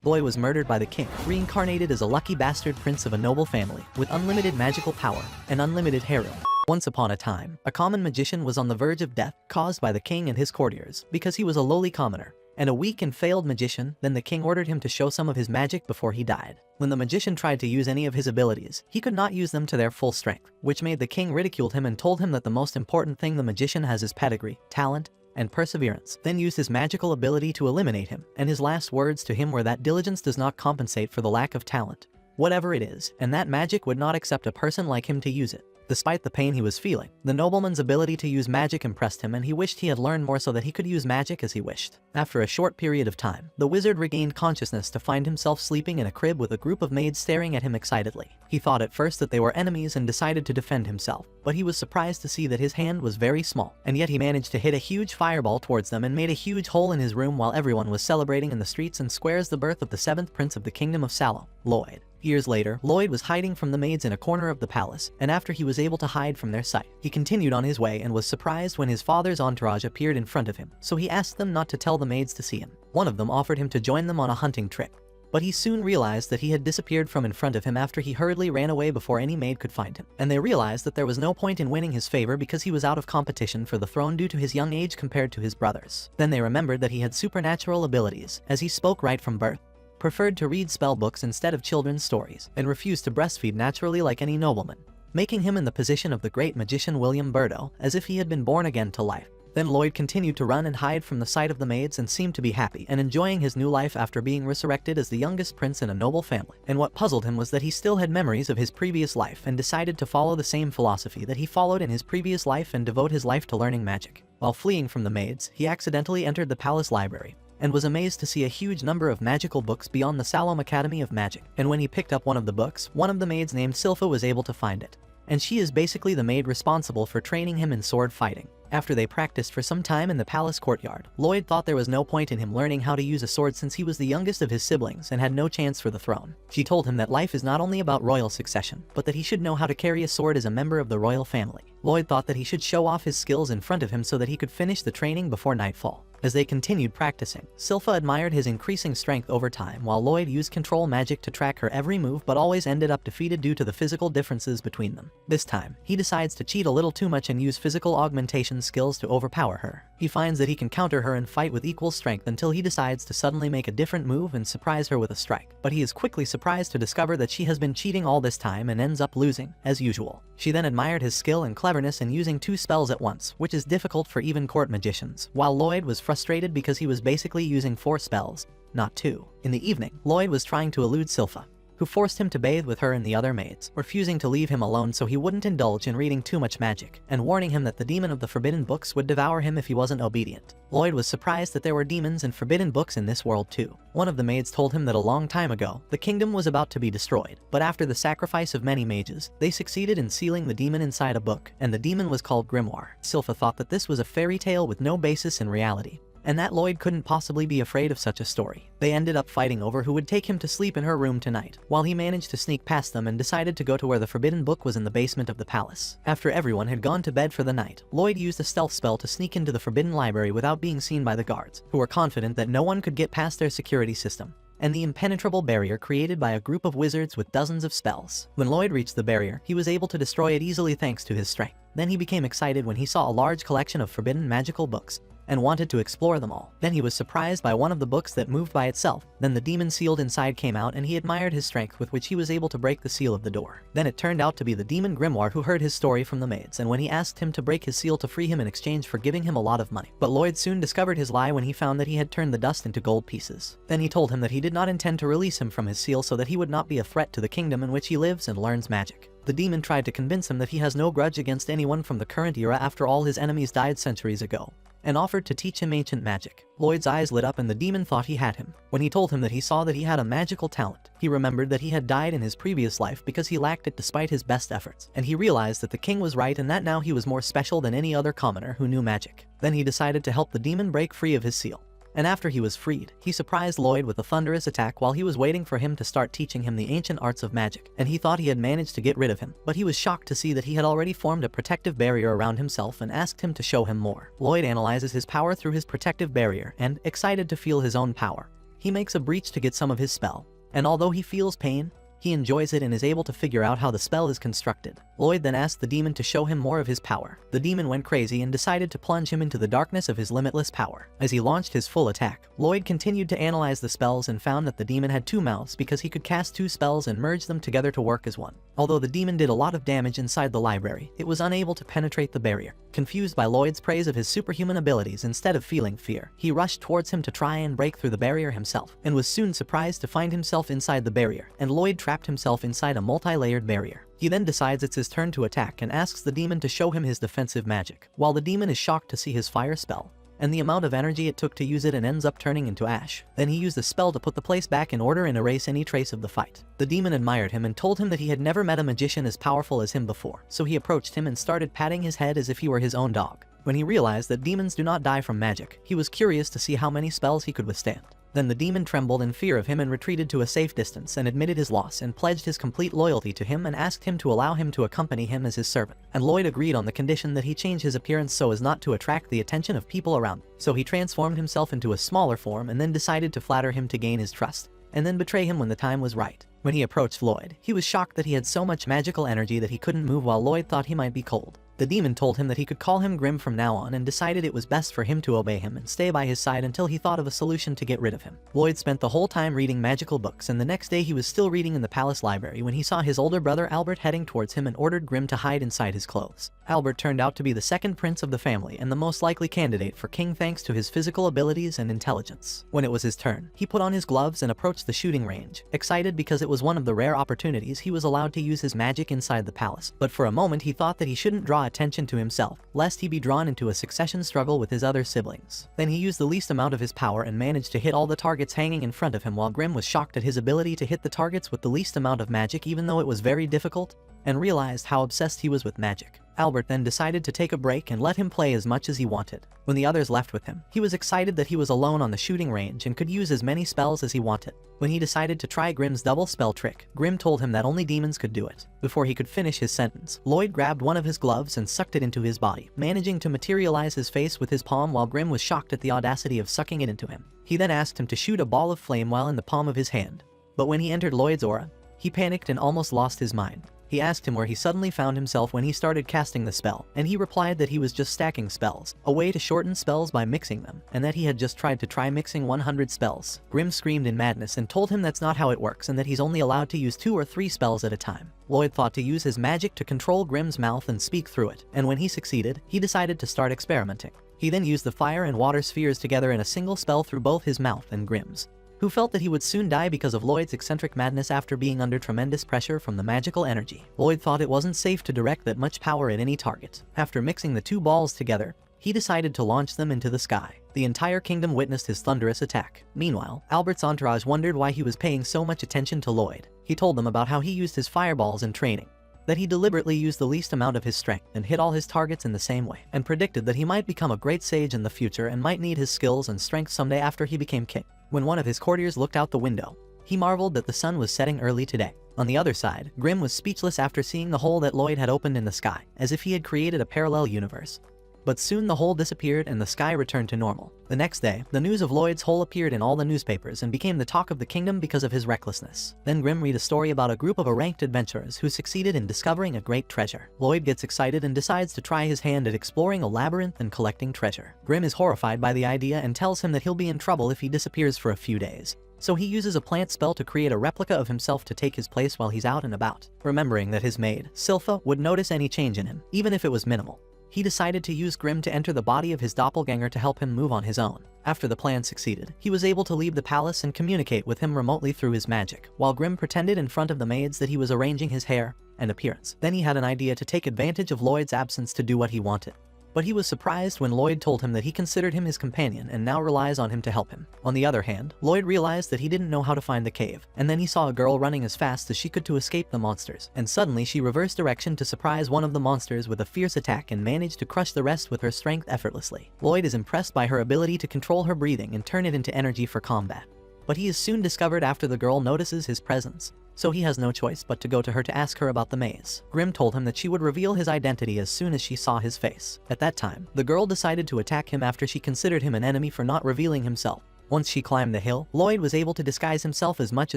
Lloyd was murdered by the king, reincarnated as a lucky bastard prince of a noble family, with unlimited magical power and unlimited harem. Once upon a time, a common magician was on the verge of death, caused by the king and his courtiers, because he was a lowly commoner, and a weak and failed magician. Then the king ordered him to show some of his magic before he died. When the magician tried to use any of his abilities, he could not use them to their full strength, which made the king ridicule him and told him that the most important thing the magician has is pedigree, talent, and perseverance, then used his magical ability to eliminate him, and his last words to him were that diligence does not compensate for the lack of talent, whatever it is, and that magic would not accept a person like him to use it. Despite the pain he was feeling, the nobleman's ability to use magic impressed him, and he wished he had learned more so that he could use magic as he wished. After a short period of time, the wizard regained consciousness to find himself sleeping in a crib with a group of maids staring at him excitedly. He thought at first that they were enemies and decided to defend himself, but he was surprised to see that his hand was very small, and yet he managed to hit a huge fireball towards them and made a huge hole in his room while everyone was celebrating in the streets and squares the birth of the 7th prince of the kingdom of Sallow, Lloyd. Years later, Lloyd was hiding from the maids in a corner of the palace, and after he was able to hide from their sight, he continued on his way and was surprised when his father's entourage appeared in front of him, so he asked them not to tell the maids to see him. One of them offered him to join them on a hunting trip, but he soon realized that he had disappeared from in front of him after he hurriedly ran away before any maid could find him, and they realized that there was no point in winning his favor because he was out of competition for the throne due to his young age compared to his brothers. Then they remembered that he had supernatural abilities, as he spoke right from birth, preferred to read spell books instead of children's stories, and refused to breastfeed naturally like any nobleman, making him in the position of the great magician William Burdo, as if he had been born again to life. Then Lloyd continued to run and hide from the sight of the maids and seemed to be happy and enjoying his new life after being resurrected as the youngest prince in a noble family. And what puzzled him was that he still had memories of his previous life and decided to follow the same philosophy that he followed in his previous life and devote his life to learning magic. While fleeing from the maids, he accidentally entered the palace library, and was amazed to see a huge number of magical books beyond the Salom Academy of Magic. And when he picked up one of the books, one of the maids named Silpha was able to find it, and she is basically the maid responsible for training him in sword fighting. After they practiced for some time in the palace courtyard, Lloyd thought there was no point in him learning how to use a sword since he was the youngest of his siblings and had no chance for the throne. She told him that life is not only about royal succession, but that he should know how to carry a sword as a member of the royal family. Lloyd thought that he should show off his skills in front of him so that he could finish the training before nightfall. As they continued practicing, Silpha admired his increasing strength over time while Lloyd used control magic to track her every move but always ended up defeated due to the physical differences between them. This time, he decides to cheat a little too much and use physical augmentation skills to overpower her. He finds that he can counter her and fight with equal strength until he decides to suddenly make a different move and surprise her with a strike. But he is quickly surprised to discover that she has been cheating all this time and ends up losing, as usual. She then admired his skill and cleverness in using 2 spells at once, which is difficult for even court magicians, while Lloyd was frustrated because he was basically using 4 spells, not 2. In the evening, Lloyd was trying to elude Silpha, who forced him to bathe with her and the other maids, refusing to leave him alone so he wouldn't indulge in reading too much magic, and warning him that the demon of the forbidden books would devour him if he wasn't obedient. Lloyd was surprised that there were demons and forbidden books in this world too. One of the maids told him that a long time ago, the kingdom was about to be destroyed, but after the sacrifice of many mages, they succeeded in sealing the demon inside a book, and the demon was called Grimoire. Silpha thought that this was a fairy tale with no basis in reality, and that Lloyd couldn't possibly be afraid of such a story. They ended up fighting over who would take him to sleep in her room tonight, while he managed to sneak past them and decided to go to where the forbidden book was in the basement of the palace. After everyone had gone to bed for the night, Lloyd used a stealth spell to sneak into the forbidden library without being seen by the guards, who were confident that no one could get past their security system and the impenetrable barrier created by a group of wizards with dozens of spells. When Lloyd reached the barrier, he was able to destroy it easily thanks to his strength. Then he became excited when he saw a large collection of forbidden magical books, and wanted to explore them all. Then he was surprised by one of the books that moved by itself. Then the demon sealed inside came out and he admired his strength with which he was able to break the seal of the door. Then it turned out to be the demon Grimoire who heard his story from the maids, and when he asked him to break his seal to free him in exchange for giving him a lot of money. But Lloyd soon discovered his lie when he found that he had turned the dust into gold pieces. Then he told him that he did not intend to release him from his seal so that he would not be a threat to the kingdom in which he lives and learns magic. The demon tried to convince him that he has no grudge against anyone from the current era after all his enemies died centuries ago, and offered to teach him ancient magic. Lloyd's eyes lit up and the demon thought he had him. When he told him that he saw that he had a magical talent, he remembered that he had died in his previous life because he lacked it despite his best efforts, and he realized that the king was right and that now he was more special than any other commoner who knew magic. Then he decided to help the demon break free of his seal. And after he was freed, he surprised Lloyd with a thunderous attack while he was waiting for him to start teaching him the ancient arts of magic, and he thought he had managed to get rid of him, but he was shocked to see that he had already formed a protective barrier around himself and asked him to show him more. Lloyd analyzes his power through his protective barrier and, excited to feel his own power, He makes a breach to get some of his spell, and although he feels pain, he enjoys it and is able to figure out how the spell is constructed. Lloyd then asked the demon to show him more of his power. The demon went crazy and decided to plunge him into the darkness of his limitless power. As he launched his full attack, Lloyd continued to analyze the spells and found that the demon had two mouths because he could cast two spells and merge them together to work as one. Although the demon did a lot of damage inside the library, it was unable to penetrate the barrier. Confused by Lloyd's praise of his superhuman abilities, instead of feeling fear, he rushed towards him to try and break through the barrier himself, and was soon surprised to find himself inside the barrier, and Lloyd trapped himself inside a multi-layered barrier. He then decides it's his turn to attack and asks the demon to show him his defensive magic. While the demon is shocked to see his fire spell, and the amount of energy it took to use it, and ends up turning into ash. Then he used the spell to put the place back in order and erase any trace of the fight. The demon admired him and told him that he had never met a magician as powerful as him before, so he approached him and started patting his head as if he were his own dog. When he realized that demons do not die from magic, he was curious to see how many spells he could withstand. Then the demon trembled in fear of him and retreated to a safe distance and admitted his loss and pledged his complete loyalty to him and asked him to allow him to accompany him as his servant. And Lloyd agreed on the condition that he change his appearance so as not to attract the attention of people around. So he transformed himself into a smaller form and then decided to flatter him to gain his trust, and then betray him when the time was right. When he approached Lloyd, he was shocked that he had so much magical energy that he couldn't move, while Lloyd thought he might be cold. The demon told him that he could call him Grim from now on and decided it was best for him to obey him and stay by his side until he thought of a solution to get rid of him. Lloyd spent the whole time reading magical books, and the next day he was still reading in the palace library when he saw his older brother Albert heading towards him and ordered Grim to hide inside his clothes. Albert turned out to be the second prince of the family and the most likely candidate for king thanks to his physical abilities and intelligence. When it was his turn, he put on his gloves and approached the shooting range, excited because it was one of the rare opportunities he was allowed to use his magic inside the palace. But for a moment he thought that he shouldn't draw attention to himself, lest he be drawn into a succession struggle with his other siblings. Then he used the least amount of his power and managed to hit all the targets hanging in front of him, while Grim was shocked at his ability to hit the targets with the least amount of magic, even though it was very difficult, and realized how obsessed he was with magic. Albert then decided to take a break and let him play as much as he wanted. When the others left with him, he was excited that he was alone on the shooting range and could use as many spells as he wanted. When he decided to try Grim's double spell trick, Grim told him that only demons could do it. Before he could finish his sentence, Lloyd grabbed one of his gloves and sucked it into his body, managing to materialize his face with his palm, while Grim was shocked at the audacity of sucking it into him. He then asked him to shoot a ball of flame while in the palm of his hand. But when he entered Lloyd's aura, he panicked and almost lost his mind. He asked him where he suddenly found himself when he started casting the spell, and he replied that he was just stacking spells, a way to shorten spells by mixing them, and that he had just tried to try mixing 100 spells. Grim screamed in madness and told him that's not how it works and that he's only allowed to use 2 or 3 spells at a time. Lloyd thought to use his magic to control Grim's mouth and speak through it, and when he succeeded, he decided to start experimenting. He then used the fire and water spheres together in a single spell through both his mouth and Grim's, who felt that he would soon die because of Lloyd's eccentric madness after being under tremendous pressure from the magical energy. Lloyd thought it wasn't safe to direct that much power at any target. After mixing the 2 balls together, he decided to launch them into the sky. The entire kingdom witnessed his thunderous attack. Meanwhile, Albert's entourage wondered why he was paying so much attention to Lloyd. He told them about how he used his fireballs in training, that he deliberately used the least amount of his strength and hit all his targets in the same way, and predicted that he might become a great sage in the future and might need his skills and strength someday after he became king. When one of his courtiers looked out the window, he marveled that the sun was setting early today. On the other side, Grim was speechless after seeing the hole that Lloyd had opened in the sky, as if he had created a parallel universe. But soon the hole disappeared and the sky returned to normal. The next day, the news of Lloyd's hole appeared in all the newspapers and became the talk of the kingdom because of his recklessness. Then Grim read a story about a group of ranked adventurers who succeeded in discovering a great treasure. Lloyd gets excited and decides to try his hand at exploring a labyrinth and collecting treasure. Grim is horrified by the idea and tells him that he'll be in trouble if he disappears for a few days. So he uses a plant spell to create a replica of himself to take his place while he's out and about. Remembering that his maid, Silpha, would notice any change in him, even if it was minimal, he decided to use Grim to enter the body of his doppelganger to help him move on his own. After the plan succeeded, he was able to leave the palace and communicate with him remotely through his magic, while Grim pretended in front of the maids that he was arranging his hair and appearance. Then he had an idea to take advantage of Lloyd's absence to do what he wanted. But he was surprised when Lloyd told him that he considered him his companion and now relies on him to help him. On the other hand, Lloyd realized that he didn't know how to find the cave, and then he saw a girl running as fast as she could to escape the monsters, and suddenly she reversed direction to surprise one of the monsters with a fierce attack and managed to crush the rest with her strength effortlessly. Lloyd is impressed by her ability to control her breathing and turn it into energy for combat. But he is soon discovered after the girl notices his presence, so he has no choice but to go to her to ask her about the maze. Grim told him that she would reveal his identity as soon as she saw his face. At that time, the girl decided to attack him after she considered him an enemy for not revealing himself. Once she climbed the hill, Lloyd was able to disguise himself as much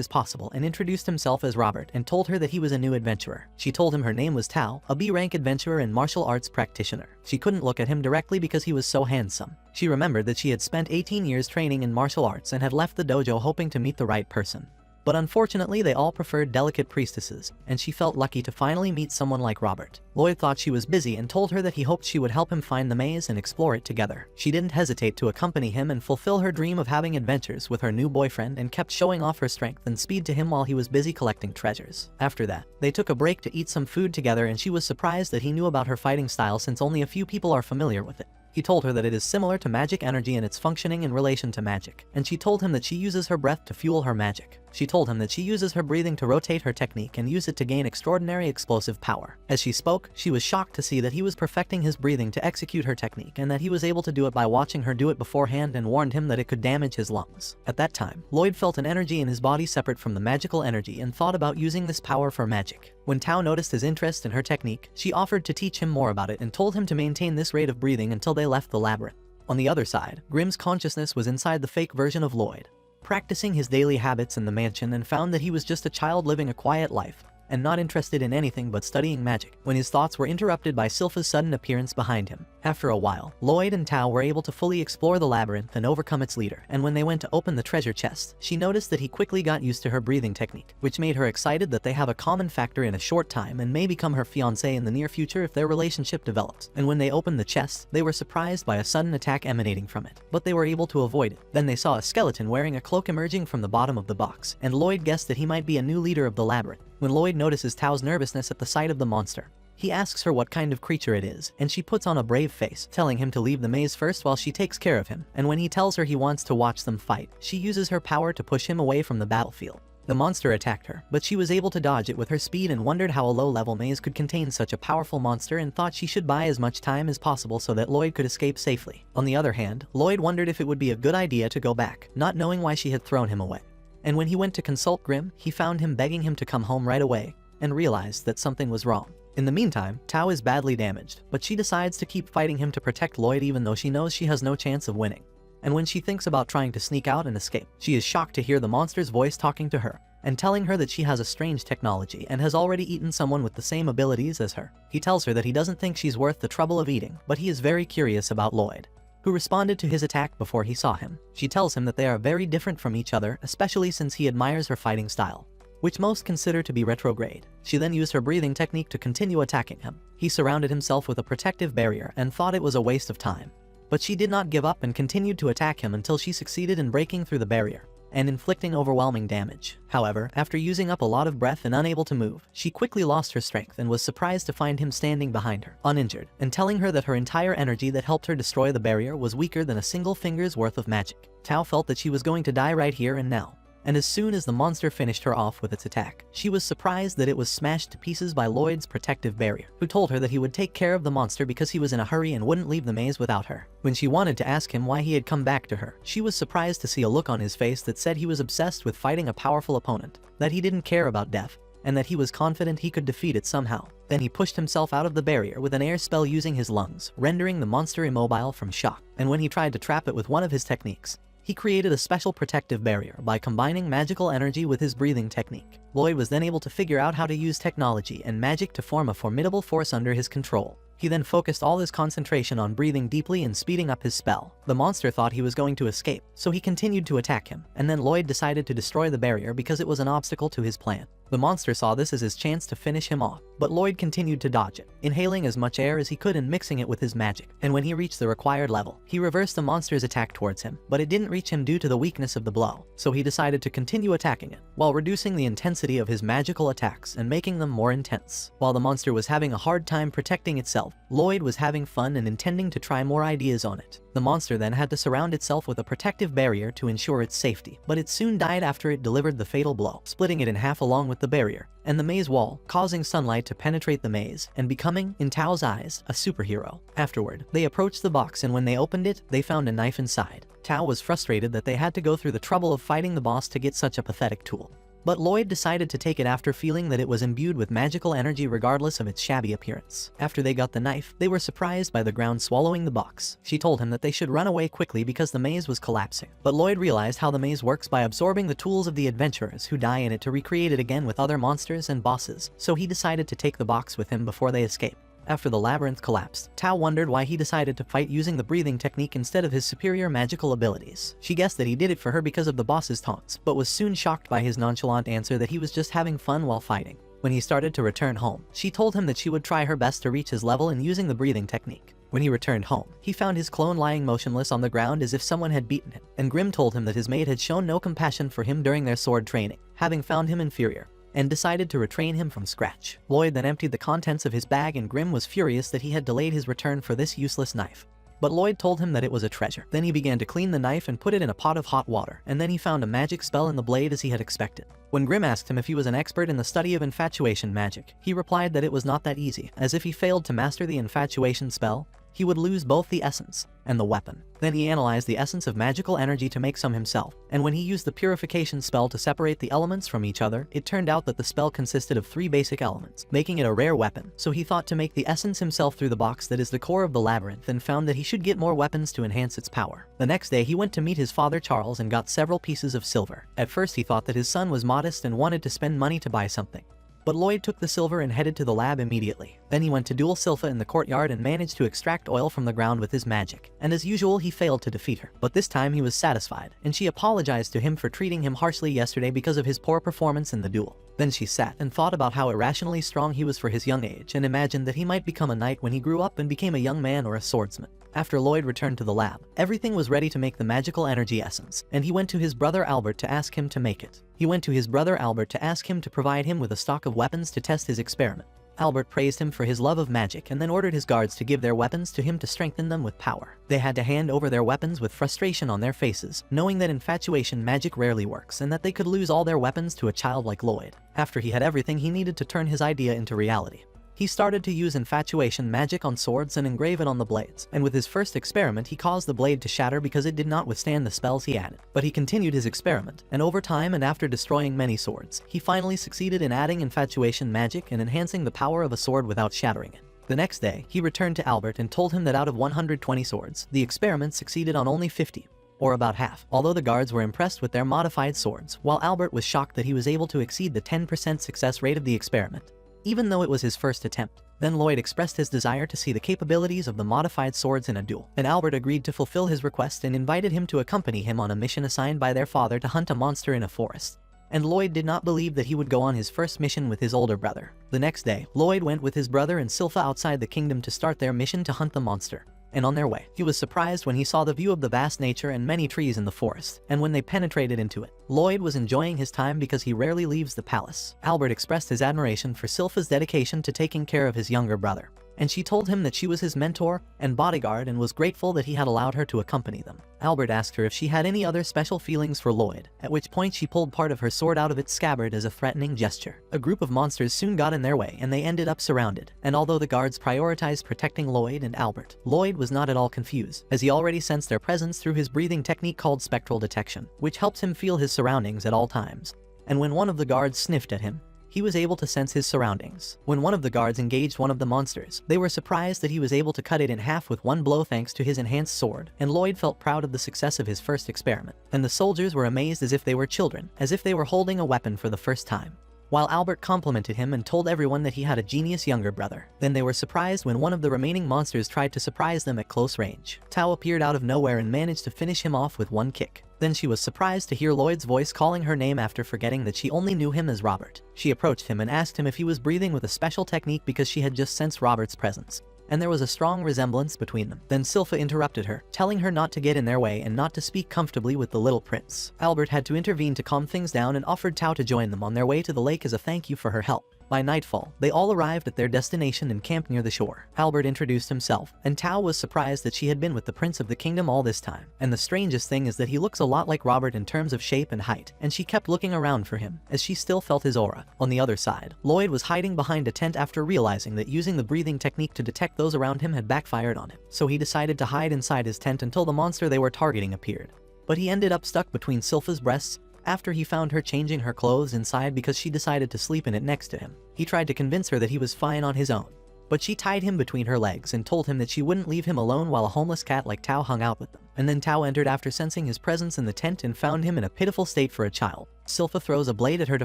as possible and introduced himself as Robert and told her that he was a new adventurer. She told him her name was Tao, a B-rank adventurer and martial arts practitioner. She couldn't look at him directly because he was so handsome. She remembered that she had spent 18 years training in martial arts and had left the dojo hoping to meet the right person. But unfortunately, they all preferred delicate priestesses, and she felt lucky to finally meet someone like Robert. Lloyd thought she was busy and told her that he hoped she would help him find the maze and explore it together. She didn't hesitate to accompany him and fulfill her dream of having adventures with her new boyfriend and kept showing off her strength and speed to him while he was busy collecting treasures. After that, they took a break to eat some food together and she was surprised that he knew about her fighting style since only a few people are familiar with it. He told her that it is similar to magic energy and its functioning in relation to magic, and she told him that she uses her breath to fuel her magic. She told him that she uses her breathing to rotate her technique and use it to gain extraordinary explosive power. As she spoke, she was shocked to see that he was perfecting his breathing to execute her technique and that he was able to do it by watching her do it beforehand and warned him that it could damage his lungs. At that time, Lloyd felt an energy in his body separate from the magical energy and thought about using this power for magic. When Tao noticed his interest in her technique, she offered to teach him more about it and told him to maintain this rate of breathing until they left the labyrinth. On the other side, Grimm's consciousness was inside the fake version of Lloyd, practicing his daily habits in the mansion, and found that he was just a child living a quiet life and not interested in anything but studying magic, when his thoughts were interrupted by Sylpha's sudden appearance behind him. After a while, Lloyd and Tao were able to fully explore the labyrinth and overcome its leader, and when they went to open the treasure chest, she noticed that he quickly got used to her breathing technique, which made her excited that they have a common factor in a short time and may become her fiancé in the near future if their relationship develops. And when they opened the chest, they were surprised by a sudden attack emanating from it, but they were able to avoid it. Then they saw a skeleton wearing a cloak emerging from the bottom of the box, and Lloyd guessed that he might be a new leader of the labyrinth. When Lloyd notices Tao's nervousness at the sight of the monster, he asks her what kind of creature it is, and she puts on a brave face, telling him to leave the maze first while she takes care of him. And when he tells her he wants to watch them fight, she uses her power to push him away from the battlefield. The monster attacked her, but she was able to dodge it with her speed and wondered how a low-level maze could contain such a powerful monster and thought she should buy as much time as possible so that Lloyd could escape safely. On the other hand, Lloyd wondered if it would be a good idea to go back, not knowing why she had thrown him away. And when he went to consult Grimm, he found him begging him to come home right away, and realized that something was wrong. In the meantime, Tao is badly damaged, but she decides to keep fighting him to protect Lloyd even though she knows she has no chance of winning. And when she thinks about trying to sneak out and escape, she is shocked to hear the monster's voice talking to her, and telling her that she has a strange technology and has already eaten someone with the same abilities as her. He tells her that he doesn't think she's worth the trouble of eating, but he is very curious about Lloyd, who responded to his attack before he saw him. She tells him that they are very different from each other, especially since he admires her fighting style, which most consider to be retrograde. She then used her breathing technique to continue attacking him. He surrounded himself with a protective barrier and thought it was a waste of time. But she did not give up and continued to attack him until she succeeded in breaking through the barrier and inflicting overwhelming damage. However, after using up a lot of breath and unable to move, she quickly lost her strength and was surprised to find him standing behind her, uninjured, and telling her that her entire energy that helped her destroy the barrier was weaker than a single finger's worth of magic. Tao felt that she was going to die right here and now, and as soon as the monster finished her off with its attack, she was surprised that it was smashed to pieces by Lloyd's protective barrier, who told her that he would take care of the monster because he was in a hurry and wouldn't leave the maze without her. When she wanted to ask him why he had come back to her, she was surprised to see a look on his face that said he was obsessed with fighting a powerful opponent, that he didn't care about death, and that he was confident he could defeat it somehow. Then he pushed himself out of the barrier with an air spell using his lungs, rendering the monster immobile from shock. And when he tried to trap it with one of his techniques, he created a special protective barrier by combining magical energy with his breathing technique. Lloyd was then able to figure out how to use technology and magic to form a formidable force under his control. He then focused all his concentration on breathing deeply and speeding up his spell. The monster thought he was going to escape, so he continued to attack him, and then Lloyd decided to destroy the barrier because it was an obstacle to his plan. The monster saw this as his chance to finish him off, but Lloyd continued to dodge it, inhaling as much air as he could and mixing it with his magic. And when he reached the required level, he reversed the monster's attack towards him, but it didn't reach him due to the weakness of the blow, so he decided to continue attacking it, while reducing the intensity of his magical attacks and making them more intense. While the monster was having a hard time protecting itself, Lloyd was having fun and intending to try more ideas on it. The monster then had to surround itself with a protective barrier to ensure its safety, but it soon died after it delivered the fatal blow, splitting it in half along with the barrier and the maze wall, causing sunlight to penetrate the maze and becoming, in Tao's eyes, a superhero. Afterward, they approached the box, and when they opened it, they found a knife inside. Tao was frustrated that they had to go through the trouble of fighting the boss to get such a pathetic tool, But Lloyd decided to take it after feeling that it was imbued with magical energy regardless of its shabby appearance. After they got the knife, they were surprised by the ground swallowing the box. She told him that they should run away quickly because the maze was collapsing. But Lloyd realized how the maze works by absorbing the tools of the adventurers who die in it to recreate it again with other monsters and bosses, so he decided to take the box with him before they escape. After the labyrinth collapsed, Tao wondered why he decided to fight using the breathing technique instead of his superior magical abilities. She guessed that he did it for her because of the boss's taunts, but was soon shocked by his nonchalant answer that he was just having fun while fighting. When he started to return home, she told him that she would try her best to reach his level in using the breathing technique. When he returned home, he found his clone lying motionless on the ground as if someone had beaten him, and Grimm told him that his mate had shown no compassion for him during their sword training, having found him inferior, and decided to retrain him from scratch. Lloyd then emptied the contents of his bag and Grimm was furious that he had delayed his return for this useless knife. But Lloyd told him that it was a treasure. Then he began to clean the knife and put it in a pot of hot water, and then he found a magic spell in the blade as he had expected. When Grimm asked him if he was an expert in the study of infatuation magic, he replied that it was not that easy, as if he failed to master the infatuation spell, he would lose both the essence and the weapon. Then he analyzed the essence of magical energy to make some himself, and when he used the purification spell to separate the elements from each other, it turned out that the spell consisted of 3 basic elements, making it a rare weapon. So he thought to make the essence himself through the box that is the core of the labyrinth and found that he should get more weapons to enhance its power. The next day he went to meet his father Charles and got several pieces of silver. At first he thought that his son was modest and wanted to spend money to buy something. But Lloyd took the silver and headed to the lab immediately. Then he went to duel Silpha in the courtyard and managed to extract oil from the ground with his magic. And as usual, he failed to defeat her. But this time he was satisfied, and she apologized to him for treating him harshly yesterday because of his poor performance in the duel. Then she sat and thought about how irrationally strong he was for his young age and imagined that he might become a knight when he grew up and became a young man or a swordsman. After Lloyd returned to the lab, everything was ready to make the magical energy essence, and he went to his brother Albert to ask him to make it. He went to his brother Albert to ask him to provide him with a stock of weapons to test his experiment. Albert praised him for his love of magic and then ordered his guards to give their weapons to him to strengthen them with power. They had to hand over their weapons with frustration on their faces, knowing that infatuation magic rarely works and that they could lose all their weapons to a child like Lloyd. After he had everything he needed to turn his idea into reality, he started to use infatuation magic on swords and engrave it on the blades, and with his first experiment he caused the blade to shatter because it did not withstand the spells he added. But he continued his experiment, and over time and after destroying many swords, he finally succeeded in adding infatuation magic and enhancing the power of a sword without shattering it. The next day, he returned to Albert and told him that out of 120 swords, the experiment succeeded on only 50. Or about half, although the guards were impressed with their modified swords, while Albert was shocked that he was able to exceed the 10% success rate of the experiment, even though it was his first attempt. Then Lloyd expressed his desire to see the capabilities of the modified swords in a duel, and Albert agreed to fulfill his request and invited him to accompany him on a mission assigned by their father to hunt a monster in a forest. And Lloyd did not believe that he would go on his first mission with his older brother. The next day, Lloyd went with his brother and Silpha outside the kingdom to start their mission to hunt the monster. And on their way, he was surprised when he saw the view of the vast nature and many trees in the forest, and when they penetrated into it, Lloyd was enjoying his time because he rarely leaves the palace. Albert expressed his admiration for Silpha's dedication to taking care of his younger brother, and she told him that she was his mentor and bodyguard and was grateful that he had allowed her to accompany them. Albert asked her if she had any other special feelings for Lloyd, at which point she pulled part of her sword out of its scabbard as a threatening gesture. A group of monsters soon got in their way and they ended up surrounded, and although the guards prioritized protecting Lloyd and Albert, Lloyd was not at all confused, as he already sensed their presence through his breathing technique called spectral detection, which helps him feel his surroundings at all times. And when one of the guards sniffed at him, he was able to sense his surroundings. When one of the guards engaged one of the monsters, they were surprised that he was able to cut it in half with one blow thanks to his enhanced sword, and Lloyd felt proud of the success of his first experiment. And the soldiers were amazed as if they were children, as if they were holding a weapon for the first time. While Albert complimented him and told everyone that he had a genius younger brother, then they were surprised when one of the remaining monsters tried to surprise them at close range. Tao appeared out of nowhere and managed to finish him off with one kick. Then she was surprised to hear Lloyd's voice calling her name after forgetting that she only knew him as Robert. She approached him and asked him if he was breathing with a special technique because she had just sensed Robert's presence, and there was a strong resemblance between them. Then Silpha interrupted her, telling her not to get in their way and not to speak comfortably with the little prince. Albert had to intervene to calm things down and offered Tao to join them on their way to the lake as a thank you for her help. By nightfall, they all arrived at their destination and camped near the shore. Albert introduced himself, and Tao was surprised that she had been with the prince of the kingdom all this time. And the strangest thing is that he looks a lot like Robert in terms of shape and height, and she kept looking around for him, as she still felt his aura. On the other side, Lloyd was hiding behind a tent after realizing that using the breathing technique to detect those around him had backfired on him. So he decided to hide inside his tent until the monster they were targeting appeared. But he ended up stuck between Silpha's breasts, After he found her changing her clothes inside because she decided to sleep in it next to him, he tried to convince her that he was fine on his own. But she tied him between her legs and told him that she wouldn't leave him alone while a homeless cat like Tao hung out with them. And then Tao entered after sensing his presence in the tent and found him in a pitiful state for a child. Silpha throws a blade at her to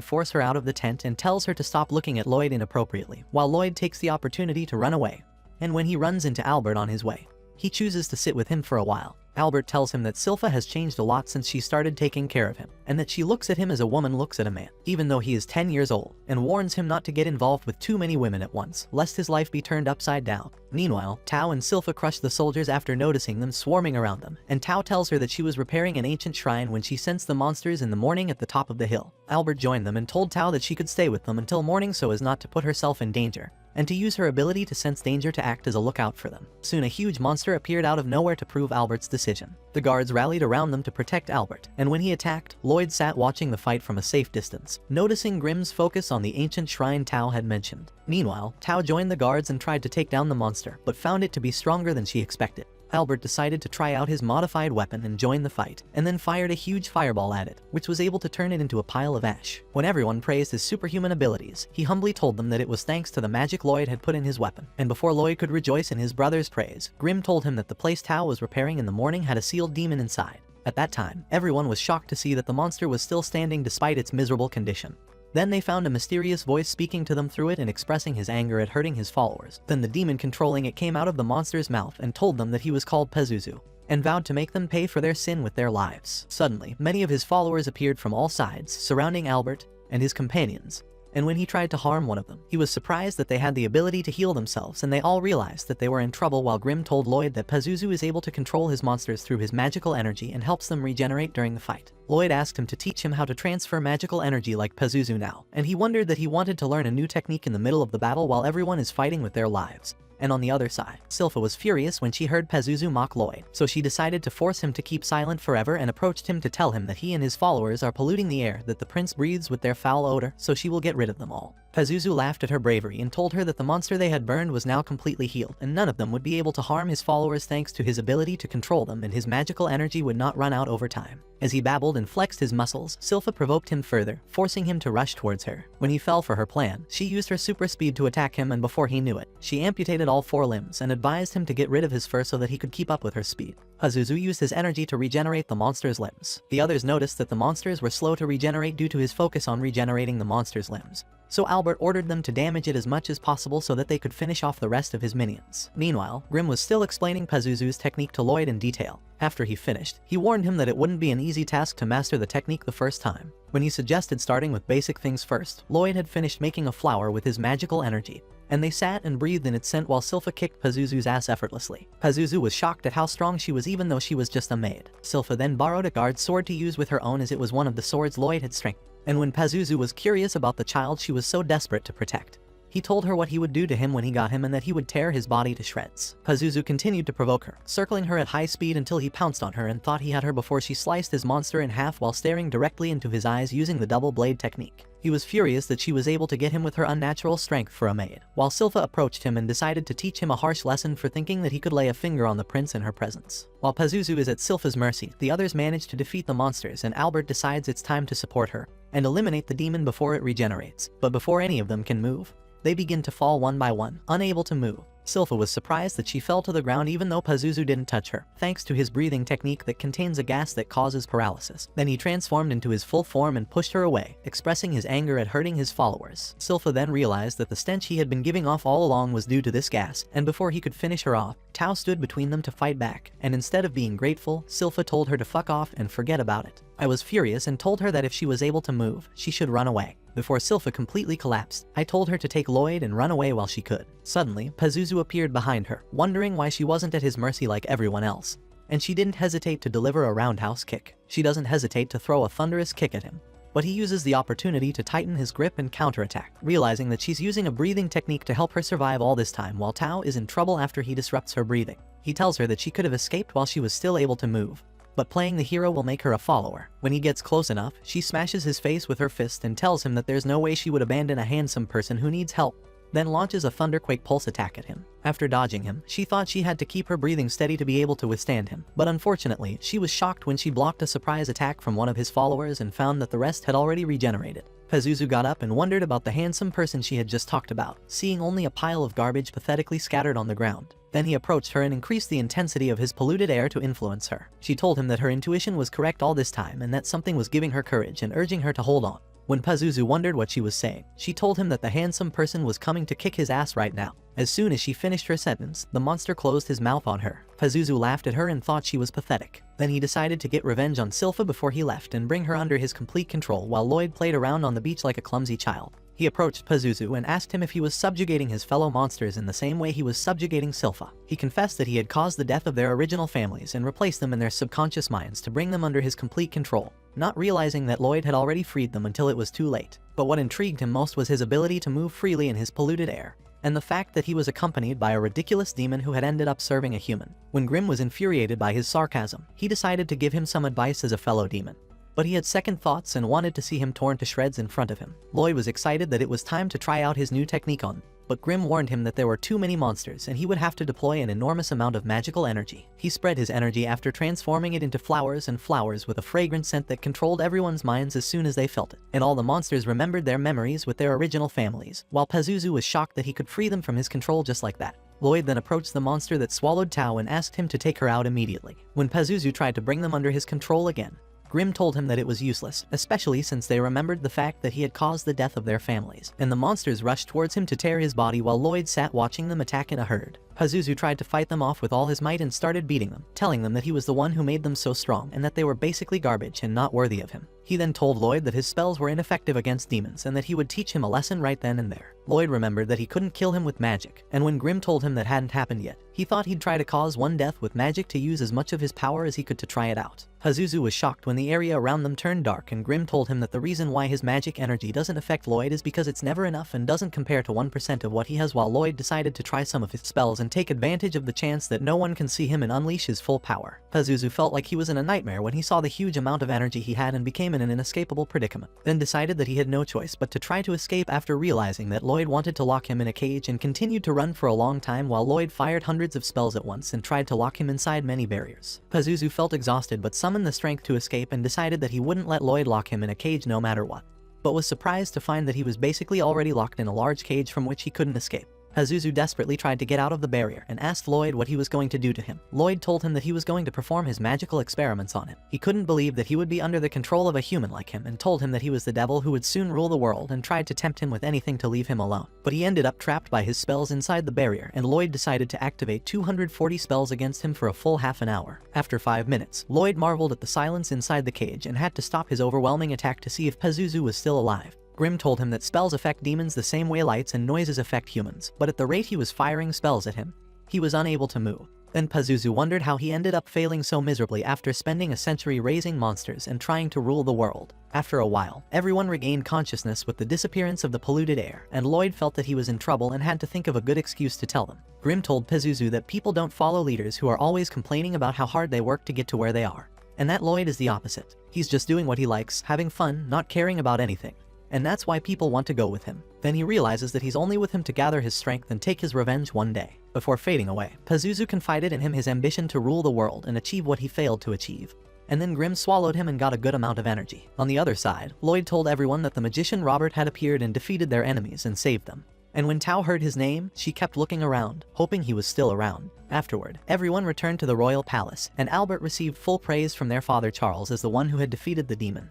force her out of the tent and tells her to stop looking at Lloyd inappropriately, while Lloyd takes the opportunity to run away. And when he runs into Albert on his way, he chooses to sit with him for a while. Albert tells him that Silpha has changed a lot since she started taking care of him, and that she looks at him as a woman looks at a man, even though he is 10 years old, and warns him not to get involved with too many women at once, lest his life be turned upside down. Meanwhile, Tao and Silpha crush the soldiers after noticing them swarming around them, and Tao tells her that she was repairing an ancient shrine when she sensed the monsters in the morning at the top of the hill. Albert joined them and told Tao that she could stay with them until morning so as not to put herself in danger, and to use her ability to sense danger to act as a lookout for them. Soon a huge monster appeared out of nowhere to prove Albert's decision. The guards rallied around them to protect Albert, and when he attacked, Lloyd sat watching the fight from a safe distance, noticing Grimm's focus on the ancient shrine Tao had mentioned. Meanwhile, Tao joined the guards and tried to take down the monster, but found it to be stronger than she expected. Albert decided to try out his modified weapon and join the fight, and then fired a huge fireball at it, which was able to turn it into a pile of ash. When everyone praised his superhuman abilities, he humbly told them that it was thanks to the magic Lloyd had put in his weapon. And before Lloyd could rejoice in his brother's praise, Grimm told him that the place Tao was repairing in the morning had a sealed demon inside. At that time, everyone was shocked to see that the monster was still standing despite its miserable condition. Then they found a mysterious voice speaking to them through it and expressing his anger at hurting his followers. Then the demon controlling it came out of the monster's mouth and told them that he was called Pazuzu, and vowed to make them pay for their sin with their lives. Suddenly, many of his followers appeared from all sides, surrounding Albert and his companions. And when he tried to harm one of them, he was surprised that they had the ability to heal themselves, and they all realized that they were in trouble while Grimm told Lloyd that Pazuzu is able to control his monsters through his magical energy and helps them regenerate during the fight. Lloyd asked him to teach him how to transfer magical energy like Pazuzu now, and he wondered that he wanted to learn a new technique in the middle of the battle while everyone is fighting with their lives. And on the other side, Silpha was furious when she heard Pazuzu mock Lloyd, so she decided to force him to keep silent forever and approached him to tell him that he and his followers are polluting the air that the prince breathes with their foul odor, so she will get rid of them all. Pazuzu laughed at her bravery and told her that the monster they had burned was now completely healed, and none of them would be able to harm his followers thanks to his ability to control them, and his magical energy would not run out over time. As he babbled and flexed his muscles, Silpha provoked him further, forcing him to rush towards her. When he fell for her plan, she used her super speed to attack him, and before he knew it, she amputated all 4 limbs and advised him to get rid of his fur so that he could keep up with her speed. Pazuzu used his energy to regenerate the monster's limbs. The others noticed that the monsters were slow to regenerate due to his focus on regenerating the monster's limbs, so Albert ordered them to damage it as much as possible so that they could finish off the rest of his minions. Meanwhile, Grimm was still explaining Pazuzu's technique to Lloyd in detail. After he finished, he warned him that it wouldn't be an easy task to master the technique the first time. When he suggested starting with basic things first, Lloyd had finished making a flower with his magical energy, and they sat and breathed in its scent while Silpha kicked Pazuzu's ass effortlessly. Pazuzu was shocked at how strong she was even though she was just a maid. Silpha then borrowed a guard sword to use with her own as it was one of the swords Lloyd had strengthened. And when Pazuzu was curious about the child she was so desperate to protect, he told her what he would do to him when he got him and that he would tear his body to shreds. Pazuzu continued to provoke her, circling her at high speed until he pounced on her and thought he had her before she sliced his monster in half while staring directly into his eyes using the double blade technique. He was furious that she was able to get him with her unnatural strength for a maid, while Silpha approached him and decided to teach him a harsh lesson for thinking that he could lay a finger on the prince in her presence. While Pazuzu is at Silpha's mercy, the others manage to defeat the monsters, and Albert decides it's time to support her and eliminate the demon before it regenerates. But before any of them can move, they begin to fall one by one, unable to move. Silpha was surprised that she fell to the ground even though Pazuzu didn't touch her, thanks to his breathing technique that contains a gas that causes paralysis. Then he transformed into his full form and pushed her away, expressing his anger at hurting his followers. Silpha then realized that the stench he had been giving off all along was due to this gas, and before he could finish her off, Tao stood between them to fight back, and instead of being grateful, Silpha told her to fuck off and forget about it. I was furious and told her that if she was able to move, she should run away. Before Silpha completely collapsed, I told her to take Lloyd and run away while she could. Suddenly, Pazuzu appeared behind her, wondering why she wasn't at his mercy like everyone else. And she didn't hesitate to deliver a roundhouse kick. She doesn't hesitate to throw a thunderous kick at him, but he uses the opportunity to tighten his grip and counterattack, realizing that she's using a breathing technique to help her survive all this time while Tao is in trouble after he disrupts her breathing. He tells her that she could have escaped while she was still able to move, but playing the hero will make her a follower. When he gets close enough, she smashes his face with her fist and tells him that there's no way she would abandon a handsome person who needs help. then launches a thunderquake pulse attack at him. After dodging him, she thought she had to keep her breathing steady to be able to withstand him, but unfortunately, she was shocked when she blocked a surprise attack from one of his followers and found that the rest had already regenerated. Pazuzu got up and wondered about the handsome person she had just talked about, seeing only a pile of garbage pathetically scattered on the ground. Then he approached her and increased the intensity of his polluted air to influence her. She told him that her intuition was correct all this time and that something was giving her courage and urging her to hold on. When Pazuzu wondered what she was saying, she told him that the handsome person was coming to kick his ass right now. As soon as she finished her sentence, the monster closed his mouth on her. Pazuzu laughed at her and thought she was pathetic. Then he decided to get revenge on Silpha before he left and bring her under his complete control while Lloyd played around on the beach like a clumsy child. He approached Pazuzu and asked him if he was subjugating his fellow monsters in the same way he was subjugating Silpha. He confessed that he had caused the death of their original families and replaced them in their subconscious minds to bring them under his complete control, not realizing that Lloyd had already freed them until it was too late. But what intrigued him most was his ability to move freely in his polluted air, and the fact that he was accompanied by a ridiculous demon who had ended up serving a human. When Grimm was infuriated by his sarcasm, he decided to give him some advice as a fellow demon. But he had second thoughts and wanted to see him torn to shreds in front of him. Lloyd was excited that it was time to try out his new technique on, but Grimm warned him that there were too many monsters and he would have to deploy an enormous amount of magical energy. He spread his energy after transforming it into flowers and flowers with a fragrant scent that controlled everyone's minds as soon as they felt it. And all the monsters remembered their memories with their original families, while Pazuzu was shocked that he could free them from his control just like that. Lloyd then approached the monster that swallowed Tao and asked him to take her out immediately. When Pazuzu tried to bring them under his control again, Grimm told him that it was useless, especially since they remembered the fact that he had caused the death of their families, and the monsters rushed towards him to tear his body while Lloyd sat watching them attack in a herd. Pazuzu tried to fight them off with all his might and started beating them, telling them that he was the one who made them so strong and that they were basically garbage and not worthy of him. He then told Lloyd that his spells were ineffective against demons and that he would teach him a lesson right then and there. Lloyd remembered that he couldn't kill him with magic, and when Grimm told him that hadn't happened yet, he thought he'd try to cause one death with magic to use as much of his power as he could to try it out. Pazuzu was shocked when the area around them turned dark and Grimm told him that the reason why his magic energy doesn't affect Lloyd is because it's never enough and doesn't compare to 1% of what he has, while Lloyd decided to try some of his spells and take advantage of the chance that no one can see him and unleash his full power. Pazuzu felt like he was in a nightmare when he saw the huge amount of energy he had and became in an inescapable predicament, then decided that he had no choice but to try to escape after realizing that Lloyd wanted to lock him in a cage and continued to run for a long time while Lloyd fired hundreds of spells at once and tried to lock him inside many barriers. Pazuzu felt exhausted but summoned the strength to escape and decided that he wouldn't let Lloyd lock him in a cage no matter what, but was surprised to find that he was basically already locked in a large cage from which he couldn't escape. Pazuzu desperately tried to get out of the barrier and asked Lloyd what he was going to do to him. Lloyd told him that he was going to perform his magical experiments on him. He couldn't believe that he would be under the control of a human like him and told him that he was the devil who would soon rule the world and tried to tempt him with anything to leave him alone. But he ended up trapped by his spells inside the barrier and Lloyd decided to activate 240 spells against him for a full half an hour. After 5 minutes, Lloyd marveled at the silence inside the cage and had to stop his overwhelming attack to see if Pazuzu was still alive. Grimm told him that spells affect demons the same way lights and noises affect humans, but at the rate he was firing spells at him, he was unable to move. Then Pazuzu wondered how he ended up failing so miserably after spending a century raising monsters and trying to rule the world. After a while, everyone regained consciousness with the disappearance of the polluted air, and Lloyd felt that he was in trouble and had to think of a good excuse to tell them. Grimm told Pazuzu that people don't follow leaders who are always complaining about how hard they work to get to where they are, and that Lloyd is the opposite. He's just doing what he likes, having fun, not caring about anything. And that's why people want to go with him. Then he realizes that he's only with him to gather his strength and take his revenge one day. Before fading away, Pazuzu confided in him his ambition to rule the world and achieve what he failed to achieve. And then Grimm swallowed him and got a good amount of energy. On the other side, Lloyd told everyone that the magician Robert had appeared and defeated their enemies and saved them. And when Tao heard his name, she kept looking around, hoping he was still around. Afterward, everyone returned to the royal palace, and Albert received full praise from their father Charles as the one who had defeated the demon.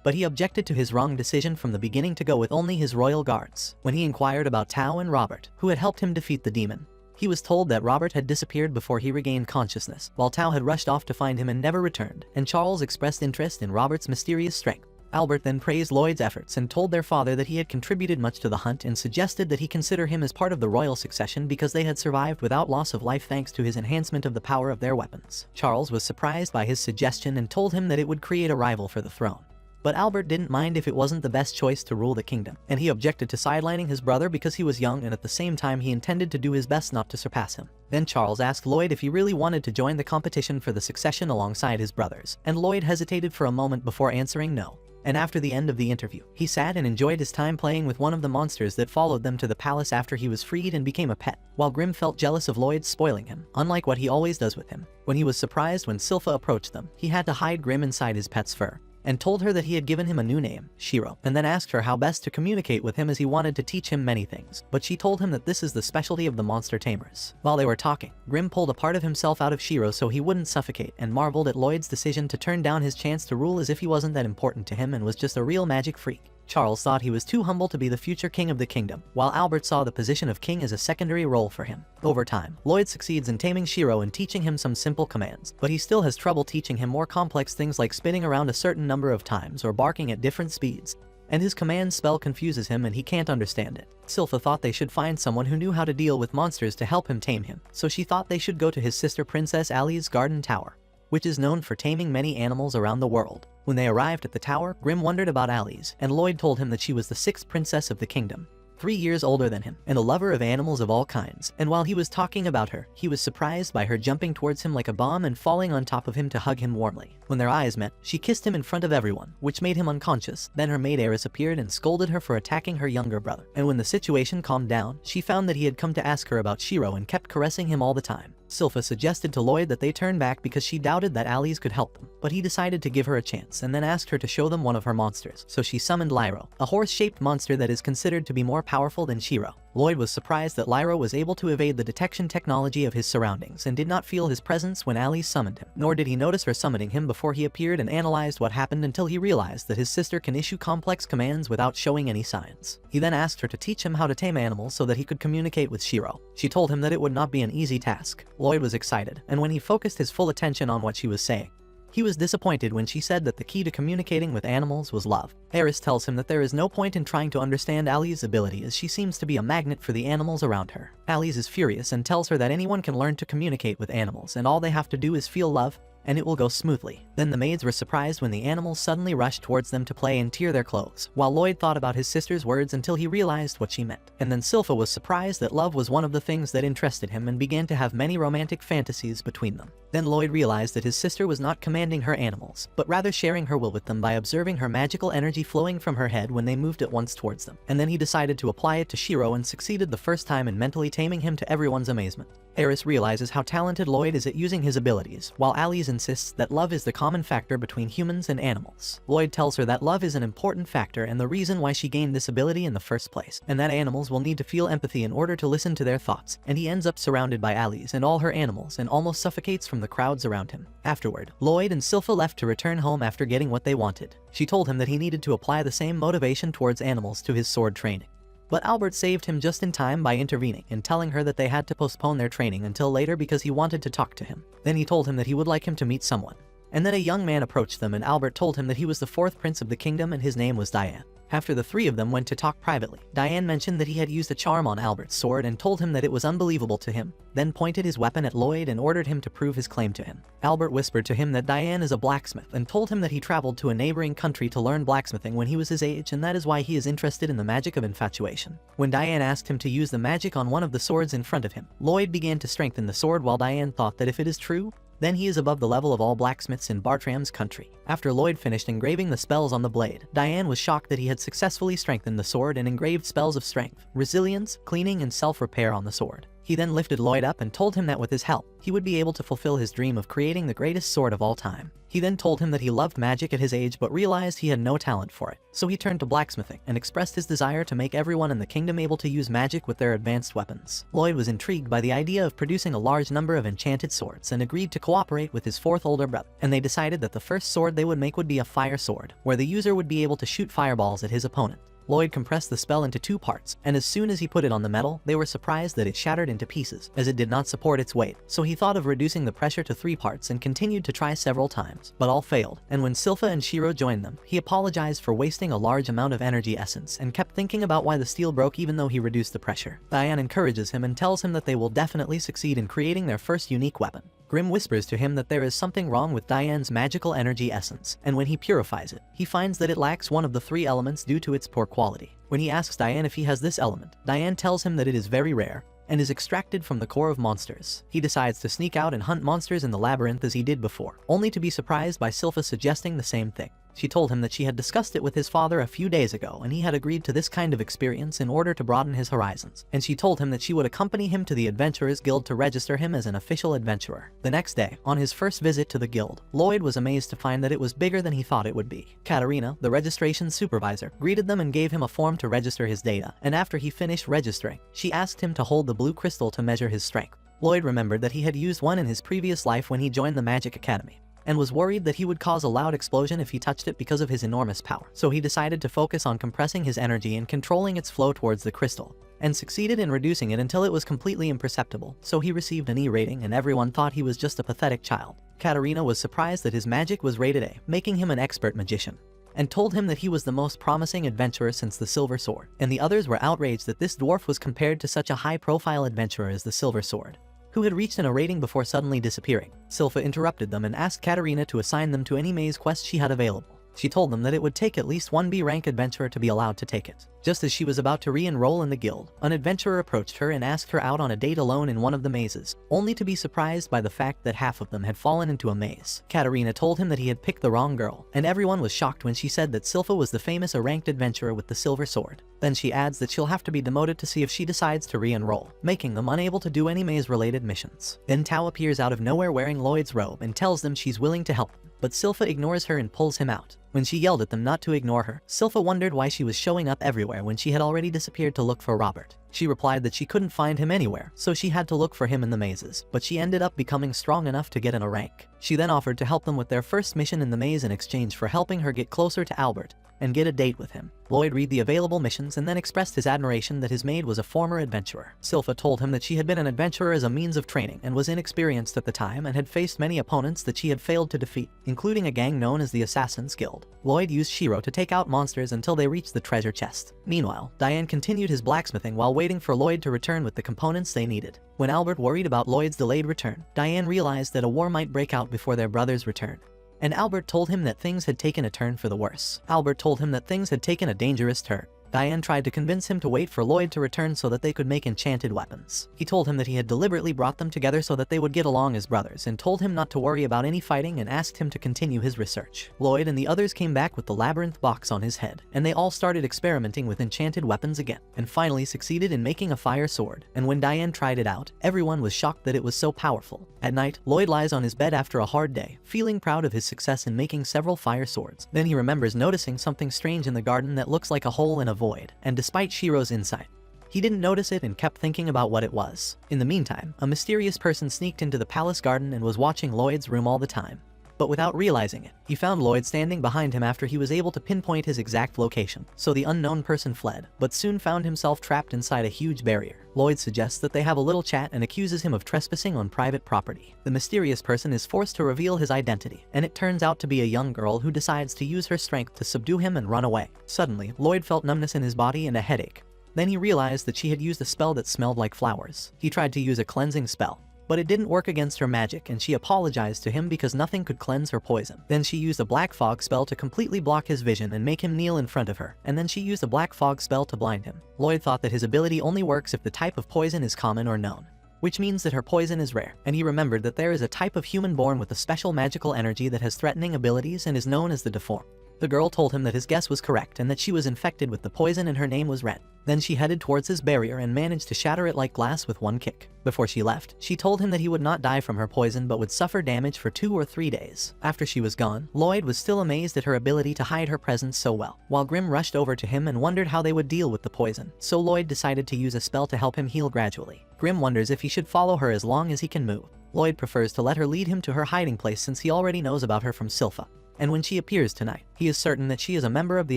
But he objected to his wrong decision from the beginning to go with only his royal guards. When he inquired about Tao and Robert, who had helped him defeat the demon, he was told that Robert had disappeared before he regained consciousness, while Tao had rushed off to find him and never returned, and Charles expressed interest in Robert's mysterious strength. Albert then praised Lloyd's efforts and told their father that he had contributed much to the hunt and suggested that he consider him as part of the royal succession because they had survived without loss of life thanks to his enhancement of the power of their weapons. Charles was surprised by his suggestion and told him that it would create a rival for the throne. But Albert didn't mind if it wasn't the best choice to rule the kingdom, and he objected to sidelining his brother because he was young and at the same time he intended to do his best not to surpass him. Then Charles asked Lloyd if he really wanted to join the competition for the succession alongside his brothers, and Lloyd hesitated for a moment before answering no. And after the end of the interview, he sat and enjoyed his time playing with one of the monsters that followed them to the palace after he was freed and became a pet, while Grimm felt jealous of Lloyd spoiling him, unlike what he always does with him. When he was surprised when Silpha approached them, he had to hide Grimm inside his pet's fur, and told her that he had given him a new name, Shiro, and then asked her how best to communicate with him as he wanted to teach him many things, but she told him that this is the specialty of the monster tamers. While they were talking, Grimm pulled a part of himself out of Shiro so he wouldn't suffocate and marveled at Lloyd's decision to turn down his chance to rule as if he wasn't that important to him and was just a real magic freak. Charles thought he was too humble to be the future king of the kingdom, while Albert saw the position of king as a secondary role for him. Over time, Lloyd succeeds in taming Shiro and teaching him some simple commands, but he still has trouble teaching him more complex things like spinning around a certain number of times or barking at different speeds, and his command spell confuses him and he can't understand it. Silpha thought they should find someone who knew how to deal with monsters to help him tame him, so she thought they should go to his sister Princess Ali's garden tower, which is known for taming many animals around the world. When they arrived at the tower, Grimm wondered about Ali's, and Lloyd told him that she was the 6th princess of the kingdom, 3 years older than him, and a lover of animals of all kinds. And while he was talking about her, he was surprised by her jumping towards him like a bomb and falling on top of him to hug him warmly. When their eyes met, she kissed him in front of everyone, which made him unconscious. Then her maid Eris appeared and scolded her for attacking her younger brother. And when the situation calmed down, she found that he had come to ask her about Shiro and kept caressing him all the time. Silpha suggested to Lloyd that they turn back because she doubted that Ali's could help them, but he decided to give her a chance and then asked her to show them one of her monsters. So she summoned Lyro, a horse-shaped monster that is considered to be more powerful than Shiro. Lloyd was surprised that Lyro was able to evade the detection technology of his surroundings and did not feel his presence when Ali summoned him, nor did he notice her summoning him before he appeared and analyzed what happened until he realized that his sister can issue complex commands without showing any signs. He then asked her to teach him how to tame animals so that he could communicate with Shiro. She told him that it would not be an easy task. Lloyd was excited, and when he focused his full attention on what she was saying, he was disappointed when she said that the key to communicating with animals was love. Eris tells him that there is no point in trying to understand Ali's ability as she seems to be a magnet for the animals around her. Ali's is furious and tells her that anyone can learn to communicate with animals and all they have to do is feel love, and it will go smoothly. Then the maids were surprised when the animals suddenly rushed towards them to play and tear their clothes, while Lloyd thought about his sister's words until he realized what she meant. And then Silpha was surprised that love was one of the things that interested him and began to have many romantic fantasies between them. Then Lloyd realized that his sister was not commanding her animals, but rather sharing her will with them by observing her magical energy flowing from her head when they moved at once towards them. And then he decided to apply it to Shiro and succeeded the first time in mentally taming him to everyone's amazement. Eris realizes how talented Lloyd is at using his abilities, while Ali's insists that love is the common factor between humans and animals. Lloyd tells her that love is an important factor and the reason why she gained this ability in the first place, and that animals will need to feel empathy in order to listen to their thoughts, and he ends up surrounded by Ali's and all her animals and almost suffocates from the crowds around him. Afterward, Lloyd and Silpha left to return home after getting what they wanted. She told him that he needed to apply the same motivation towards animals to his sword training. But Albert saved him just in time by intervening and telling her that they had to postpone their training until later because he wanted to talk to him. Then he told him that he would like him to meet someone. And then a young man approached them and Albert told him that he was the 4th prince of the kingdom and his name was Diane. After the three of them went to talk privately, Diane mentioned that he had used a charm on Albert's sword and told him that it was unbelievable to him, then pointed his weapon at Lloyd and ordered him to prove his claim to him. Albert whispered to him that Diane is a blacksmith and told him that he traveled to a neighboring country to learn blacksmithing when he was his age and that is why he is interested in the magic of infatuation. When Diane asked him to use the magic on one of the swords in front of him, Lloyd began to strengthen the sword while Diane thought that if it is true, then he is above the level of all blacksmiths in Bartram's country. After Lloyd finished engraving the spells on the blade, Diane was shocked that he had successfully strengthened the sword and engraved spells of strength, resilience, cleaning, and self-repair on the sword. He then lifted Lloyd up and told him that with his help, he would be able to fulfill his dream of creating the greatest sword of all time. He then told him that he loved magic at his age but realized he had no talent for it, so he turned to blacksmithing and expressed his desire to make everyone in the kingdom able to use magic with their advanced weapons. Lloyd was intrigued by the idea of producing a large number of enchanted swords and agreed to cooperate with his 4th older brother, and they decided that the first sword they would make would be a fire sword, where the user would be able to shoot fireballs at his opponent. Lloyd compressed the spell into 2 parts, and as soon as he put it on the metal, they were surprised that it shattered into pieces, as it did not support its weight. So he thought of reducing the pressure to 3 parts and continued to try several times, but all failed. And when Silpha and Shiro joined them, he apologized for wasting a large amount of energy essence and kept thinking about why the steel broke even though he reduced the pressure. Diane encourages him and tells him that they will definitely succeed in creating their first unique weapon. Grimm whispers to him that there is something wrong with Diane's magical energy essence, and when he purifies it, he finds that it lacks one of the 3 elements due to its poor quality. When he asks Diane if he has this element, Diane tells him that it is very rare and is extracted from the core of monsters. He decides to sneak out and hunt monsters in the labyrinth as he did before, only to be surprised by Silpha suggesting the same thing. She told him that she had discussed it with his father a few days ago and he had agreed to this kind of experience in order to broaden his horizons, and she told him that she would accompany him to the Adventurers Guild to register him as an official adventurer. The next day, on his first visit to the guild, Lloyd was amazed to find that it was bigger than he thought it would be. Katarina, the registration supervisor, greeted them and gave him a form to register his data, and after he finished registering, she asked him to hold the blue crystal to measure his strength. Lloyd remembered that he had used one in his previous life when he joined the Magic Academy, and was worried that he would cause a loud explosion if he touched it because of his enormous power. So he decided to focus on compressing his energy and controlling its flow towards the crystal, and succeeded in reducing it until it was completely imperceptible, so he received an E rating and everyone thought he was just a pathetic child. Katarina was surprised that his magic was rated A, making him an expert magician, and told him that he was the most promising adventurer since the Silver Sword, and the others were outraged that this dwarf was compared to such a high-profile adventurer as the Silver Sword, who had reached a rating before suddenly disappearing. Silpha interrupted them and asked Katarina to assign them to any maze quest she had available. She told them that it would take at least one B rank adventurer to be allowed to take it. Just as she was about to re-enroll in the guild, an adventurer approached her and asked her out on a date alone in one of the mazes, only to be surprised by the fact that half of them had fallen into a maze. Katarina told him that he had picked the wrong girl, and everyone was shocked when she said that Silpha was the famous A-ranked adventurer with the silver sword. Then she adds that she'll have to be demoted to see if she decides to re-enroll, making them unable to do any maze-related missions. Then Tao appears out of nowhere wearing Lloyd's robe and tells them she's willing to help them, but Silpha ignores her and pulls him out. When she yelled at them not to ignore her, Silpha wondered why she was showing up everywhere when she had already disappeared to look for Robert. She replied that she couldn't find him anywhere, so she had to look for him in the mazes, but she ended up becoming strong enough to get in a rank. She then offered to help them with their first mission in the maze in exchange for helping her get closer to Albert and get a date with him. Lloyd read the available missions and then expressed his admiration that his maid was a former adventurer. Silpha told him that she had been an adventurer as a means of training and was inexperienced at the time and had faced many opponents that she had failed to defeat, including a gang known as the Assassin's Guild. Lloyd used Shiro to take out monsters until they reached the treasure chest. Meanwhile, Diane continued his blacksmithing while waiting for Lloyd to return with the components they needed. When Albert worried about Lloyd's delayed return, Diane realized that a war might break out before their brother's return, and Albert told him that things had taken a turn for the worse. Albert told him that things had taken a dangerous turn. Diane tried to convince him to wait for Lloyd to return so that they could make enchanted weapons. He told him that he had deliberately brought them together so that they would get along as brothers and told him not to worry about any fighting and asked him to continue his research. Lloyd and the others came back with the labyrinth box on his head, and they all started experimenting with enchanted weapons again, and finally succeeded in making a fire sword, and when Diane tried it out, everyone was shocked that it was so powerful. At night, Lloyd lies on his bed after a hard day, feeling proud of his success in making several fire swords. Then he remembers noticing something strange in the garden that looks like a hole in a void, and despite Shiro's insight, he didn't notice it and kept thinking about what it was. In the meantime, a mysterious person sneaked into the palace garden and was watching Lloyd's room all the time. But without realizing it, he found Lloyd standing behind him after he was able to pinpoint his exact location. So the unknown person fled, but soon found himself trapped inside a huge barrier. Lloyd suggests that they have a little chat and accuses him of trespassing on private property. The mysterious person is forced to reveal his identity, and it turns out to be a young girl who decides to use her strength to subdue him and run away. Suddenly, Lloyd felt numbness in his body and a headache. Then he realized that she had used a spell that smelled like flowers. He tried to use a cleansing spell, but it didn't work against her magic and she apologized to him because nothing could cleanse her poison. Then she used a black fog spell to completely block his vision and make him kneel in front of her, and then she used a black fog spell to blind him. Lloyd thought that his ability only works if the type of poison is common or known, which means that her poison is rare, and he remembered that there is a type of human born with a special magical energy that has threatening abilities and is known as the Deformed. The girl told him that his guess was correct and that she was infected with the poison and her name was Ren. Then she headed towards his barrier and managed to shatter it like glass with one kick. Before she left, she told him that he would not die from her poison but would suffer damage for 2 or 3 days. After she was gone, Lloyd was still amazed at her ability to hide her presence so well, while Grimm rushed over to him and wondered how they would deal with the poison. So Lloyd decided to use a spell to help him heal gradually. Grimm wonders if he should follow her as long as he can move. Lloyd prefers to let her lead him to her hiding place since he already knows about her from Silpha. And when she appears tonight, he is certain that she is a member of the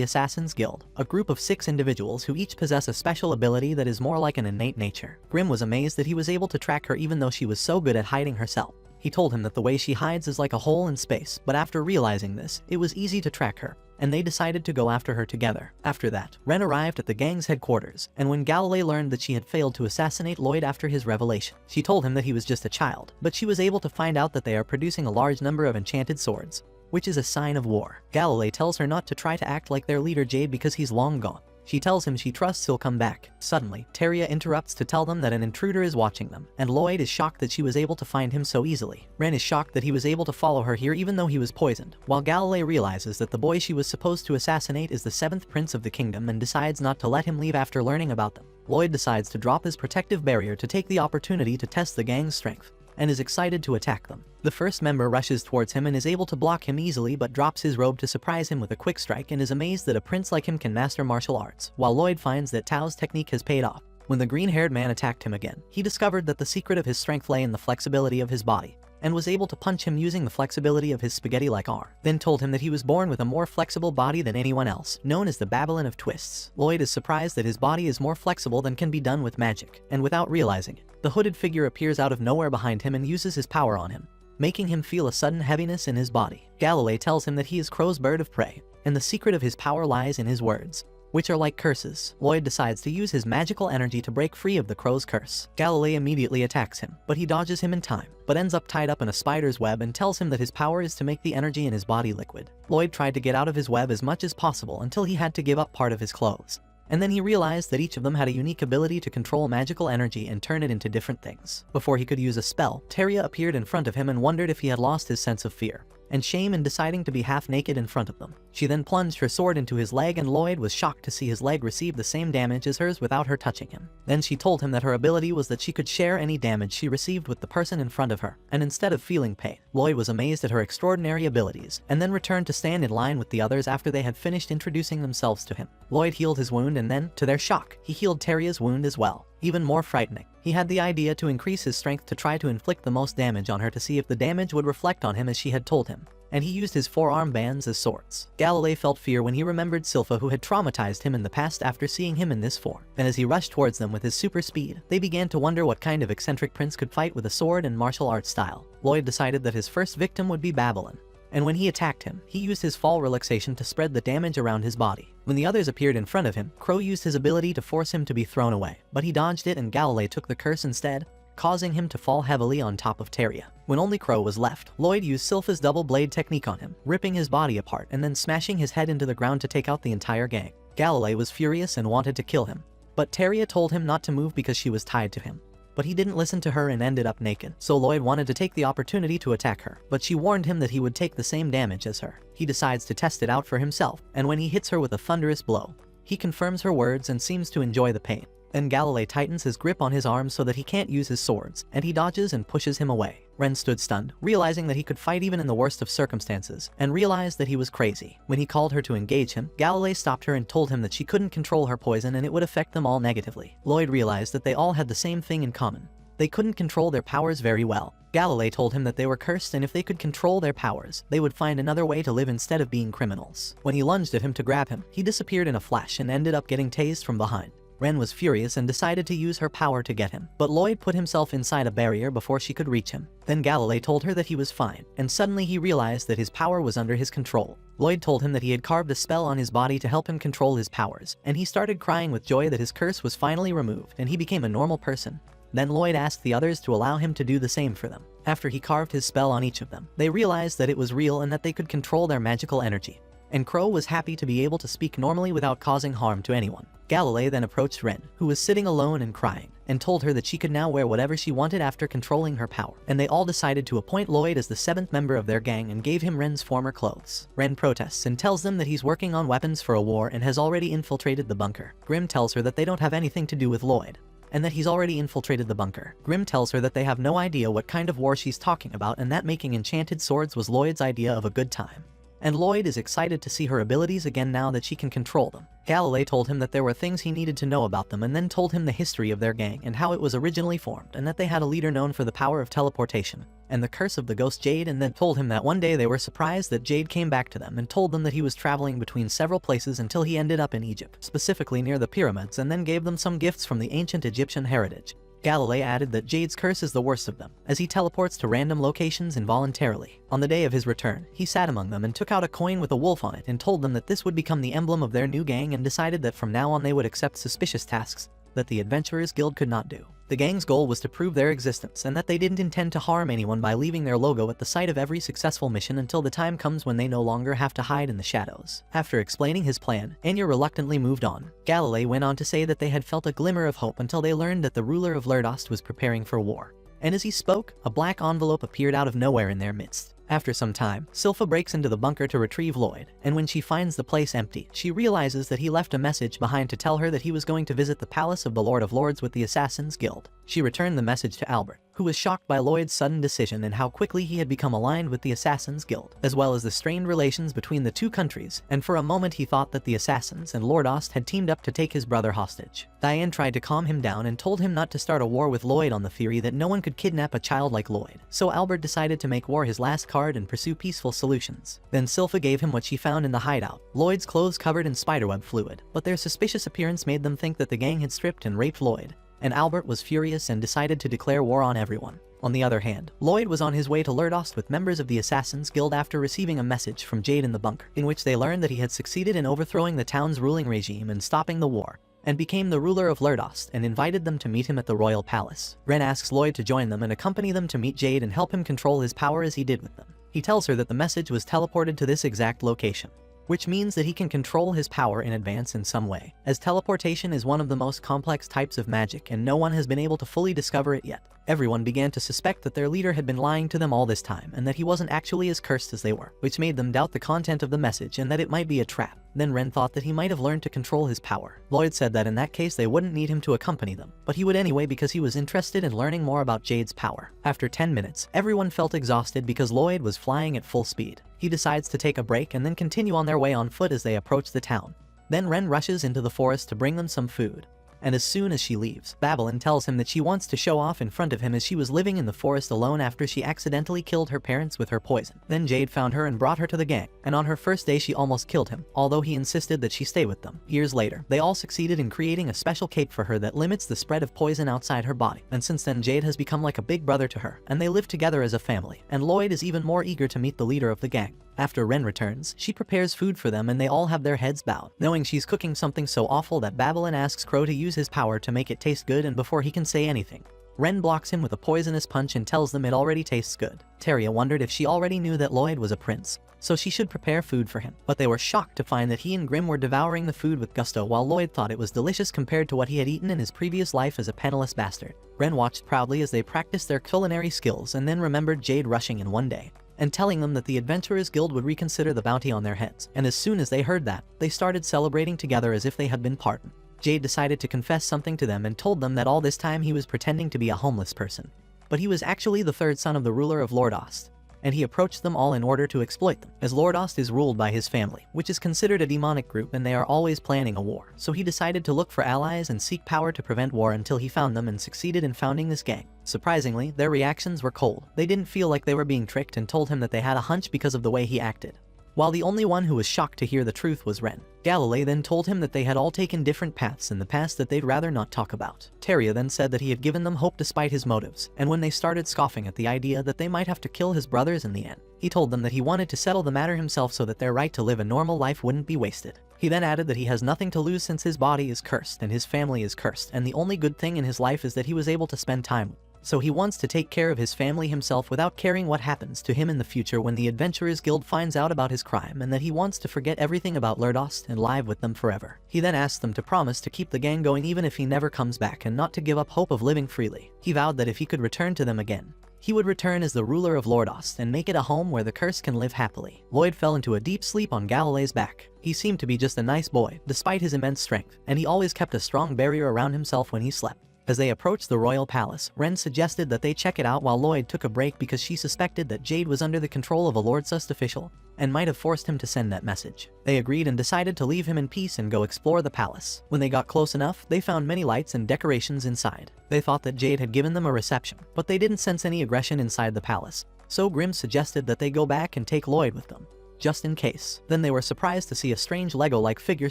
Assassin's Guild, a group of 6 individuals who each possess a special ability that is more like an innate nature. Grimm was amazed that he was able to track her even though she was so good at hiding herself. He told him that the way she hides is like a hole in space, but after realizing this, it was easy to track her, and they decided to go after her together. After that, Ren arrived at the gang's headquarters, and when Galilei learned that she had failed to assassinate Lloyd after his revelation, she told him that he was just a child, but she was able to find out that they are producing a large number of enchanted swords, which is a sign of war. Galilei tells her not to try to act like their leader Jade because he's long gone, She tells him she trusts he'll come back. Suddenly, Teria interrupts to tell them that an intruder is watching them, and Lloyd is shocked that she was able to find him so easily. Ren is shocked that he was able to follow her here even though he was poisoned, while Galilei realizes that the boy she was supposed to assassinate is the 7th prince of the kingdom and decides not to let him leave after learning about them. Lloyd decides to drop his protective barrier to take the opportunity to test the gang's strength, and is excited to attack them. The first member rushes towards him and is able to block him easily but drops his robe to surprise him with a quick strike and is amazed that a prince like him can master martial arts, while Lloyd finds that Tao's technique has paid off. When the green-haired man attacked him again, he discovered that the secret of his strength lay in the flexibility of his body, and was able to punch him using the flexibility of his spaghetti-like arm, then told him that he was born with a more flexible body than anyone else, known as the Babylon of Twists. Lloyd is surprised that his body is more flexible than can be done with magic, and without realizing it, the hooded figure appears out of nowhere behind him and uses his power on him, making him feel a sudden heaviness in his body. Galilei tells him that he is Crow's bird of prey, and the secret of his power lies in his words, which are like curses. Lloyd decides to use his magical energy to break free of the crow's curse. Galilei immediately attacks him, but he dodges him in time, but ends up tied up in a spider's web and tells him that his power is to make the energy in his body liquid. Lloyd tried to get out of his web as much as possible until he had to give up part of his clothes. And then he realized that each of them had a unique ability to control magical energy and turn it into different things. Before he could use a spell, Teria appeared in front of him and wondered if he had lost his sense of fear and shame in deciding to be half naked in front of them. She then plunged her sword into his leg and Lloyd was shocked to see his leg receive the same damage as hers without her touching him. Then she told him that her ability was that she could share any damage she received with the person in front of her, and instead of feeling pain, Lloyd was amazed at her extraordinary abilities, and then returned to stand in line with the others after they had finished introducing themselves to him. Lloyd healed his wound and then, to their shock, he healed Teria's wound as well. Even more frightening, he had the idea to increase his strength to try to inflict the most damage on her to see if the damage would reflect on him as she had told him, and he used his 4 arm bands as swords. Galilei felt fear when he remembered Silpha, who had traumatized him in the past after seeing him in this form, and as he rushed towards them with his super speed, they began to wonder what kind of eccentric prince could fight with a sword and martial arts style. Lloyd decided that his first victim would be Babylon, and when he attacked him, he used his fall relaxation to spread the damage around his body. When the others appeared in front of him, Crow used his ability to force him to be thrown away, but he dodged it and Galilei took the curse instead, causing him to fall heavily on top of Teria. When only Crow was left, Lloyd used Silpha's double blade technique on him, ripping his body apart and then smashing his head into the ground to take out the entire gang. Galilei was furious and wanted to kill him, but Teria told him not to move because she was tied to him. But he didn't listen to her and ended up naked, so Lloyd wanted to take the opportunity to attack her, but she warned him that he would take the same damage as her. He decides to test it out for himself, and when he hits her with a thunderous blow, he confirms her words and seems to enjoy the pain. Then Galilei tightens his grip on his arm so that he can't use his swords, and he dodges and pushes him away. Ren stood stunned, realizing that he could fight even in the worst of circumstances, and realized that he was crazy. When he called her to engage him, Galilei stopped her and told him that she couldn't control her poison and it would affect them all negatively. Lloyd realized that they all had the same thing in common. They couldn't control their powers very well. Galilei told him that they were cursed and if they could control their powers, they would find another way to live instead of being criminals. When he lunged at him to grab him, he disappeared in a flash and ended up getting tased from behind. Ren was furious and decided to use her power to get him, but Lloyd put himself inside a barrier before she could reach him. Then Galilei told her that he was fine, and suddenly he realized that his power was under his control. Lloyd told him that he had carved a spell on his body to help him control his powers, and he started crying with joy that his curse was finally removed and he became a normal person. Then Lloyd asked the others to allow him to do the same for them. After he carved his spell on each of them, they realized that it was real and that they could control their magical energy. And Crow was happy to be able to speak normally without causing harm to anyone. Galilei then approached Ren, who was sitting alone and crying, and told her that she could now wear whatever she wanted after controlling her power. And they all decided to appoint Lloyd as the 7th member of their gang and gave him Ren's former clothes. Ren protests and tells them that he's working on weapons for a war and has already infiltrated the bunker. Grim tells her that they don't have anything to do with Lloyd, and that he's already infiltrated the bunker. Grim tells her that they have no idea what kind of war she's talking about and that making enchanted swords was Lloyd's idea of a good time. And Lloyd is excited to see her abilities again now that she can control them. Galilei told him that there were things he needed to know about them and then told him the history of their gang and how it was originally formed and that they had a leader known for the power of teleportation and the curse of the ghost Jade, and then told him that one day they were surprised that Jade came back to them and told them that he was traveling between several places until he ended up in Egypt, specifically near the pyramids, and then gave them some gifts from the ancient Egyptian heritage. Galilei added that Jade's curse is the worst of them, as he teleports to random locations involuntarily. On the day of his return, he sat among them and took out a coin with a wolf on it and told them that this would become the emblem of their new gang and decided that from now on they would accept suspicious tasks that the Adventurers Guild could not do. The gang's goal was to prove their existence and that they didn't intend to harm anyone by leaving their logo at the site of every successful mission until the time comes when they no longer have to hide in the shadows. After explaining his plan, Anya reluctantly moved on. Galilei went on to say that they had felt a glimmer of hope until they learned that the ruler of Lerdost was preparing for war. And as he spoke, a black envelope appeared out of nowhere in their midst. After some time, Silpha breaks into the bunker to retrieve Lloyd, and when she finds the place empty, she realizes that he left a message behind to tell her that he was going to visit the palace of the Lord of Lords with the Assassin's Guild. She returned the message to Albert, who was shocked by Lloyd's sudden decision and how quickly he had become aligned with the Assassin's Guild, as well as the strained relations between the two countries, and for a moment he thought that the Assassins and Lordost had teamed up to take his brother hostage. Diane tried to calm him down and told him not to start a war with Lloyd on the theory that no one could kidnap a child like Lloyd, so Albert decided to make war his last card and pursue peaceful solutions. Then Silpha gave him what she found in the hideout, Lloyd's clothes covered in spiderweb fluid, but their suspicious appearance made them think that the gang had stripped and raped Lloyd, and Albert was furious and decided to declare war on everyone. On the other hand, Lloyd was on his way to Lerdost with members of the Assassin's Guild after receiving a message from Jade in the bunker, in which they learned that he had succeeded in overthrowing the town's ruling regime and stopping the war, and became the ruler of Lerdost and invited them to meet him at the royal palace. Ren asks Lloyd to join them and accompany them to meet Jade and help him control his power as he did with them. He tells her that the message was teleported to this exact location, which means that he can control his power in advance in some way, as teleportation is one of the most complex types of magic and no one has been able to fully discover it yet. Everyone began to suspect that their leader had been lying to them all this time and that he wasn't actually as cursed as they were, which made them doubt the content of the message and that it might be a trap. Then Ren thought that he might have learned to control his power. Lloyd said that in that case they wouldn't need him to accompany them, but he would anyway because he was interested in learning more about Jade's power. After 10 minutes, everyone felt exhausted because Lloyd was flying at full speed. He decides to take a break and then continue on their way on foot as they approach the town. Then Ren rushes into the forest to bring them some food. And as soon as she leaves, Babylon tells him that she wants to show off in front of him as she was living in the forest alone after she accidentally killed her parents with her poison. Then Jade found her and brought her to the gang, and on her first day she almost killed him, although he insisted that she stay with them. Years later, they all succeeded in creating a special cape for her that limits the spread of poison outside her body, and since then Jade has become like a big brother to her, and they live together as a family, and Lloyd is even more eager to meet the leader of the gang. After Ren returns, she prepares food for them and they all have their heads bowed, knowing she's cooking something so awful that Babylon asks Crow to use his power to make it taste good, and before he can say anything, Ren blocks him with a poisonous punch and tells them it already tastes good. Teria wondered if she already knew that Lloyd was a prince, so she should prepare food for him, but they were shocked to find that he and Grim were devouring the food with gusto while Lloyd thought it was delicious compared to what he had eaten in his previous life as a penniless bastard. Ren watched proudly as they practiced their culinary skills and then remembered Jade rushing in one day and telling them that the Adventurers Guild would reconsider the bounty on their heads, and as soon as they heard that, they started celebrating together as if they had been pardoned. Jade decided to confess something to them and told them that all this time he was pretending to be a homeless person, but he was actually the third son of the ruler of Lordost, and he approached them all in order to exploit them, as Lordost is ruled by his family, which is considered a demonic group and they are always planning a war, so he decided to look for allies and seek power to prevent war until he found them and succeeded in founding this gang. Surprisingly, their reactions were cold. They didn't feel like they were being tricked and told him that they had a hunch because of the way he acted, while the only one who was shocked to hear the truth was Ren. Galilei then told him that they had all taken different paths in the past that they'd rather not talk about. Teria then said that he had given them hope despite his motives, and when they started scoffing at the idea that they might have to kill his brothers in the end, he told them that he wanted to settle the matter himself so that their right to live a normal life wouldn't be wasted. He then added that he has nothing to lose since his body is cursed and his family is cursed, and the only good thing in his life is that he was able to spend time with. So he wants to take care of his family himself without caring what happens to him in the future when the Adventurers Guild finds out about his crime, and that he wants to forget everything about Lerdost and live with them forever. He then asked them to promise to keep the gang going even if he never comes back and not to give up hope of living freely. He vowed that if he could return to them again, he would return as the ruler of Lordost and make it a home where the curse can live happily. Lloyd fell into a deep sleep on Galilei's back. He seemed to be just a nice boy, despite his immense strength, and he always kept a strong barrier around himself when he slept. As they approached the royal palace, Ren suggested that they check it out while Lloyd took a break because she suspected that Jade was under the control of a Lordsust official and might have forced him to send that message. They agreed and decided to leave him in peace and go explore the palace. When they got close enough, they found many lights and decorations inside. They thought that Jade had given them a reception, but they didn't sense any aggression inside the palace, so Grimm suggested that they go back and take Lloyd with them. just in case. Then they were surprised to see a strange Lego-like figure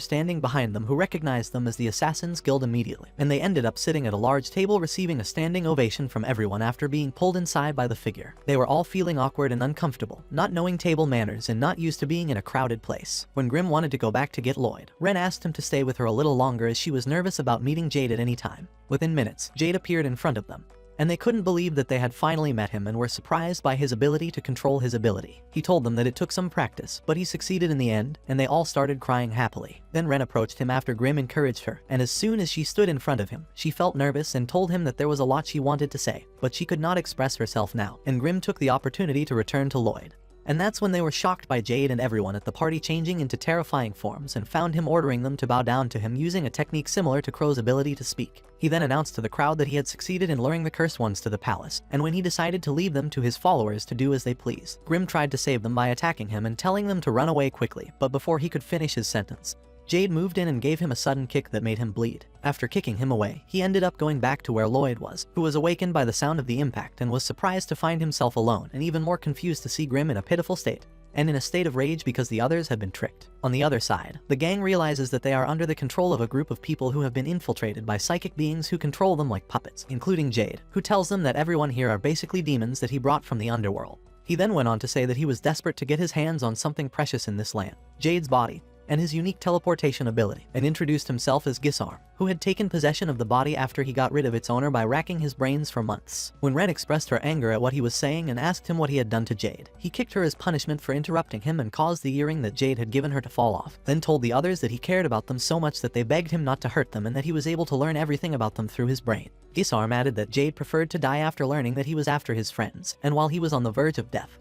standing behind them who recognized them as the Assassin's Guild immediately, and they ended up sitting at a large table receiving a standing ovation from everyone after being pulled inside by the figure. They were all feeling awkward and uncomfortable, not knowing table manners and not used to being in a crowded place. When Grimm wanted to go back to get Lloyd, Ren asked him to stay with her a little longer as she was nervous about meeting Jade at any time. Within minutes, Jade appeared in front of them, and they couldn't believe that they had finally met him and were surprised by his ability to control his ability. He told them that it took some practice, but he succeeded in the end, and they all started crying happily. Then Ren approached him after Grimm encouraged her, and as soon as she stood in front of him, she felt nervous and told him that there was a lot she wanted to say, but she could not express herself now, and Grimm took the opportunity to return to Lloyd. And that's when they were shocked by Jade and everyone at the party changing into terrifying forms and found him ordering them to bow down to him using a technique similar to Crow's ability to speak. He then announced to the crowd that he had succeeded in luring the cursed ones to the palace, and when he decided to leave them to his followers to do as they pleased, Grimm tried to save them by attacking him and telling them to run away quickly, but before he could finish his sentence, Jade moved in and gave him a sudden kick that made him bleed. After kicking him away, he ended up going back to where Lloyd was, who was awakened by the sound of the impact and was surprised to find himself alone and even more confused to see Grimm in a pitiful state, and in a state of rage because the others had been tricked. On the other side, the gang realizes that they are under the control of a group of people who have been infiltrated by psychic beings who control them like puppets, including Jade, who tells them that everyone here are basically demons that he brought from the underworld. He then went on to say that he was desperate to get his hands on something precious in this land, Jade's body, and his unique teleportation ability, and introduced himself as Gisarm, who had taken possession of the body after he got rid of its owner by racking his brains for months. When Ren expressed her anger at what he was saying and asked him what he had done to Jade, he kicked her as punishment for interrupting him and caused the earring that Jade had given her to fall off, then told the others that he cared about them so much that they begged him not to hurt them and that he was able to learn everything about them through his brain. Gisarm added that Jade preferred to die after learning that he was after his friends, and while he was on the verge of death,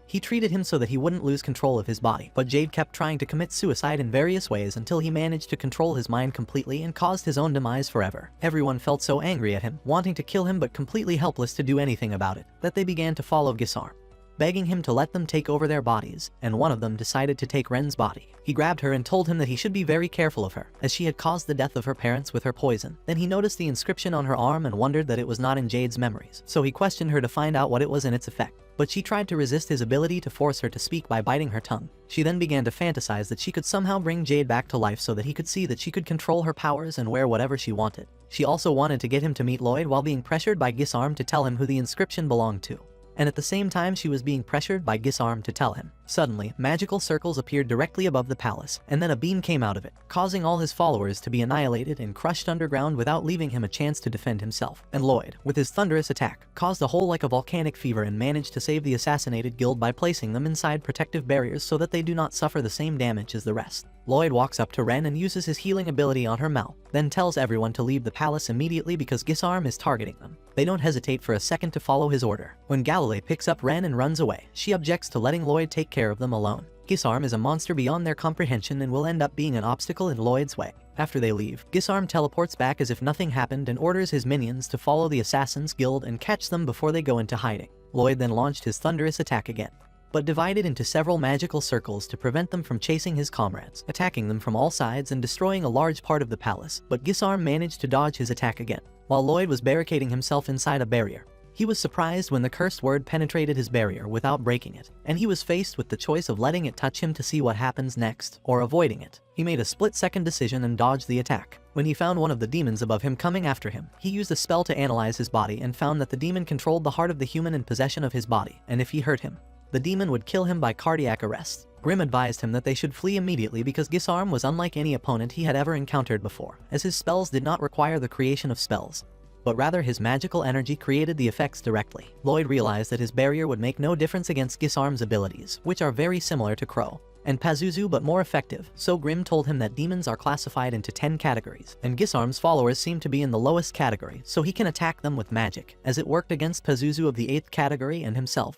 he treated him so that he wouldn't lose control of his body, but Jade kept trying to commit suicide in various ways until he managed to control his mind completely and caused his own demise forever. Everyone felt so angry at him, wanting to kill him but completely helpless to do anything about it, that they began to follow Gisarm, begging him to let them take over their bodies, and one of them decided to take Ren's body. He grabbed her and told him that he should be very careful of her, as she had caused the death of her parents with her poison. Then he noticed the inscription on her arm and wondered that it was not in Jade's memories, so he questioned her to find out what it was and its effect. But she tried to resist his ability to force her to speak by biting her tongue. She then began to fantasize that she could somehow bring Jade back to life so that he could see that she could control her powers and wear whatever she wanted. She also wanted to get him to meet Lloyd while being pressured by Gisarm to tell him who the inscription belonged to. And at the same time she was being pressured by Gisarm to tell him. Suddenly, magical circles appeared directly above the palace, and then a beam came out of it, causing all his followers to be annihilated and crushed underground without leaving him a chance to defend himself. And Lloyd, with his thunderous attack, caused a hole like a volcanic fever and managed to save the assassinated guild by placing them inside protective barriers so that they do not suffer the same damage as the rest. Lloyd walks up to Ren and uses his healing ability on her mouth, then tells everyone to leave the palace immediately because Gisarm is targeting them. They don't hesitate for a second to follow his order. When Galilei picks up Ren and runs away, she objects to letting Lloyd take care of them alone. Gisarm is a monster beyond their comprehension and will end up being an obstacle in Lloyd's way. After they leave, Gisarm teleports back as if nothing happened and orders his minions to follow the Assassin's Guild and catch them before they go into hiding. Lloyd then launched his thunderous attack again, but divided into several magical circles to prevent them from chasing his comrades, attacking them from all sides and destroying a large part of the palace. But Gisarm managed to dodge his attack again, while Lloyd was barricading himself inside a barrier. He was surprised when the cursed word penetrated his barrier without breaking it, and he was faced with the choice of letting it touch him to see what happens next, or avoiding it. He made a split-second decision and dodged the attack. When he found one of the demons above him coming after him, he used a spell to analyze his body and found that the demon controlled the heart of the human in possession of his body, and if he hurt him, the demon would kill him by cardiac arrest. Grimm advised him that they should flee immediately because Gisarm was unlike any opponent he had ever encountered before, as his spells did not require the creation of spells, but rather his magical energy created the effects directly. Lloyd realized that his barrier would make no difference against Gisarm's abilities, which are very similar to Crow and Pazuzu but more effective, so Grimm told him that demons are classified into 10 categories, and Gisarm's followers seem to be in the lowest category, so he can attack them with magic, as it worked against Pazuzu of the 8th category and himself,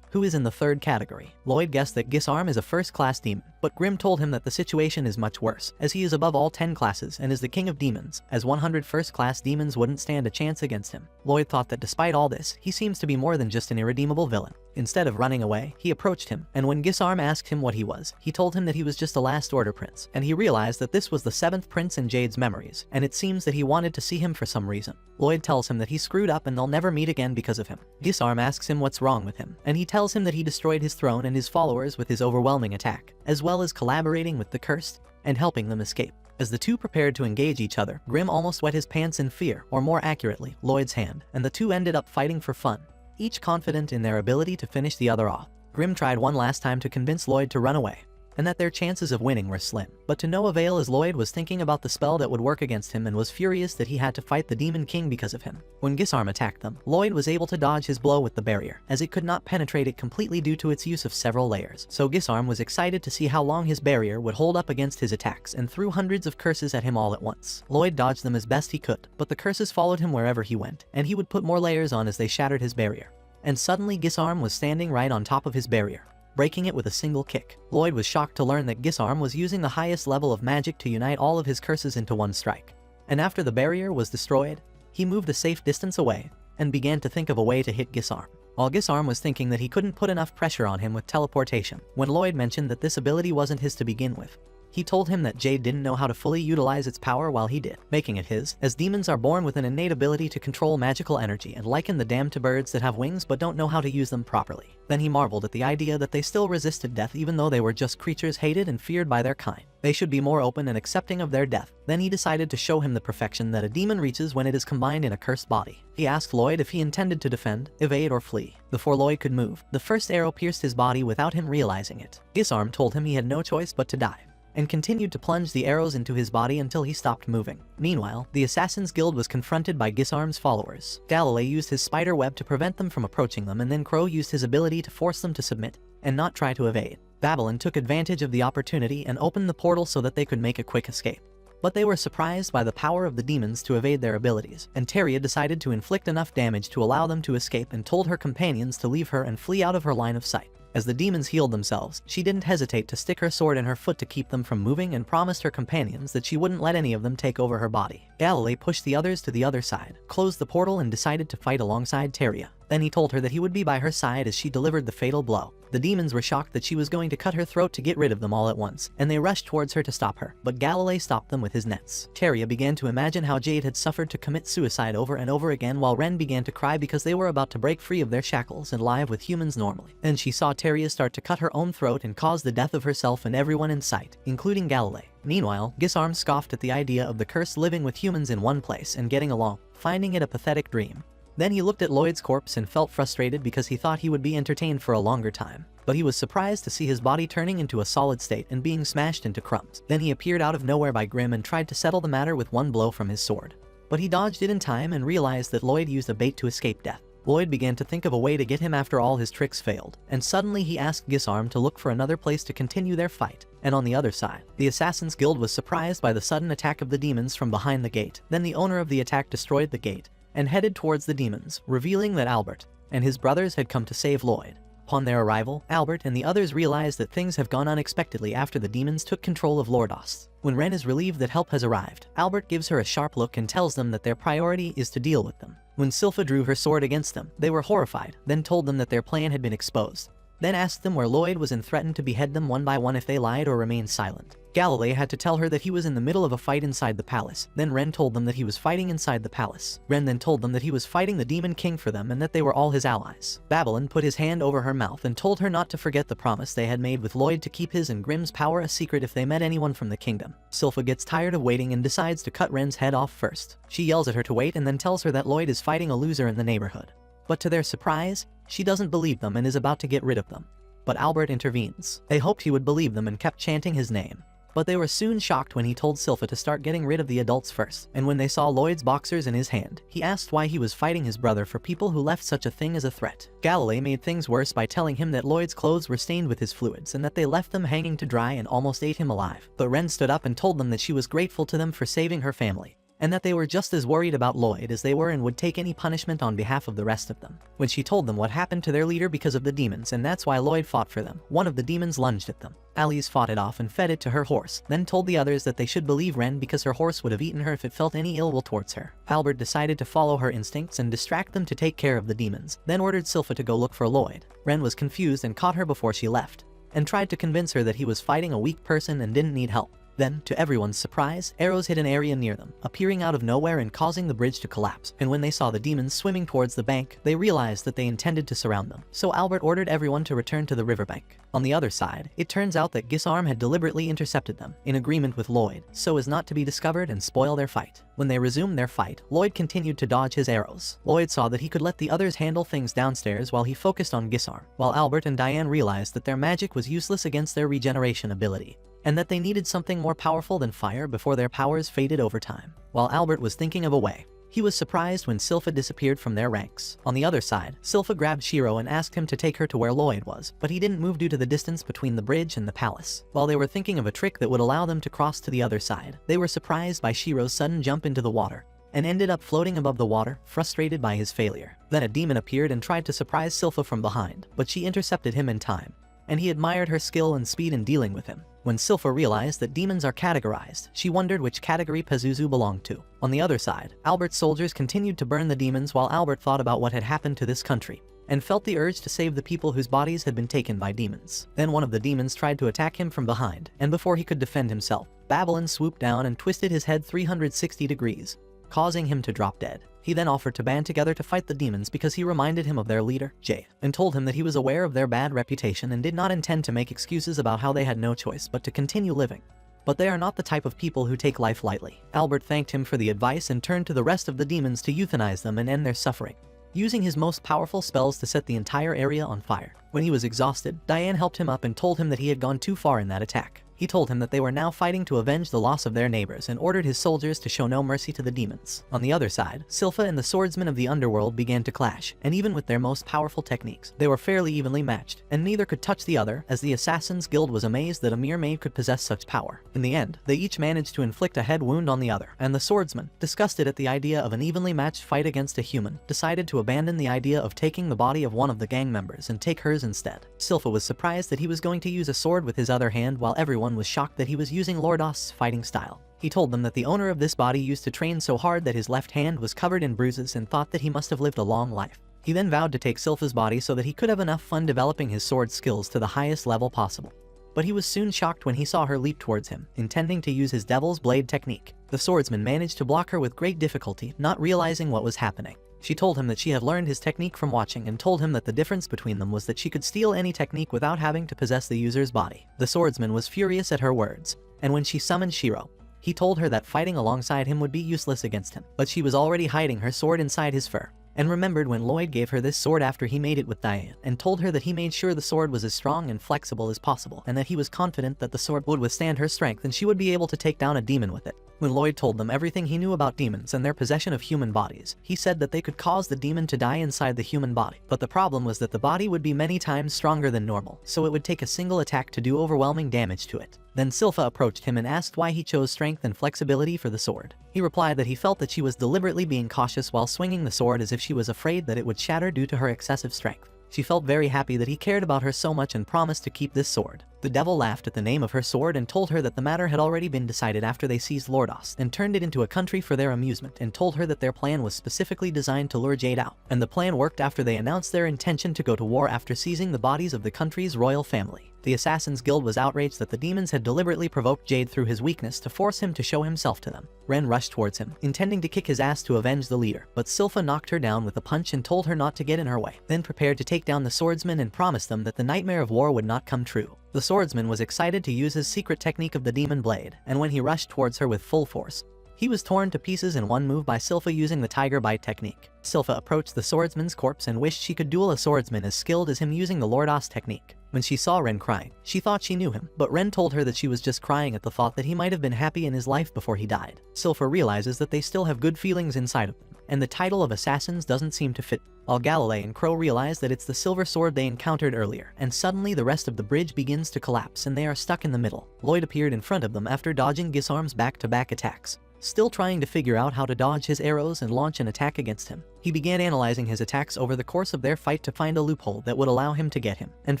who is in the 3rd category. Lloyd guessed that Gisarm is a first-class demon, but Grimm told him that the situation is much worse, as he is above all 10 classes and is the king of demons, as 100 first-class demons wouldn't stand a chance against him. Lloyd thought that despite all this, he seems to be more than just an irredeemable villain. Instead of running away, he approached him, and when Gisarm asked him what he was, he told him that he was just a last order prince, and he realized that this was the 7th prince in Jade's memories, and it seems that he wanted to see him for some reason. Lloyd tells him that he screwed up and they'll never meet again because of him. Gisarm asks him what's wrong with him, and he tells him that he destroyed his throne and his followers with his overwhelming attack, as well as collaborating with the cursed and helping them escape. As the two prepared to engage each other, Grim almost wet his pants in fear, or more accurately, Lloyd's hand, and the two ended up fighting for fun, each confident in their ability to finish the other off. Grim tried one last time to convince Lloyd to run away, and that their chances of winning were slim, but to no avail as Lloyd was thinking about the spell that would work against him and was furious that he had to fight the Demon King because of him. When Gisarm attacked them, Lloyd was able to dodge his blow with the barrier, as it could not penetrate it completely due to its use of several layers. So Gisarm was excited to see how long his barrier would hold up against his attacks and threw hundreds of curses at him all at once. Lloyd dodged them as best he could, but the curses followed him wherever he went, and he would put more layers on as they shattered his barrier. And suddenly Gisarm was standing right on top of his barrier, breaking it with a single kick. Lloyd was shocked to learn that Gisarm was using the highest level of magic to unite all of his curses into one strike. And after the barrier was destroyed, he moved a safe distance away and began to think of a way to hit Gisarm. While Gisarm was thinking that he couldn't put enough pressure on him with teleportation, when Lloyd mentioned that this ability wasn't his to begin with, he told him that Jade didn't know how to fully utilize its power while he did, making it his, as demons are born with an innate ability to control magical energy and liken the damned to birds that have wings but don't know how to use them properly. Then he marveled at the idea that they still resisted death even though they were just creatures hated and feared by their kind. They should be more open and accepting of their death. Then he decided to show him the perfection that a demon reaches when it is combined in a cursed body. He asked Lloyd if he intended to defend, evade, or flee. Before Lloyd could move, the first arrow pierced his body without him realizing it. Gisarm told him he had no choice but to die, and continued to plunge the arrows into his body until he stopped moving. Meanwhile, the Assassin's Guild was confronted by Gisarm's followers. Galilei used his spider web to prevent them from approaching them, and then Crow used his ability to force them to submit and not try to evade. Babylon took advantage of the opportunity and opened the portal so that they could make a quick escape. But they were surprised by the power of the demons to evade their abilities, and Teria decided to inflict enough damage to allow them to escape and told her companions to leave her and flee out of her line of sight. As the demons healed themselves, she didn't hesitate to stick her sword in her foot to keep them from moving and promised her companions that she wouldn't let any of them take over her body. Galilei pushed the others to the other side, closed the portal, and decided to fight alongside Teria. Then he told her that he would be by her side as she delivered the fatal blow. The demons were shocked that she was going to cut her throat to get rid of them all at once, and they rushed towards her to stop her, but Galilei stopped them with his nets. Teria began to imagine how Jade had suffered to commit suicide over and over again, while Ren began to cry because they were about to break free of their shackles and live with humans normally. Then she saw Teria start to cut her own throat and cause the death of herself and everyone in sight, including Galilei. Meanwhile, Gisarm scoffed at the idea of the curse living with humans in one place and getting along, finding it a pathetic dream. Then he looked at Lloyd's corpse and felt frustrated because he thought he would be entertained for a longer time. But he was surprised to see his body turning into a solid state and being smashed into crumbs. Then he appeared out of nowhere by Grim and tried to settle the matter with one blow from his sword. But he dodged it in time and realized that Lloyd used a bait to escape death. Lloyd began to think of a way to get him after all his tricks failed, and suddenly he asked Gisarm to look for another place to continue their fight. And on the other side, the Assassin's Guild was surprised by the sudden attack of the demons from behind the gate. Then the owner of the attack destroyed the gate and headed towards the demons, revealing that Albert and his brothers had come to save Lloyd. Upon their arrival, Albert and the others realized that things have gone unexpectedly after the demons took control of Lordos. When Ren is relieved that help has arrived, Albert gives her a sharp look and tells them that their priority is to deal with them. When Silpha drew her sword against them, they were horrified, then told them that their plan had been exposed. Then asked them where Lloyd was and threatened to behead them one by one if they lied or remained silent. Galilei had to tell her that he was in the middle of a fight inside the palace. Then Ren told them that he was fighting inside the palace. Ren then told them that he was fighting the Demon King for them and that they were all his allies. Babylon put his hand over her mouth and told her not to forget the promise they had made with Lloyd to keep his and Grimm's power a secret if they met anyone from the kingdom. Silpha gets tired of waiting and decides to cut Ren's head off first. She yells at her to wait and then tells her that Lloyd is fighting a loser in the neighborhood. But to their surprise, she doesn't believe them and is about to get rid of them. But Albert intervenes. They hoped he would believe them and kept chanting his name. But they were soon shocked when he told Silpha to start getting rid of the adults first. And when they saw Lloyd's boxers in his hand, he asked why he was fighting his brother for people who left such a thing as a threat. Galilei made things worse by telling him that Lloyd's clothes were stained with his fluids and that they left them hanging to dry and almost ate him alive. But Ren stood up and told them that she was grateful to them for saving her family, and that they were just as worried about Lloyd as they were and would take any punishment on behalf of the rest of them. When she told them what happened to their leader because of the demons and that's why Lloyd fought for them, one of the demons lunged at them. Alice fought it off and fed it to her horse, then told the others that they should believe Ren because her horse would have eaten her if it felt any ill will towards her. Albert decided to follow her instincts and distract them to take care of the demons, then ordered Silpha to go look for Lloyd. Ren was confused and caught her before she left, and tried to convince her that he was fighting a weak person and didn't need help. Then, to everyone's surprise, arrows hit an area near them, appearing out of nowhere and causing the bridge to collapse. And when they saw the demons swimming towards the bank, they realized that they intended to surround them. So Albert ordered everyone to return to the riverbank. On the other side, it turns out that Gisarm had deliberately intercepted them, in agreement with Lloyd, so as not to be discovered and spoil their fight. When they resumed their fight, Lloyd continued to dodge his arrows. Lloyd saw that he could let the others handle things downstairs while he focused on Gisarm, while Albert and Diane realized that their magic was useless against their regeneration ability, and that they needed something more powerful than fire before their powers faded over time. While Albert was thinking of a way, he was surprised when Silpha disappeared from their ranks. On the other side, Silpha grabbed Shiro and asked him to take her to where Lloyd was, but he didn't move due to the distance between the bridge and the palace. While they were thinking of a trick that would allow them to cross to the other side, they were surprised by Shiro's sudden jump into the water, and ended up floating above the water, frustrated by his failure. Then a demon appeared and tried to surprise Silpha from behind, but she intercepted him in time, and he admired her skill and speed in dealing with him. When Silpha realized that demons are categorized, she wondered which category Pazuzu belonged to. On the other side, Albert's soldiers continued to burn the demons while Albert thought about what had happened to this country, and felt the urge to save the people whose bodies had been taken by demons. Then one of the demons tried to attack him from behind, and before he could defend himself, Babylon swooped down and twisted his head 360 degrees, causing him to drop dead. He then offered to band together to fight the demons because he reminded him of their leader, Jade, and told him that he was aware of their bad reputation and did not intend to make excuses about how they had no choice but to continue living. But they are not the type of people who take life lightly. Albert thanked him for the advice and turned to the rest of the demons to euthanize them and end their suffering, using his most powerful spells to set the entire area on fire. When he was exhausted, Diane helped him up and told him that he had gone too far in that attack. He told him that they were now fighting to avenge the loss of their neighbors and ordered his soldiers to show no mercy to the demons. On the other side, Silpha and the swordsmen of the underworld began to clash, and even with their most powerful techniques, they were fairly evenly matched, and neither could touch the other, as the Assassin's Guild was amazed that a mere maid could possess such power. In the end, they each managed to inflict a head wound on the other, and the swordsman, disgusted at the idea of an evenly matched fight against a human, decided to abandon the idea of taking the body of one of the gang members and take hers instead. Silpha was surprised that he was going to use a sword with his other hand, while everyone was shocked that he was using Lordos's fighting style. He told them that the owner of this body used to train so hard that his left hand was covered in bruises and thought that he must have lived a long life. He then vowed to take Silpha's body so that he could have enough fun developing his sword skills to the highest level possible. But he was soon shocked when he saw her leap towards him, intending to use his Devil's Blade technique. The swordsman managed to block her with great difficulty, not realizing what was happening. She told him that she had learned his technique from watching and told him that the difference between them was that she could steal any technique without having to possess the user's body. The swordsman was furious at her words, and when she summoned Shiro, he told her that fighting alongside him would be useless against him. But she was already hiding her sword inside his fur, and remembered when Lloyd gave her this sword after he made it with Diane, and told her that he made sure the sword was as strong and flexible as possible, and that he was confident that the sword would withstand her strength and she would be able to take down a demon with it. When Lloyd told them everything he knew about demons and their possession of human bodies, he said that they could cause the demon to die inside the human body. But the problem was that the body would be many times stronger than normal, so it would take a single attack to do overwhelming damage to it. Then Silpha approached him and asked why he chose strength and flexibility for the sword. He replied that he felt that she was deliberately being cautious while swinging the sword as if she was afraid that it would shatter due to her excessive strength. She felt very happy that he cared about her so much and promised to keep this sword. The devil laughed at the name of her sword and told her that the matter had already been decided after they seized Lordos and turned it into a country for their amusement, and told her that their plan was specifically designed to lure Jade out. And the plan worked after they announced their intention to go to war after seizing the bodies of the country's royal family. The Assassin's Guild was outraged that the demons had deliberately provoked Jade through his weakness to force him to show himself to them. Ren rushed towards him, intending to kick his ass to avenge the leader, but Silpha knocked her down with a punch and told her not to get in her way, then prepared to take down the swordsman and promised them that the nightmare of war would not come true. The swordsman was excited to use his secret technique of the demon blade, and when he rushed towards her with full force, he was torn to pieces in one move by Silpha using the tiger bite technique. Silpha approached the swordsman's corpse and wished she could duel a swordsman as skilled as him using the Lordos technique. When she saw Ren crying, she thought she knew him, but Ren told her that she was just crying at the thought that he might have been happy in his life before he died. Silpha realizes that they still have good feelings inside of them, and the title of assassins doesn't seem to fit. While Galilei and Crow realize that it's the silver sword they encountered earlier, and suddenly the rest of the bridge begins to collapse and they are stuck in the middle. Lloyd appeared in front of them after dodging Gisarm's back-to-back attacks, Still trying to figure out how to dodge his arrows and launch an attack against him, he began analyzing his attacks over the course of their fight to find a loophole that would allow him to get him, and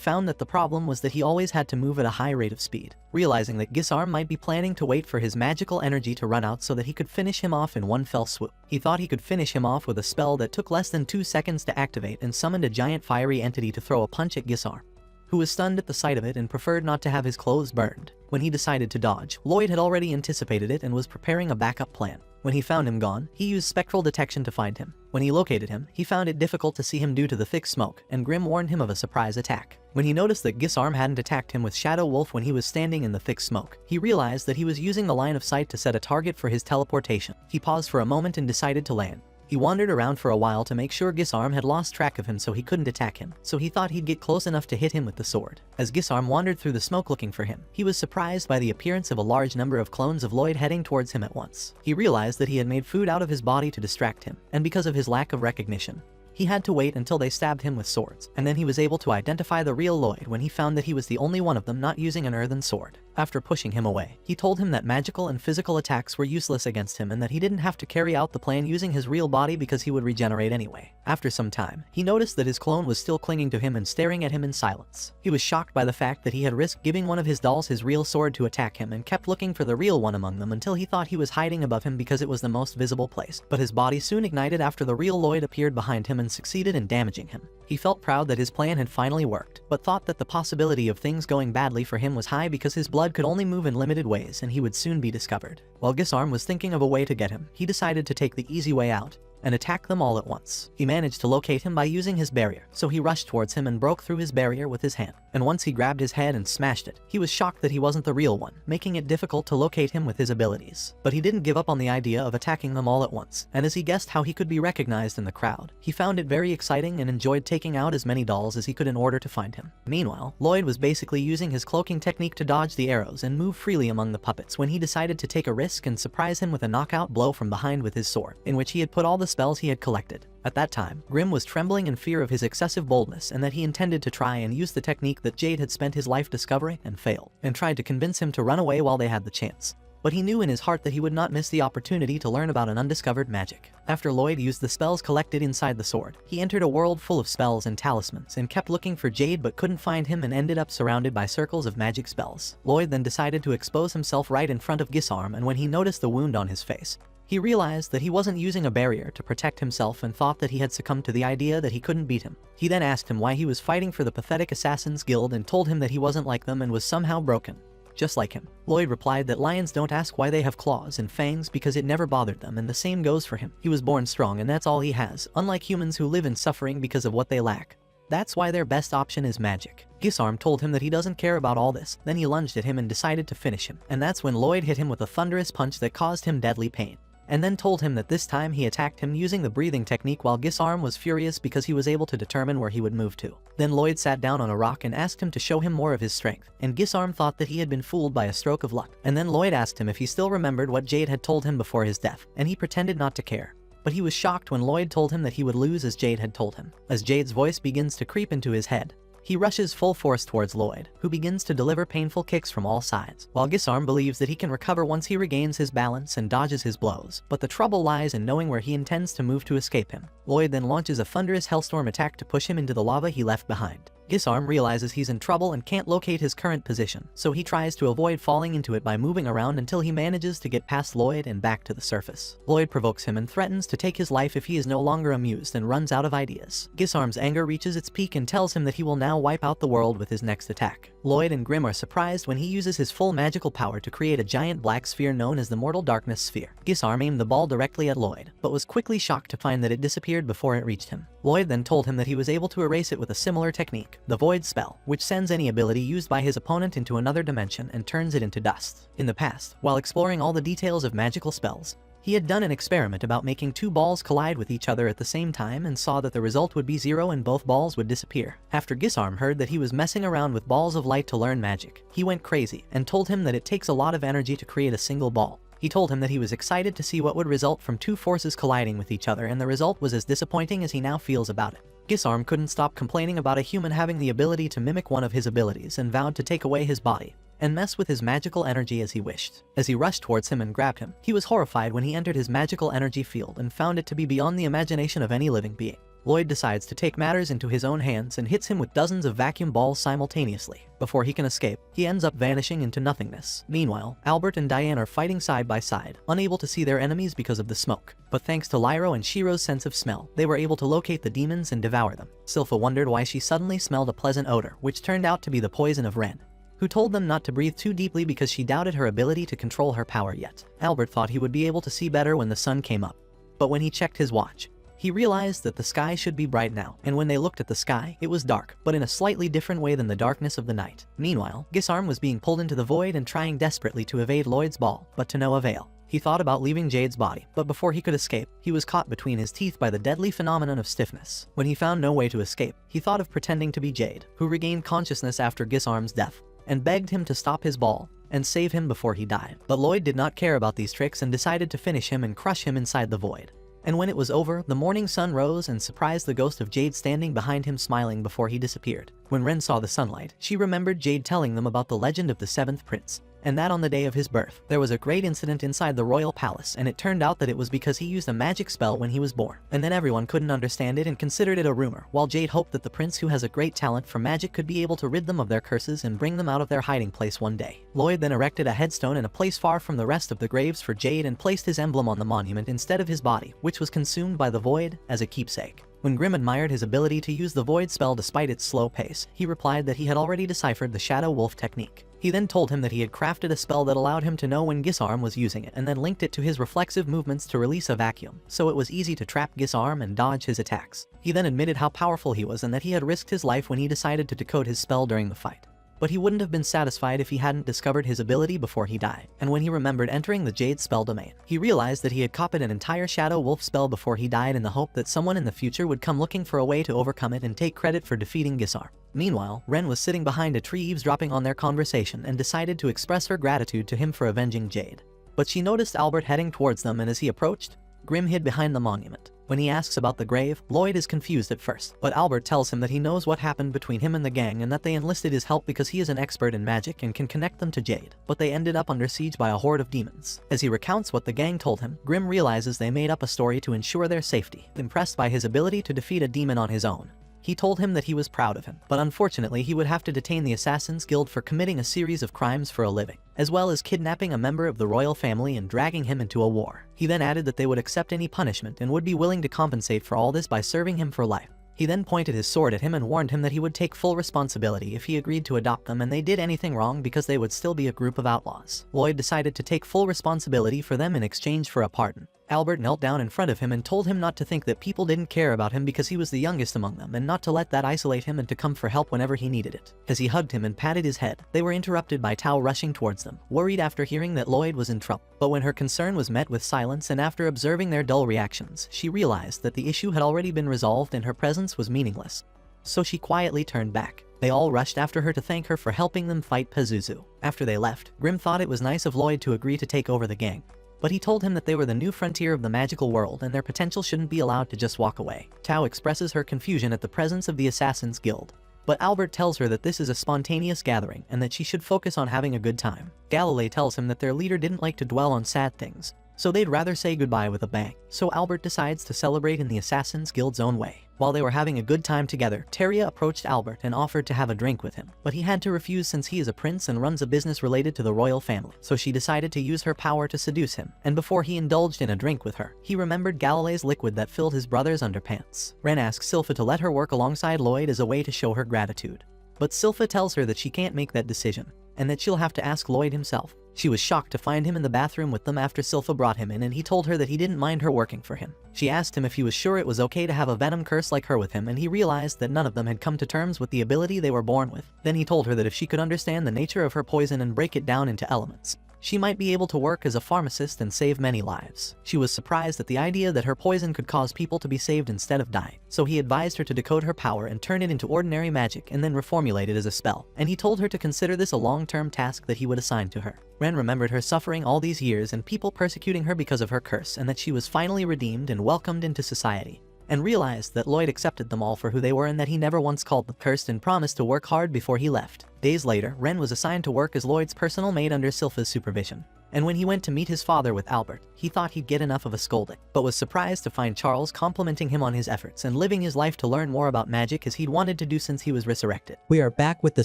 found that the problem was that he always had to move at a high rate of speed. Realizing that Gisarm might be planning to wait for his magical energy to run out so that he could finish him off in one fell swoop. He thought he could finish him off with a spell that took less than 2 seconds to activate, and summoned a giant fiery entity to throw a punch at Gisarm, who was stunned at the sight of it and preferred not to have his clothes burned. When he decided to dodge, Lloyd had already anticipated it and was preparing a backup plan. When he found him gone, he used spectral detection to find him. When he located him, he found it difficult to see him due to the thick smoke, and Grim warned him of a surprise attack. When he noticed that Gisarm hadn't attacked him with Shadow Wolf when he was standing in the thick smoke, he realized that he was using the line of sight to set a target for his teleportation. He paused for a moment and decided to land. He wandered around for a while to make sure Gisarm had lost track of him so he couldn't attack him, so he thought he'd get close enough to hit him with the sword. As Gisarm wandered through the smoke looking for him, he was surprised by the appearance of a large number of clones of Lloyd heading towards him at once. He realized that he had made food out of his body to distract him, and because of his lack of recognition, he had to wait until they stabbed him with swords, and then he was able to identify the real Lloyd when he found that he was the only one of them not using an earthen sword. After pushing him away, he told him that magical and physical attacks were useless against him and that he didn't have to carry out the plan using his real body because he would regenerate anyway. After some time, he noticed that his clone was still clinging to him and staring at him in silence. He was shocked by the fact that he had risked giving one of his dolls his real sword to attack him and kept looking for the real one among them until he thought he was hiding above him because it was the most visible place. But his body soon ignited after the real Lloyd appeared behind him and succeeded in damaging him. He felt proud that his plan had finally worked, but thought that the possibility of things going badly for him was high because his blood could only move in limited ways and he would soon be discovered. While Gisarm was thinking of a way to get him, he decided to take the easy way out and attack them all at once. He managed to locate him by using his barrier, so he rushed towards him and broke through his barrier with his hand. And once he grabbed his head and smashed it, he was shocked that he wasn't the real one, making it difficult to locate him with his abilities. But he didn't give up on the idea of attacking them all at once, and as he guessed how he could be recognized in the crowd, he found it very exciting and enjoyed taking out as many dolls as he could in order to find him. Meanwhile, Lloyd was basically using his cloaking technique to dodge the arrows and move freely among the puppets when he decided to take a risk and surprise him with a knockout blow from behind with his sword, in which he had put all the spells he had collected. At that time, Grim was trembling in fear of his excessive boldness and that he intended to try and use the technique that Jade had spent his life discovering and failed, and tried to convince him to run away while they had the chance. But he knew in his heart that he would not miss the opportunity to learn about an undiscovered magic. After Lloyd used the spells collected inside the sword, he entered a world full of spells and talismans and kept looking for Jade but couldn't find him and ended up surrounded by circles of magic spells. Lloyd then decided to expose himself right in front of Gisarm, and when he noticed the wound on his face, he realized that he wasn't using a barrier to protect himself and thought that he had succumbed to the idea that he couldn't beat him. He then asked him why he was fighting for the pathetic Assassins Guild and told him that he wasn't like them and was somehow broken, just like him. Lloyd replied that lions don't ask why they have claws and fangs because it never bothered them, and the same goes for him. He was born strong and that's all he has, unlike humans who live in suffering because of what they lack. That's why their best option is magic. Gisarm told him that he doesn't care about all this, then he lunged at him and decided to finish him, and that's when Lloyd hit him with a thunderous punch that caused him deadly pain, and then told him that this time he attacked him using the breathing technique while Gisarm was furious because he was able to determine where he would move to. Then Lloyd sat down on a rock and asked him to show him more of his strength, and Gisarm thought that he had been fooled by a stroke of luck. And then Lloyd asked him if he still remembered what Jade had told him before his death, and he pretended not to care. But he was shocked when Lloyd told him that he would lose as Jade had told him. As Jade's voice begins to creep into his head, he rushes full force towards Lloyd, who begins to deliver painful kicks from all sides, while Gisarm believes that he can recover once he regains his balance and dodges his blows, but the trouble lies in knowing where he intends to move to escape him. Lloyd then launches a thunderous hellstorm attack to push him into the lava he left behind. Gisarm realizes he's in trouble and can't locate his current position, so he tries to avoid falling into it by moving around until he manages to get past Lloyd and back to the surface. Lloyd provokes him and threatens to take his life if he is no longer amused and runs out of ideas. Gisarm's anger reaches its peak and tells him that he will now wipe out the world with his next attack. Lloyd and Grim are surprised when he uses his full magical power to create a giant black sphere known as the Mortal Darkness Sphere. Gisarm aimed the ball directly at Lloyd, but was quickly shocked to find that it disappeared before it reached him. Lloyd then told him that he was able to erase it with a similar technique, the Void spell, which sends any ability used by his opponent into another dimension and turns it into dust. In the past, while exploring all the details of magical spells, he had done an experiment about making two balls collide with each other at the same time and saw that the result would be 0 and both balls would disappear. After Gisarm heard that he was messing around with balls of light to learn magic, he went crazy and told him that it takes a lot of energy to create a single ball. He told him that he was excited to see what would result from two forces colliding with each other, and the result was as disappointing as he now feels about it. Gisarm couldn't stop complaining about a human having the ability to mimic one of his abilities and vowed to take away his body. and mess with his magical energy as he wished. As he rushed towards him and grabbed him, he was horrified when he entered his magical energy field and found it to be beyond the imagination of any living being. Lloyd decides to take matters into his own hands and hits him with dozens of vacuum balls simultaneously. Before he can escape, he ends up vanishing into nothingness. Meanwhile, Albert and Diane are fighting side by side, unable to see their enemies because of the smoke. But thanks to Lyro and Shiro's sense of smell, they were able to locate the demons and devour them. Silpha wondered why she suddenly smelled a pleasant odor, which turned out to be the poison of Ren, who told them not to breathe too deeply because she doubted her ability to control her power yet. Albert thought he would be able to see better when the sun came up. But when he checked his watch, he realized that the sky should be bright now, and when they looked at the sky, it was dark, but in a slightly different way than the darkness of the night. Meanwhile, Gisarm was being pulled into the void and trying desperately to evade Lloyd's ball, but to no avail. He thought about leaving Jade's body, but before he could escape, he was caught between his teeth by the deadly phenomenon of stiffness. When he found no way to escape, he thought of pretending to be Jade, who regained consciousness after Gisarm's death, and begged him to stop his ball and save him before he died. But Lloyd did not care about these tricks and decided to finish him and crush him inside the void. And when it was over, the morning sun rose and surprised the ghost of Jade standing behind him smiling before he disappeared. When Ren saw the sunlight, she remembered Jade telling them about the legend of the seventh prince, and that on the day of his birth, there was a great incident inside the royal palace, and it turned out that it was because he used a magic spell when he was born. And then everyone couldn't understand it and considered it a rumor, while Jade hoped that the prince who has a great talent for magic could be able to rid them of their curses and bring them out of their hiding place one day. Lloyd then erected a headstone in a place far from the rest of the graves for Jade and placed his emblem on the monument instead of his body, which was consumed by the void, as a keepsake. When Grimm admired his ability to use the void spell despite its slow pace, he replied that he had already deciphered the Shadow Wolf technique. He then told him that he had crafted a spell that allowed him to know when Gisarm was using it, and then linked it to his reflexive movements to release a vacuum, so it was easy to trap Gisarm and dodge his attacks. He then admitted how powerful he was and that he had risked his life when he decided to decode his spell during the fight. But he wouldn't have been satisfied if he hadn't discovered his ability before he died, and when he remembered entering the Jade spell domain, he realized that he had copied an entire Shadow Wolf spell before he died in the hope that someone in the future would come looking for a way to overcome it and take credit for defeating Gisarm. Meanwhile, Ren was sitting behind a tree eavesdropping on their conversation and decided to express her gratitude to him for avenging Jade. But she noticed Albert heading towards them, and as he approached, Grimm hid behind the monument. When he asks about the grave, Lloyd is confused at first, but Albert tells him that he knows what happened between him and the gang and that they enlisted his help because he is an expert in magic and can connect them to Jade, but they ended up under siege by a horde of demons. As he recounts what the gang told him, Grimm realizes they made up a story to ensure their safety. Impressed by his ability to defeat a demon on his own, he told him that he was proud of him, but unfortunately he would have to detain the Assassin's Guild for committing a series of crimes for a living, as well as kidnapping a member of the royal family and dragging him into a war. He then added that they would accept any punishment and would be willing to compensate for all this by serving him for life. He then pointed his sword at him and warned him that he would take full responsibility if he agreed to adopt them and they did anything wrong because they would still be a group of outlaws. Lloyd decided to take full responsibility for them in exchange for a pardon. Albert knelt down in front of him and told him not to think that people didn't care about him because he was the youngest among them, and not to let that isolate him and to come for help whenever he needed it. As he hugged him and patted his head, they were interrupted by Tao rushing towards them, worried after hearing that Lloyd was in trouble. But when her concern was met with silence and after observing their dull reactions, she realized that the issue had already been resolved and her presence was meaningless. So she quietly turned back. They all rushed after her to thank her for helping them fight Pazuzu. After they left, Grimm thought it was nice of Lloyd to agree to take over the gang, but he told him that they were the new frontier of the magical world and their potential shouldn't be allowed to just walk away. Tao expresses her confusion at the presence of the Assassin's Guild, but Albert tells her that this is a spontaneous gathering and that she should focus on having a good time. Galilei tells him that their leader didn't like to dwell on sad things, so they'd rather say goodbye with a bang. So Albert decides to celebrate in the Assassin's Guild's own way. While they were having a good time together, Teria approached Albert and offered to have a drink with him, but he had to refuse since he is a prince and runs a business related to the royal family. So she decided to use her power to seduce him, and before he indulged in a drink with her, he remembered Galilei's liquid that filled his brother's underpants. Ren asks Silpha to let her work alongside Lloyd as a way to show her gratitude, but Silpha tells her that she can't make that decision, and that she'll have to ask Lloyd himself. She was shocked to find him in the bathroom with them after Silpha brought him in, and he told her that he didn't mind her working for him. She asked him if he was sure it was okay to have a venom curse like her with him, and he realized that none of them had come to terms with the ability they were born with. Then he told her that if she could understand the nature of her poison and break it down into elements, she might be able to work as a pharmacist and save many lives. She was surprised at the idea that her poison could cause people to be saved instead of dying, so he advised her to decode her power and turn it into ordinary magic and then reformulate it as a spell, and he told her to consider this a long-term task that he would assign to her. Ren remembered her suffering all these years and people persecuting her because of her curse, and that she was finally redeemed and welcomed into society. and realized that Lloyd accepted them all for who they were and that he never once called them cursed and promised to work hard before he left. Days later, Ren was assigned to work as Lloyd's personal maid under Silpha's supervision. And when he went to meet his father with Albert, he thought he'd get enough of a scolding, but was surprised to find Charles complimenting him on his efforts and living his life to learn more about magic as he'd wanted to do since he was resurrected. We are back with the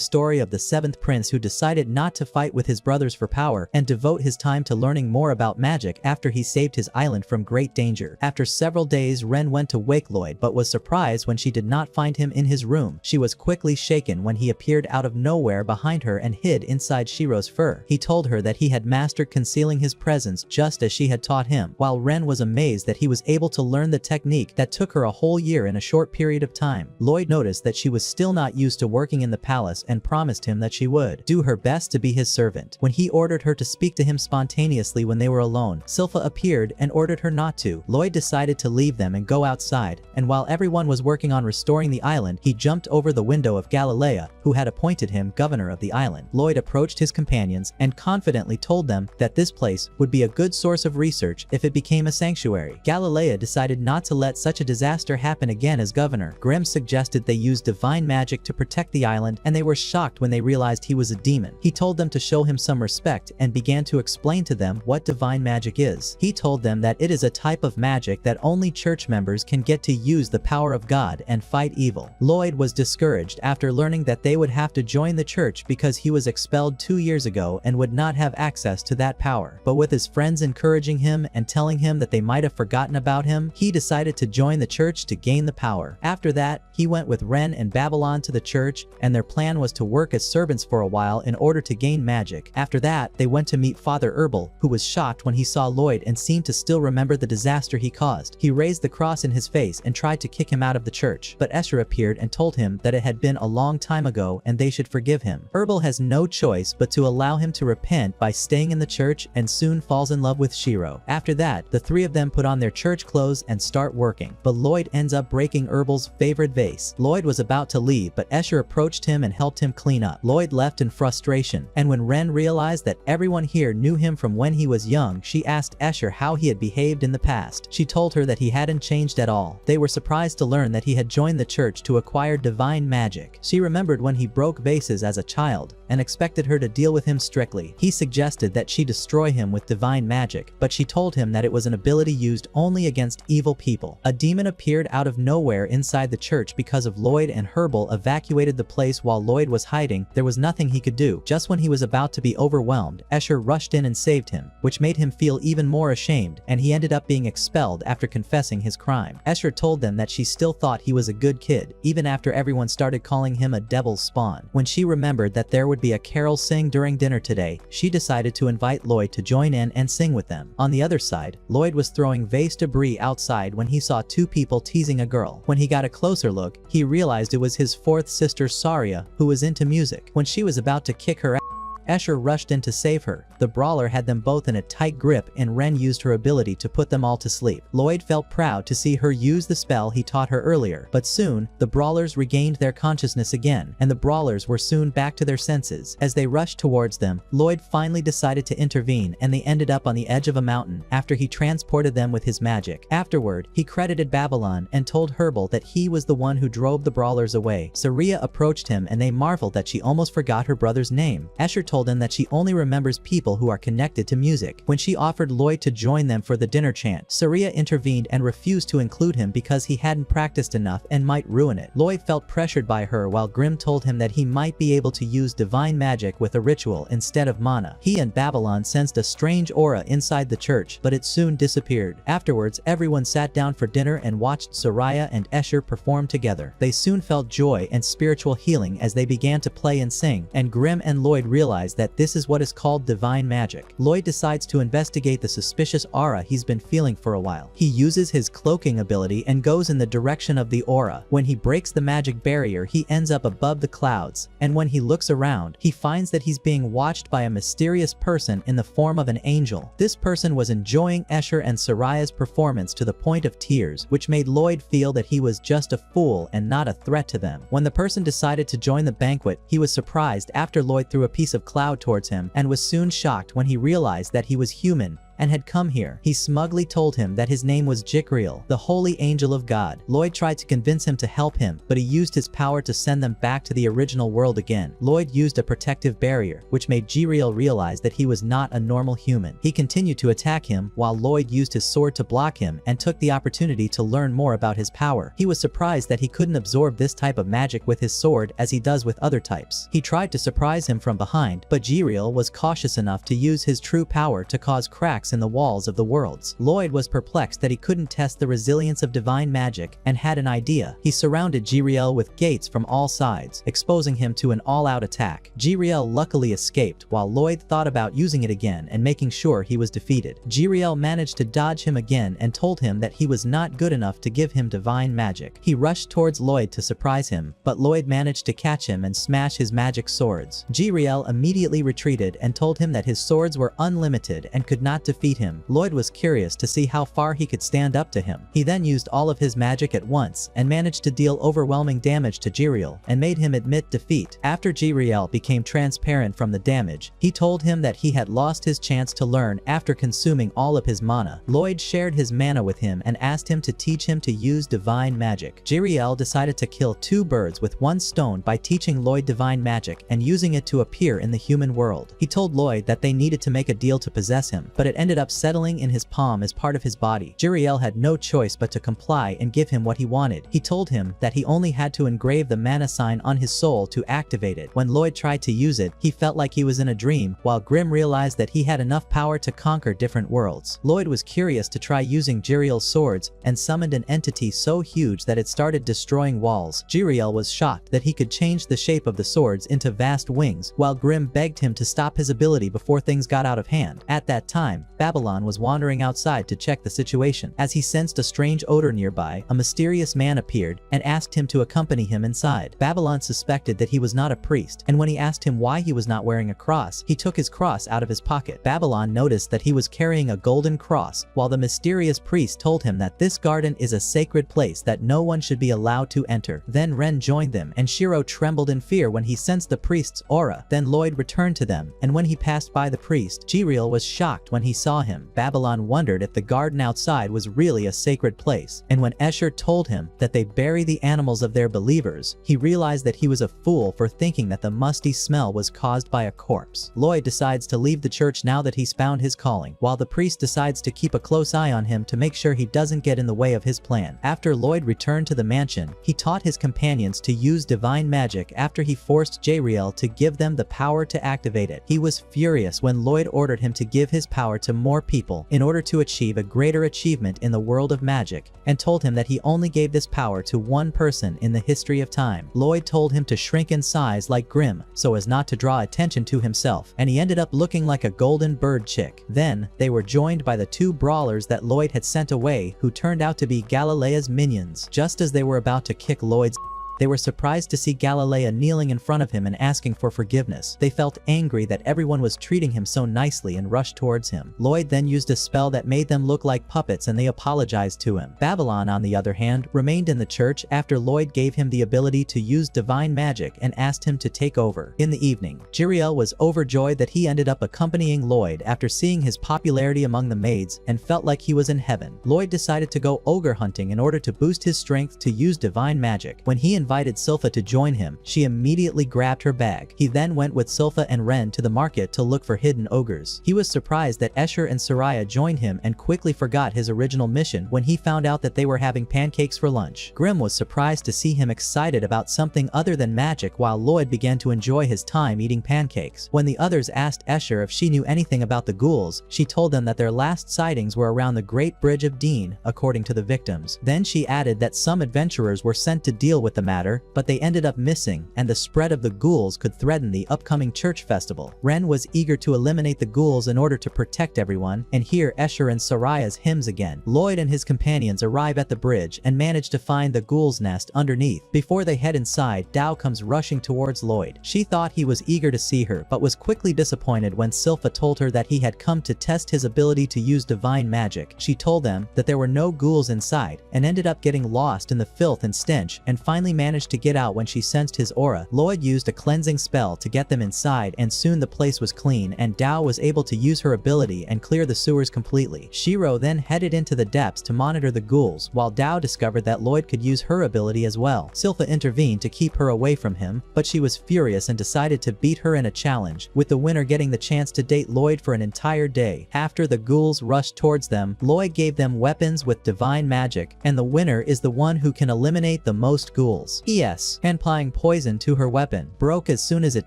story of the 7th prince who decided not to fight with his brothers for power and devote his time to learning more about magic after he saved his island from great danger. After several days, Ren went to wake Lloyd but was surprised when she did not find him in his room. She was quickly shaken when he appeared out of nowhere behind her and hid inside Shiro's fur. He told her that he had mastered concealing his presence just as she had taught him, while Ren was amazed that he was able to learn the technique that took her a whole year in a short period of time. Lloyd noticed that she was still not used to working in the palace and promised him that she would do her best to be his servant. When he ordered her to speak to him spontaneously when they were alone, Silpha appeared and ordered her not to. Lloyd decided to leave them and go outside, and while everyone was working on restoring the island, he jumped over the window of Galilea, who had appointed him governor of the island. Lloyd approached his companions and confidently told them that this place would be a good source of research if it became a sanctuary. Galilea decided not to let such a disaster happen again as governor. Grimm suggested they use divine magic to protect the island, and they were shocked when they realized he was a demon. He told them to show him some respect and began to explain to them what divine magic is. He told them that it is a type of magic that only church members can get to use the power of God and fight evil. Lloyd was discouraged after learning that they would have to join the church because he was expelled 2 years ago and would not have access to that power. But with his friends encouraging him and telling him that they might have forgotten about him, he decided to join the church to gain the power. After that, he went with Ren and Babylon to the church, and their plan was to work as servants for a while in order to gain magic. After that, they went to meet Father Herbal, who was shocked when he saw Lloyd and seemed to still remember the disaster he caused. He raised the cross in his face and tried to kick him out of the church, but Escher appeared and told him that it had been a long time ago and they should forgive him. Herbal has no choice but to allow him to repent by staying in the church and soon falls in love with Shiro. After that, the three of them put on their church clothes and start working, but Lloyd ends up breaking Herbal's favorite vase. Lloyd was about to leave, but Escher approached him and helped him clean up. Lloyd left in frustration, and when Ren realized that everyone here knew him from when he was young, she asked Escher how he had behaved in the past. She told her that he hadn't changed at all. They were surprised to learn that he had joined the church to acquire divine magic. She remembered when he broke vases as a child and expected her to deal with him strictly. He suggested that she destroy him with divine magic, but she told him that it was an ability used only against evil people. A demon appeared out of nowhere inside the church because of Lloyd, and Herbal evacuated the place while Lloyd was hiding. There was nothing he could do. Just when he was about to be overwhelmed, Escher rushed in and saved him, which made him feel even more ashamed, and he ended up being expelled after confessing his crime. Escher told them that she still thought he was a good kid, even after everyone started calling him a devil's spawn. When she remembered that there would be a carol sing during dinner today, she decided to invite Lloyd to join in and sing with them. On the other side, Lloyd was throwing vase debris outside when he saw two people teasing a girl. When he got a closer look, he realized it was his fourth sister Saria, who was into music. When she was about to kick her ass, Escher rushed in to save her. The brawler had them both in a tight grip, and Ren used her ability to put them all to sleep. Lloyd felt proud to see her use the spell he taught her earlier, but soon, the brawlers regained their consciousness again, and the brawlers were soon back to their senses. As they rushed towards them, Lloyd finally decided to intervene, and they ended up on the edge of a mountain after he transported them with his magic. Afterward, he credited Babylon and told Herbal that he was the one who drove the brawlers away. Saria approached him, and they marveled that she almost forgot her brother's name. Escher told him that she only remembers people who are connected to music. When she offered Lloyd to join them for the dinner chant, Saria intervened and refused to include him because he hadn't practiced enough and might ruin it. Lloyd felt pressured by her, while Grimm told him that he might be able to use divine magic with a ritual instead of mana. He and Babylon sensed a strange aura inside the church, but it soon disappeared. Afterwards, everyone sat down for dinner and watched Saria and Escher perform together. They soon felt joy and spiritual healing as they began to play and sing, and Grimm and Lloyd realized that this is what is called divine magic. Lloyd decides to investigate the suspicious aura he's been feeling for a while. He uses his cloaking ability and goes in the direction of the aura. When he breaks the magic barrier, he ends up above the clouds, and when he looks around, he finds that he's being watched by a mysterious person in the form of an angel. This person was enjoying Escher and Saria's performance to the point of tears, which made Lloyd feel that he was just a fool and not a threat to them. When the person decided to join the banquet, he was surprised after Lloyd threw a piece of cloud towards him, and was soon shocked when he realized that he was human and had come here. He smugly told him that his name was Jikriel, the holy angel of God. Lloyd tried to convince him to help him, but he used his power to send them back to the original world again. Lloyd used a protective barrier, which made Jikriel realize that he was not a normal human. He continued to attack him while Lloyd used his sword to block him and took the opportunity to learn more about his power. He was surprised that he couldn't absorb this type of magic with his sword as he does with other types. He tried to surprise him from behind, but Jikriel was cautious enough to use his true power to cause cracks in the walls of the worlds. Lloyd was perplexed that he couldn't test the resilience of divine magic and had an idea. He surrounded Jikriel with gates from all sides, exposing him to an all-out attack. Jikriel luckily escaped while Lloyd thought about using it again and making sure he was defeated. Jikriel managed to dodge him again and told him that he was not good enough to give him divine magic. He rushed towards Lloyd to surprise him, but Lloyd managed to catch him and smash his magic swords. Jikriel immediately retreated and told him that his swords were unlimited and could not defeat him. Lloyd was curious to see how far he could stand up to him. He then used all of his magic at once and managed to deal overwhelming damage to Jikriel and made him admit defeat. After Jikriel became transparent from the damage, he told him that he had lost his chance to learn after consuming all of his mana. Lloyd shared his mana with him and asked him to teach him to use divine magic. Jikriel decided to kill two birds with one stone by teaching Lloyd divine magic and using it to appear in the human world. He told Lloyd that they needed to make a deal to possess him, but it ended up settling in his palm as part of his body. Jikriel had no choice but to comply and give him what he wanted. He told him that he only had to engrave the mana sign on his soul to activate it. When Lloyd tried to use it, he felt like he was in a dream, while Grimm realized that he had enough power to conquer different worlds. Lloyd was curious to try using Jikriel's swords and summoned an entity so huge that it started destroying walls. Jikriel was shocked that he could change the shape of the swords into vast wings, while Grimm begged him to stop his ability before things got out of hand. At that time, Babylon was wandering outside to check the situation. As he sensed a strange odor nearby, a mysterious man appeared and asked him to accompany him inside. Babylon suspected that he was not a priest, and when he asked him why he was not wearing a cross, he took his cross out of his pocket. Babylon noticed that he was carrying a golden cross, while the mysterious priest told him that this garden is a sacred place that no one should be allowed to enter. Then Ren joined them, and Shiro trembled in fear when he sensed the priest's aura. Then Lloyd returned to them, and when he passed by the priest, Jikriel was shocked when he saw him. Babylon wondered if the garden outside was really a sacred place, and when Escher told him that they bury the animals of their believers, he realized that he was a fool for thinking that the musty smell was caused by a corpse. Lloyd decides to leave the church now that he's found his calling, while the priest decides to keep a close eye on him to make sure he doesn't get in the way of his plan. After Lloyd returned to the mansion, he taught his companions to use divine magic after he forced Jikriel to give them the power to activate it. He was furious when Lloyd ordered him to give his power to more people in order to achieve a greater achievement in the world of magic, and told him that he only gave this power to one person in the history of time. Lloyd told him to shrink in size like Grimm so as not to draw attention to himself, and he ended up looking like a golden bird chick. Then, they were joined by the two brawlers that Lloyd had sent away, who turned out to be Galilea's minions. Just as they were about to kick Lloyd's, they were surprised to see Galilea kneeling in front of him and asking for forgiveness. They felt angry that everyone was treating him so nicely and rushed towards him. Lloyd then used a spell that made them look like puppets and they apologized to him. Babylon, on the other hand, remained in the church after Lloyd gave him the ability to use divine magic and asked him to take over. In the evening, Jikriel was overjoyed that he ended up accompanying Lloyd after seeing his popularity among the maids and felt like he was in heaven. Lloyd decided to go ogre hunting in order to boost his strength to use divine magic. When he invited Silpha to join him, she immediately grabbed her bag. He then went with Silpha and Ren to the market to look for hidden ogres. He was surprised that Escher and Soraya joined him and quickly forgot his original mission when he found out that they were having pancakes for lunch. Grimm was surprised to see him excited about something other than magic, while Lloyd began to enjoy his time eating pancakes. When the others asked Escher if she knew anything about the ghouls, she told them that their last sightings were around the Great Bridge of Dean, according to the victims. Then she added that some adventurers were sent to deal with the matter, but they ended up missing, and the spread of the ghouls could threaten the upcoming church festival. Ren was eager to eliminate the ghouls in order to protect everyone, and hear Escher and Soraya's hymns again. Lloyd and his companions arrive at the bridge and manage to find the ghoul's nest underneath. Before they head inside, Dao comes rushing towards Lloyd. She thought he was eager to see her, but was quickly disappointed when Silpha told her that he had come to test his ability to use divine magic. She told them that there were no ghouls inside, and ended up getting lost in the filth and stench, and finally managed managed to get out when she sensed his aura. Lloyd used a cleansing spell to get them inside, and soon the place was clean and Dao was able to use her ability and clear the sewers completely. Shiro then headed into the depths to monitor the ghouls, while Dao discovered that Lloyd could use her ability as well. Silpha intervened to keep her away from him, but she was furious and decided to beat her in a challenge, with the winner getting the chance to date Lloyd for an entire day. After the ghouls rushed towards them, Lloyd gave them weapons with divine magic, and the winner is the one who can eliminate the most ghouls. E.S. and applying poison to her weapon broke as soon as it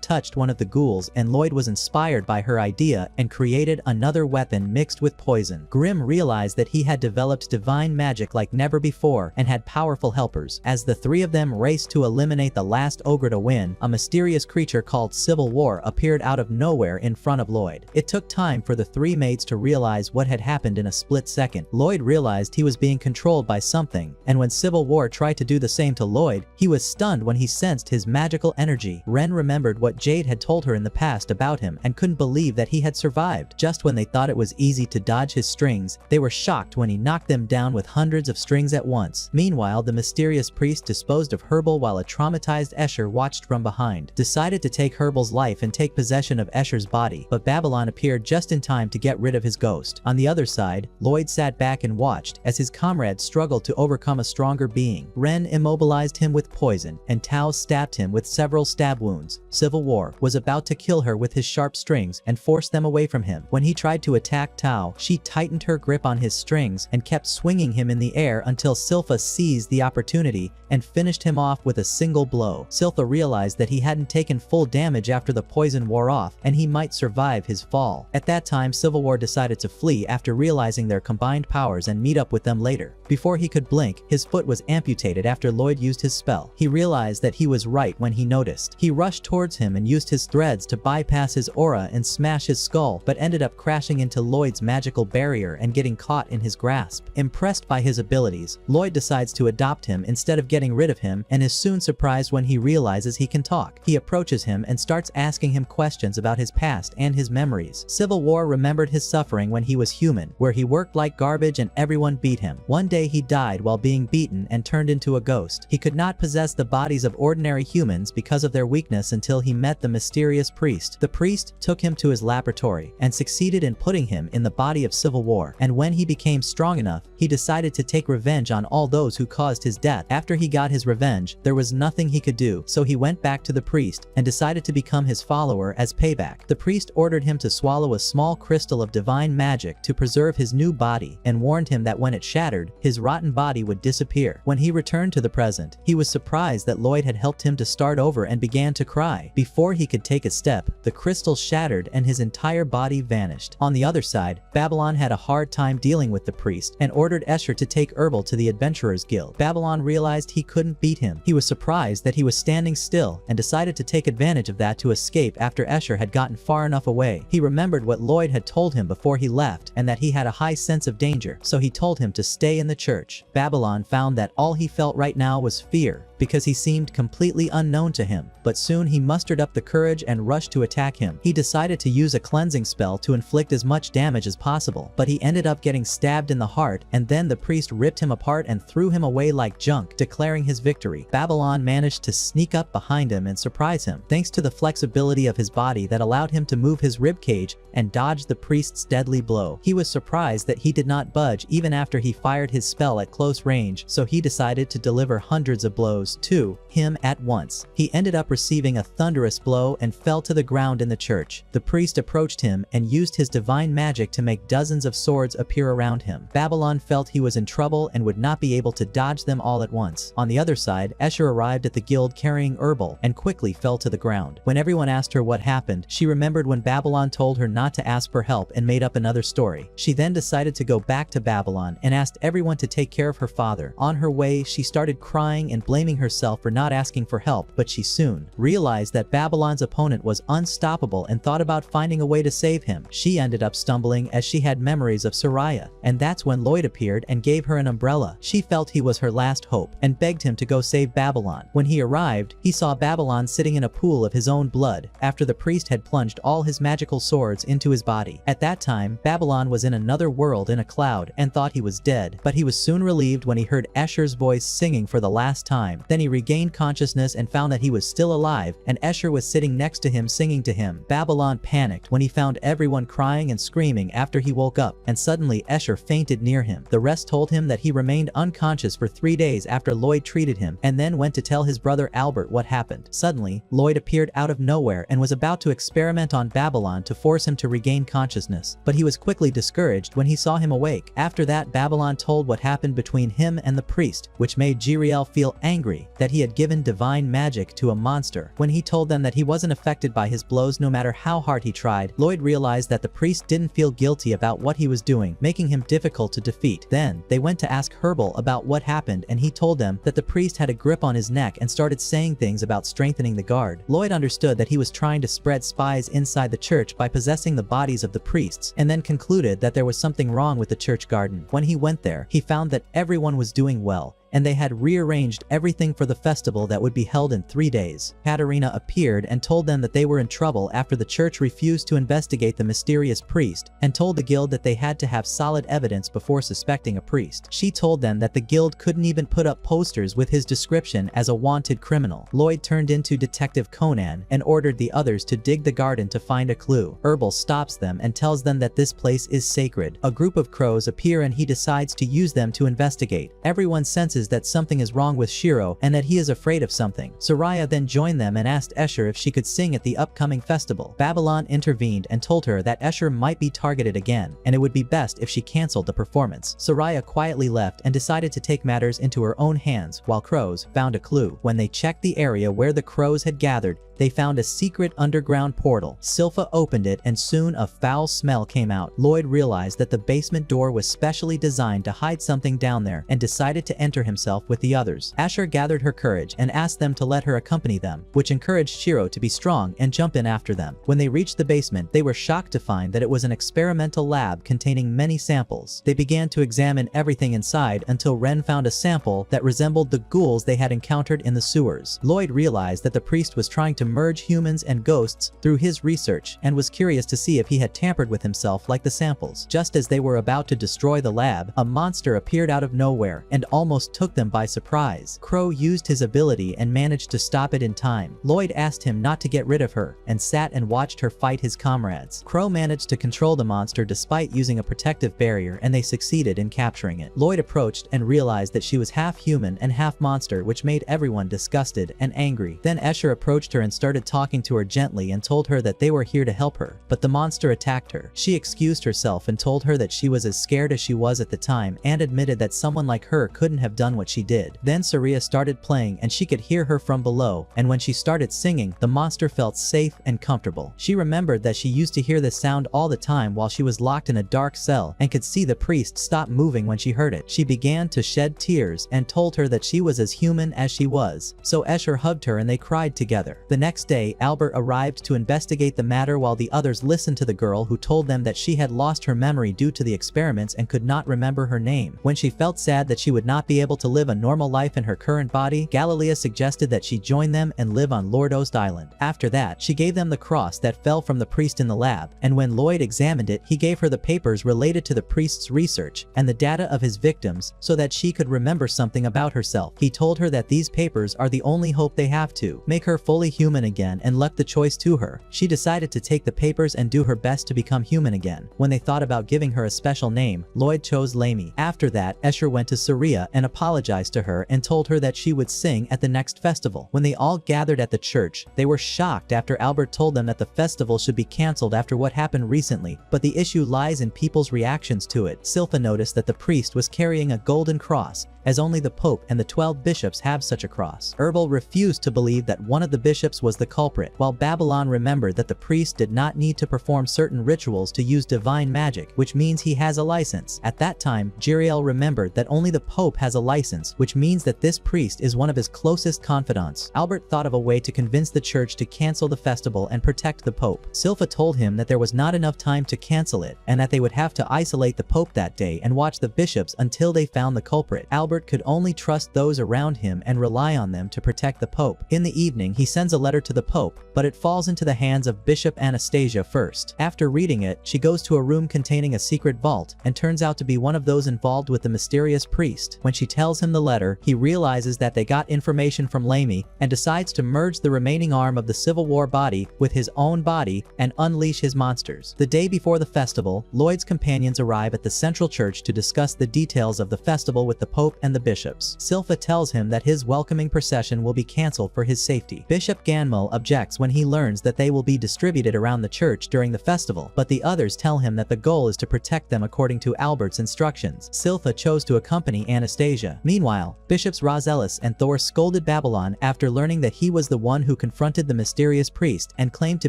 touched one of the ghouls, and Lloyd was inspired by her idea and created another weapon mixed with poison. Grimm realized that he had developed divine magic like never before and had powerful helpers. As the three of them raced to eliminate the last ogre to win, a mysterious creature called Civil War appeared out of nowhere in front of Lloyd. It took time for the three mates to realize what had happened in a split second. Lloyd realized he was being controlled by something, and when Civil War tried to do the same to Lloyd, he was stunned when he sensed his magical energy. Ren remembered what Jade had told her in the past about him and couldn't believe that he had survived. Just when they thought it was easy to dodge his strings, they were shocked when he knocked them down with hundreds of strings at once. Meanwhile, the mysterious priest disposed of Herbal while a traumatized Escher watched from behind. Decided to take Herbal's life and take possession of Escher's body, but Babylon appeared just in time to get rid of his ghost. On the other side, Lloyd sat back and watched as his comrades struggled to overcome a stronger being. Ren immobilized him with poison, and Tao stabbed him with several stab wounds. Civil War was about to kill her with his sharp strings and force them away from him. When he tried to attack Tao, she tightened her grip on his strings and kept swinging him in the air until Silpha seized the opportunity and finished him off with a single blow. Silpha realized that he hadn't taken full damage after the poison wore off, and he might survive his fall. At that time, Civil War decided to flee after realizing their combined powers and meet up with them later. Before he could blink, his foot was amputated after Lloyd used his spell. He realized that he was right when he noticed. He rushed towards him and used his threads to bypass his aura and smash his skull, but ended up crashing into Lloyd's magical barrier and getting caught in his grasp. Impressed by his abilities, Lloyd decides to adopt him instead of getting rid of him and is soon surprised when he realizes he can talk. He approaches him and starts asking him questions about his past and his memories. Civil War remembered his suffering when he was human, where he worked like garbage and everyone beat him. One day he died while being beaten and turned into a ghost. He could not possess the bodies of ordinary humans because of their weakness until he met the mysterious priest. The priest took him to his laboratory and succeeded in putting him in the body of Civil War, and when he became strong enough, he decided to take revenge on all those who caused his death. After he got his revenge, there was nothing he could do, so he went back to the priest and decided to become his follower as payback. The priest ordered him to swallow a small crystal of divine magic to preserve his new body and warned him that when it shattered, his rotten body would disappear. When he returned to the present, he was surprised that Lloyd had helped him to start over and began to cry. Before he could take a step, the crystal shattered and his entire body vanished. On the other side, Babylon had a hard time dealing with the priest and ordered Escher to take Herbal to the Adventurers Guild. Babylon realized he couldn't beat him. He was surprised that he was standing still and decided to take advantage of that to escape after Escher had gotten far enough away. He remembered what Lloyd had told him before he left and that he had a high sense of danger, so he told him to stay in the church. Babylon found that all he felt right now was fear, because he seemed completely unknown to him, but soon he mustered up the courage and rushed to attack him. He decided to use a cleansing spell to inflict as much damage as possible, but he ended up getting stabbed in the heart, and then the priest ripped him apart and threw him away like junk, declaring his victory. Babylon managed to sneak up behind him and surprise him, thanks to the flexibility of his body that allowed him to move his ribcage and dodge the priest's deadly blow. He was surprised that he did not budge even after he fired his spell at close range, so he decided to deliver hundreds of blows to him at once. He ended up receiving a thunderous blow and fell to the ground in the church. The priest approached him and used his divine magic to make dozens of swords appear around him. Babylon felt he was in trouble and would not be able to dodge them all at once. On the other side, Escher arrived at the guild carrying Herbal and quickly fell to the ground. When everyone asked her what happened, she remembered when Babylon told her not to ask for help and made up another story. She then decided to go back to Babylon and asked everyone to take care of her father. On her way, she started crying and blaming herself for not asking for help, but she soon realized that Babylon's opponent was unstoppable and thought about finding a way to save him. She ended up stumbling as she had memories of Soraya, and that's when Lloyd appeared and gave her an umbrella. She felt he was her last hope and begged him to go save Babylon. When he arrived, he saw Babylon sitting in a pool of his own blood after the priest had plunged all his magical swords into his body. At that time, Babylon was in another world in a cloud and thought he was dead, but he was soon relieved when he heard Escher's voice singing for the last time. Then he regained consciousness and found that he was still alive, and Escher was sitting next to him singing to him. Babylon panicked when he found everyone crying and screaming after he woke up, and suddenly Escher fainted near him. The rest told him that he remained unconscious for 3 days after Lloyd treated him, and then went to tell his brother Albert what happened. Suddenly, Lloyd appeared out of nowhere and was about to experiment on Babylon to force him to regain consciousness, but he was quickly discouraged when he saw him awake. After that, Babylon told what happened between him and the priest, which made Jiriel feel angry that he had given divine magic to a monster. When he told them that he wasn't affected by his blows no matter how hard he tried, Lloyd realized that the priest didn't feel guilty about what he was doing, making him difficult to defeat. Then, they went to ask Herbal about what happened, and he told them that the priest had a grip on his neck and started saying things about strengthening the guard. Lloyd understood that he was trying to spread spies inside the church by possessing the bodies of the priests, and then concluded that there was something wrong with the church garden. When he went there, he found that everyone was doing well, and they had rearranged everything for the festival that would be held in 3 days. Katerina appeared and told them that they were in trouble after the church refused to investigate the mysterious priest, and told the guild that they had to have solid evidence before suspecting a priest. She told them that the guild couldn't even put up posters with his description as a wanted criminal. Lloyd turned into Detective Conan and ordered the others to dig the garden to find a clue. Herbal stops them and tells them that this place is sacred. A group of crows appear and he decides to use them to investigate. Everyone senses that something is wrong with Shiro and that he is afraid of something. Soraya then joined them and asked Escher if she could sing at the upcoming festival. Babylon intervened and told her that Escher might be targeted again, and it would be best if she cancelled the performance. Soraya quietly left and decided to take matters into her own hands, while crows found a clue. When they checked the area where the crows had gathered, they found a secret underground portal. Silpha opened it and soon a foul smell came out. Lloyd realized that the basement door was specially designed to hide something down there and decided to enter himself with the others. Escher gathered her courage and asked them to let her accompany them, which encouraged Shiro to be strong and jump in after them. When they reached the basement, they were shocked to find that it was an experimental lab containing many samples. They began to examine everything inside until Ren found a sample that resembled the ghouls they had encountered in the sewers. Lloyd realized that the priest was trying to merge humans and ghosts through his research and was curious to see if he had tampered with himself like the samples. Just as they were about to destroy the lab, a monster appeared out of nowhere and almost took them by surprise. Crow used his ability and managed to stop it in time. Lloyd asked him not to get rid of her and sat and watched her fight his comrades. Crow managed to control the monster despite using a protective barrier, and they succeeded in capturing it. Lloyd approached and realized that she was half human and half monster, which made everyone disgusted and angry. Then Escher approached her and started talking to her gently and told her that they were here to help her, but the monster attacked her. She excused herself and told her that she was as scared as she was at the time and admitted that someone like her couldn't have done what she did. Then Saria started playing and she could hear her from below, and when she started singing, the monster felt safe and comfortable. She remembered that she used to hear this sound all the time while she was locked in a dark cell and could see the priest stop moving when she heard it. She began to shed tears and told her that she was as human as she was. So Escher hugged her and they cried together. The next day, Albert arrived to investigate the matter while the others listened to the girl who told them that she had lost her memory due to the experiments and could not remember her name. When she felt sad that she would not be able to live a normal life in her current body, Galilea suggested that she join them and live on Lord Ost Island. After that, she gave them the cross that fell from the priest in the lab, and when Lloyd examined it, he gave her the papers related to the priest's research and the data of his victims so that she could remember something about herself. He told her that these papers are the only hope they have to make her fully human again and left the choice to her. She decided to take the papers and do her best to become human again. When they thought about giving her a special name, Lloyd chose Lamy. After that, Escher went to Saria and apologized to her and told her that she would sing at the next festival. When they all gathered at the church, they were shocked after Albert told them that the festival should be cancelled after what happened recently, but the issue lies in people's reactions to it. Silpha noticed that the priest was carrying a golden cross, as only the Pope and the 12 bishops have such a cross. Herbal refused to believe that one of the bishops was the culprit, while Babylon remembered that the priest did not need to perform certain rituals to use divine magic, which means he has a license. At that time, Jiriel remembered that only the Pope has a license, which means that this priest is one of his closest confidants. Albert thought of a way to convince the church to cancel the festival and protect the Pope. Silpha told him that there was not enough time to cancel it, and that they would have to isolate the Pope that day and watch the bishops until they found the culprit. Albert could only trust those around him and rely on them to protect the Pope. In the evening, he sends a letter to the Pope, but it falls into the hands of Bishop Anastasia first. After reading it, she goes to a room containing a secret vault and turns out to be one of those involved with the mysterious priest. When she tells him the letter, he realizes that they got information from Lamy and decides to merge the remaining arm of the Civil War body with his own body and unleash his monsters. The day before the festival, Lloyd's companions arrive at the central church to discuss the details of the festival with the Pope and the bishops. Silpha tells him that his welcoming procession will be cancelled for his safety. Bishop Ganmel objects when he learns that they will be distributed around the church during the festival, but the others tell him that the goal is to protect them according to Albert's instructions. Silpha chose to accompany Anastasia. Meanwhile, Bishops Roselis and Thor scolded Babylon after learning that he was the one who confronted the mysterious priest and claimed to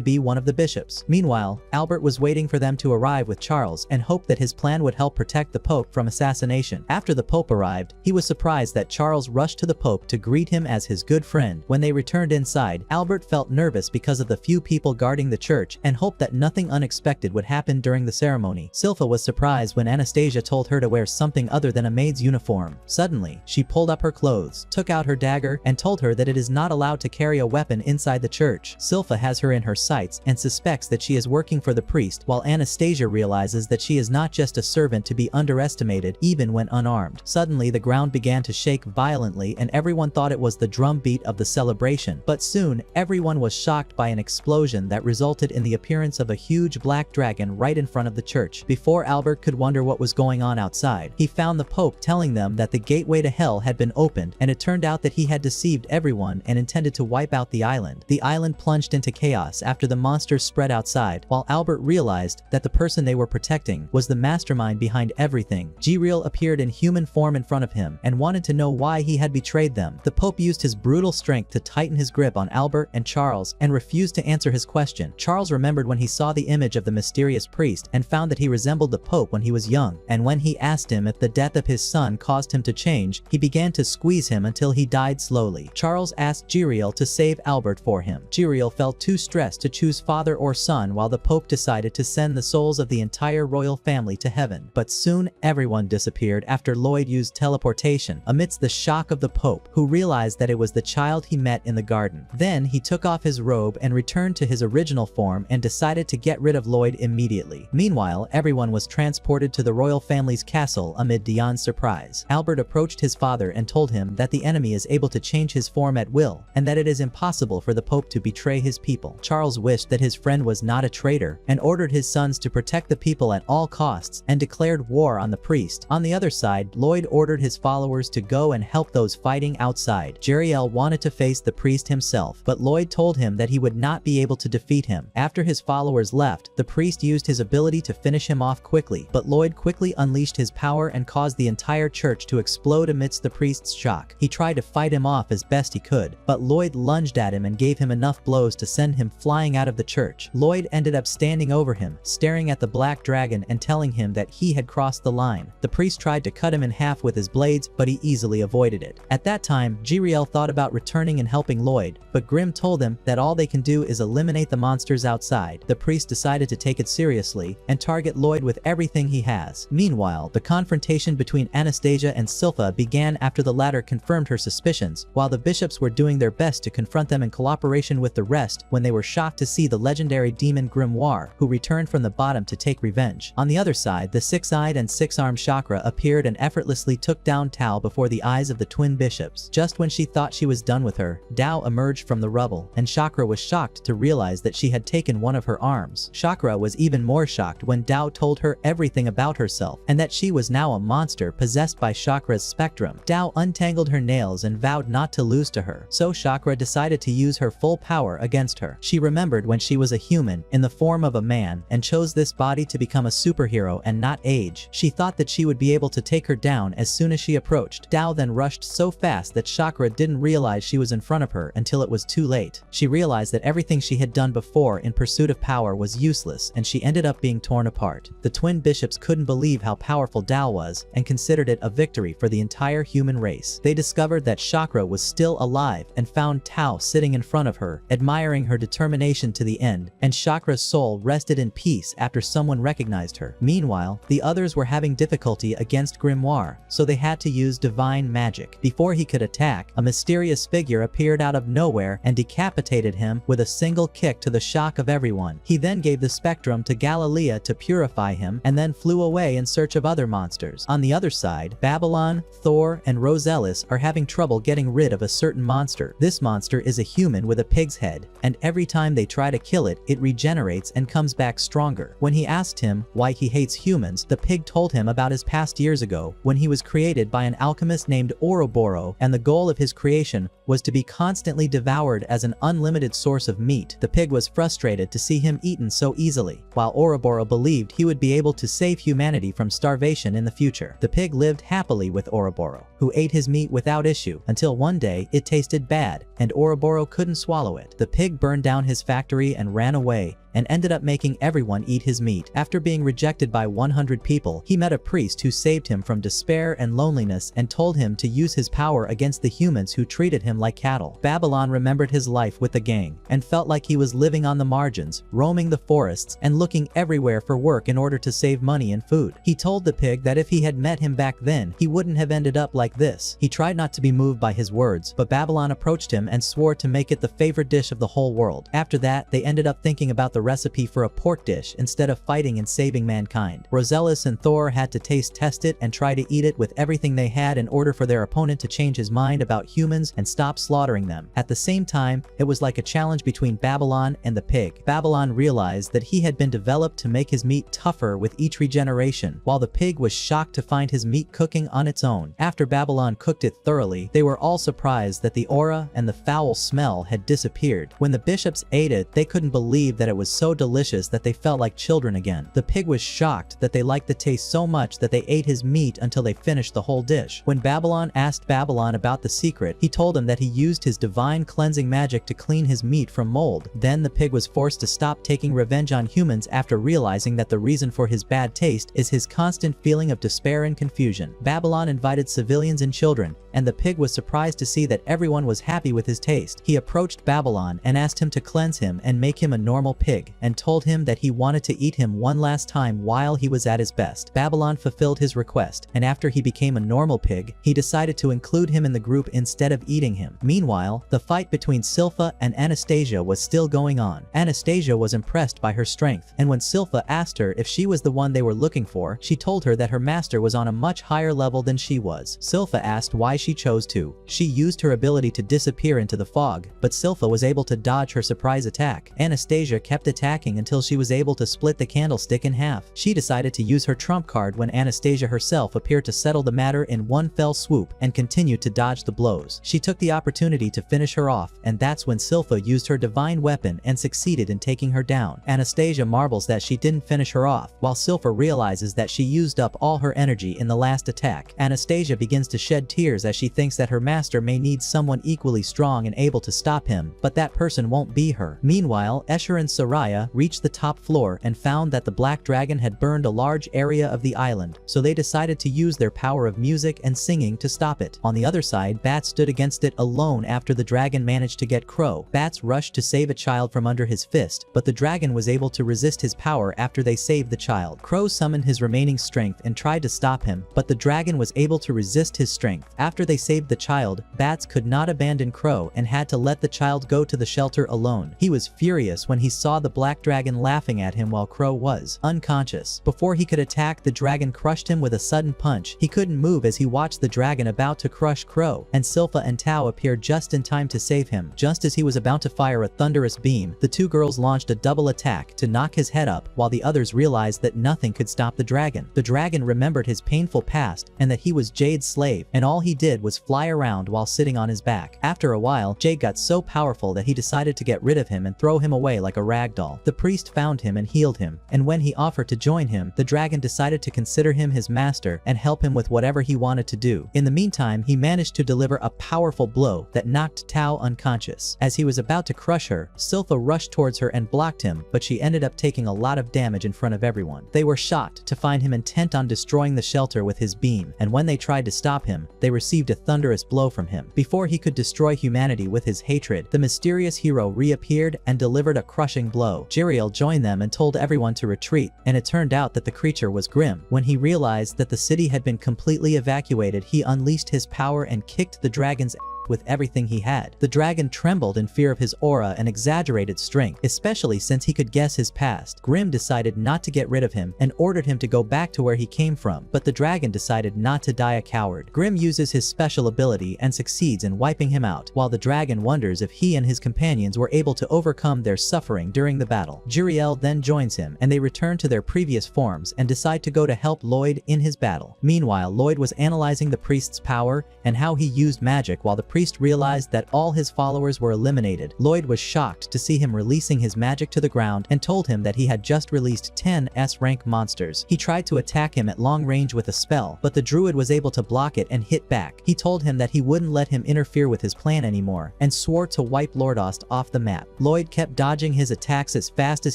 be one of the bishops. Meanwhile, Albert was waiting for them to arrive with Charles and hoped that his plan would help protect the Pope from assassination. After the Pope arrived, he was surprised that Charles rushed to the Pope to greet him as his good friend. When they returned inside, Albert felt nervous because of the few people guarding the church and hoped that nothing unexpected would happen during the ceremony. Silpha was surprised when Anastasia told her to wear something other than a maid's uniform. Suddenly, she pulled up her clothes, took out her dagger, and told her that it is not allowed to carry a weapon inside the church. Silpha has her in her sights and suspects that she is working for the priest, while Anastasia realizes that she is not just a servant to be underestimated even when unarmed. Suddenly, the ground began to shake violently and everyone thought it was the drum beat of the celebration. But soon, everyone was shocked by an explosion that resulted in the appearance of a huge black dragon right in front of the church. Before Albert could wonder what was going on outside, he found the Pope telling them that the gateway to hell had been opened, and it turned out that he had deceived everyone and intended to wipe out the island. The island plunged into chaos after the monsters spread outside, while Albert realized that the person they were protecting was the mastermind behind everything. Giriel appeared in human form in front of him and wanted to know why he had betrayed them. The Pope used his brutal strength to tighten his grip on Albert and Charles and refused to answer his question. Charles remembered when he saw the image of the mysterious priest and found that he resembled the Pope when he was young, and when he asked him if the death of his son caused him to change, he began to squeeze him until he died slowly. Charles asked Giriel to save Albert for him. Giriel felt too stressed to choose father or son, while the Pope decided to send the souls of the entire royal family to heaven. But soon everyone disappeared after Lloyd used teleportation, amidst the shock of the Pope, who realized that it was the child he met in the garden. Then he took off his robe and returned to his original form and decided to get rid of Lloyd immediately. Meanwhile, everyone was transported to the royal family's castle amid Dion's surprise. Albert approached his father and told him that the enemy is able to change his form at will, and that it is impossible for the Pope to betray his people. Charles wished that his friend was not a traitor and ordered his sons to protect the people at all costs and declared war on the priest. On the other side, Lloyd ordered his followers to go and help those fighting outside. Jeriel wanted to face the priest himself, but Lloyd told him that he would not be able to defeat him. After his followers left, the priest used his ability to finish him off quickly, but Lloyd quickly unleashed his power and caused the entire church to explode amidst the priest's shock. He tried to fight him off as best he could, but Lloyd lunged at him and gave him enough blows to send him flying out of the church. Lloyd ended up standing over him, staring at the black dragon and telling him that he had crossed the line. The priest tried to cut him in half with his blades, but he easily avoided it. At that time, Giriel thought about returning and helping Lloyd, but Grimm told him that all they can do is eliminate the monsters outside. The priest decided to take it seriously and target Lloyd with everything he has. Meanwhile, the confrontation between Anastasia and Silpha began after the latter confirmed her suspicions, while the bishops were doing their best to confront them in cooperation with the rest when they were shocked to see the legendary demon Grimoire, who returned from the bottom to take revenge. On the other side, the six-eyed and six-armed Chakra appeared and effortlessly took down Tao before the eyes of the twin bishops. Just when she thought she was done with her, Tao emerged from the rubble, and Chakra was shocked to realize that she had taken one of her arms. Chakra was even more shocked when Tao told her everything about herself, and that she was now a monster possessed by Chakra's spectrum. Tao untangled her nails and vowed not to lose to her, so Chakra decided to use her full power against her. She remembered when she was a human, in the form of a man, and chose this body to become a superhero and not age. She thought that she would be able to take her down as soon as she approached. Tao then rushed so fast that Chakra didn't realize she was in front of her until it was too late. She realized that everything she had done before in pursuit of power was useless, and she ended up being torn apart. The twin bishops couldn't believe how powerful Tao was and considered it a victory for the entire human race. They discovered that Chakra was still alive and found Tao sitting in front of her, admiring her determination to the end, and Chakra's soul rested in peace after someone recognized her. Meanwhile, the others were having difficulty against Grimoire, so they had to use divine magic. Before he could attack, a mysterious figure appeared out of nowhere and decapitated him with a single kick to the shock of everyone. He then gave the spectrum to Galilea to purify him and then flew away in search of other monsters. On the other side, Babylon, Thor, and Rosellus are having trouble getting rid of a certain monster. This monster is a human with a pig's head, and every time they try to kill it, it regenerates and comes back stronger. When he asked him why he hates humans, the pig told him about his past years ago when he was created by an alchemist named Ouroboros, and the goal of his creation was to be constantly devoured as an unlimited source of meat. The pig was frustrated to see him eaten so easily, while Ouroboros believed he would be able to save humanity from starvation in the future. The pig lived happily with Ouroboros, who ate his meat without issue, until one day it tasted bad, and Ouroboros couldn't swallow it. The pig burned down his factory and ran away, and ended up making everyone eat his meat. After being rejected by 100 people, he met a priest who saved him from despair and loneliness and told him to use his power against the humans who treated him like cattle. Babylon remembered his life with the gang and felt like he was living on the margins, roaming the forests and looking everywhere for work in order to save money and food. He told the pig that if he had met him back then, he wouldn't have ended up like this. He tried not to be moved by his words, but Babylon approached him and swore to make it the favorite dish of the whole world. After that, they ended up thinking about the recipe for a pork dish instead of fighting and saving mankind. Rosellus and Thor had to taste test it and try to eat it with everything they had in order for their opponent to change his mind about humans and stop slaughtering them. At the same time, it was like a challenge between Babylon and the pig. Babylon realized that he had been developed to make his meat tougher with each regeneration, while the pig was shocked to find his meat cooking on its own. After Babylon cooked it thoroughly, they were all surprised that the aura and the foul smell had disappeared. When the bishops ate it, they couldn't believe that it was so delicious that they felt like children again. The pig was shocked that they liked the taste so much that they ate his meat until they finished the whole dish. When Babylon asked Babylon about the secret, he told him that he used his divine cleansing magic to clean his meat from mold. Then the pig was forced to stop taking revenge on humans after realizing that the reason for his bad taste is his constant feeling of despair and confusion. Babylon invited civilians and children, and the pig was surprised to see that everyone was happy with his taste. He approached Babylon and asked him to cleanse him and make him a normal pig, and told him that he wanted to eat him one last time while he was at his best. Babylon fulfilled his request, and after he became a normal pig, he decided to include him in the group instead of eating him. Meanwhile, the fight between Silpha and Anastasia was still going on. Anastasia was impressed by her strength, and when Silpha asked her if she was the one they were looking for, she told her that her master was on a much higher level than she was. Silpha asked why she chose to. She used her ability to disappear into the fog, but Silpha was able to dodge her surprise attack. Anastasia kept attacking until she was able to split the candlestick in half. She decided to use her trump card when Anastasia herself appeared to settle the matter in one fell swoop and continued to dodge the blows. She took the opportunity to finish her off, and that's when Silpha used her divine weapon and succeeded in taking her down. Anastasia marvels that she didn't finish her off, while Silpha realizes that she used up all her energy in the last attack. Anastasia begins to shed tears as she thinks that her master may need someone equally strong and able to stop him, but that person won't be her. Meanwhile, Escher and Soraya reached the top floor and found that the black dragon had burned a large area of the island, so they decided to use their power of music and singing to stop it. On the other side, Bats stood against it alone after the dragon managed to get Crow. Bats rushed to save a child from under his fist, but the dragon was able to resist his power after they saved the child. Crow summoned his remaining strength and tried to stop him, but the dragon was able to resist his strength. After they saved the child, Bats could not abandon Crow and had to let the child go to the shelter alone. He was furious when he saw the black dragon laughing at him while Crow was unconscious. Before he could attack, the dragon crushed him with a sudden punch. He couldn't move as he watched the dragon about to crush Crow, and Silpha and Tao appeared just in time to save him. Just as he was about to fire a thunderous beam, the two girls launched a double attack to knock his head up, while the others realized that nothing could stop the dragon. The dragon remembered his painful past and that he was Jade's slave, and all he did was fly around while sitting on his back. After a while, Jade got so powerful that he decided to get rid of him and throw him away like a rag doll. The priest found him and healed him, and when he offered to join him, the dragon decided to consider him his master and help him with whatever he wanted to do. In the meantime, he managed to deliver a powerful blow that knocked Tao unconscious. As he was about to crush her, Silpha rushed towards her and blocked him, but she ended up taking a lot of damage in front of everyone. They were shocked to find him intent on destroying the shelter with his beam, and when they tried to stop him, they received a thunderous blow from him. Before he could destroy humanity with his hatred, the mysterious hero reappeared and delivered a crushing blow. Jiriel joined them and told everyone to retreat, and it turned out that the creature was Grim. When he realized that the city had been completely evacuated, he unleashed his power and kicked the dragon's ass with everything he had. The dragon trembled in fear of his aura and exaggerated strength, especially since he could guess his past. Grimm decided not to get rid of him and ordered him to go back to where he came from, but the dragon decided not to die a coward. Grimm uses his special ability and succeeds in wiping him out, while the dragon wonders if he and his companions were able to overcome their suffering during the battle. Juriel then joins him, and they return to their previous forms and decide to go to help Lloyd in his battle. Meanwhile, Lloyd was analyzing the priest's power and how he used magic while the priest realized that all his followers were eliminated. Lloyd was shocked to see him releasing his magic to the ground and told him that he had just released 10 S-rank monsters. He tried to attack him at long range with a spell, but the druid was able to block it and hit back. He told him that he wouldn't let him interfere with his plan anymore and swore to wipe Lordost off the map. Lloyd kept dodging his attacks as fast as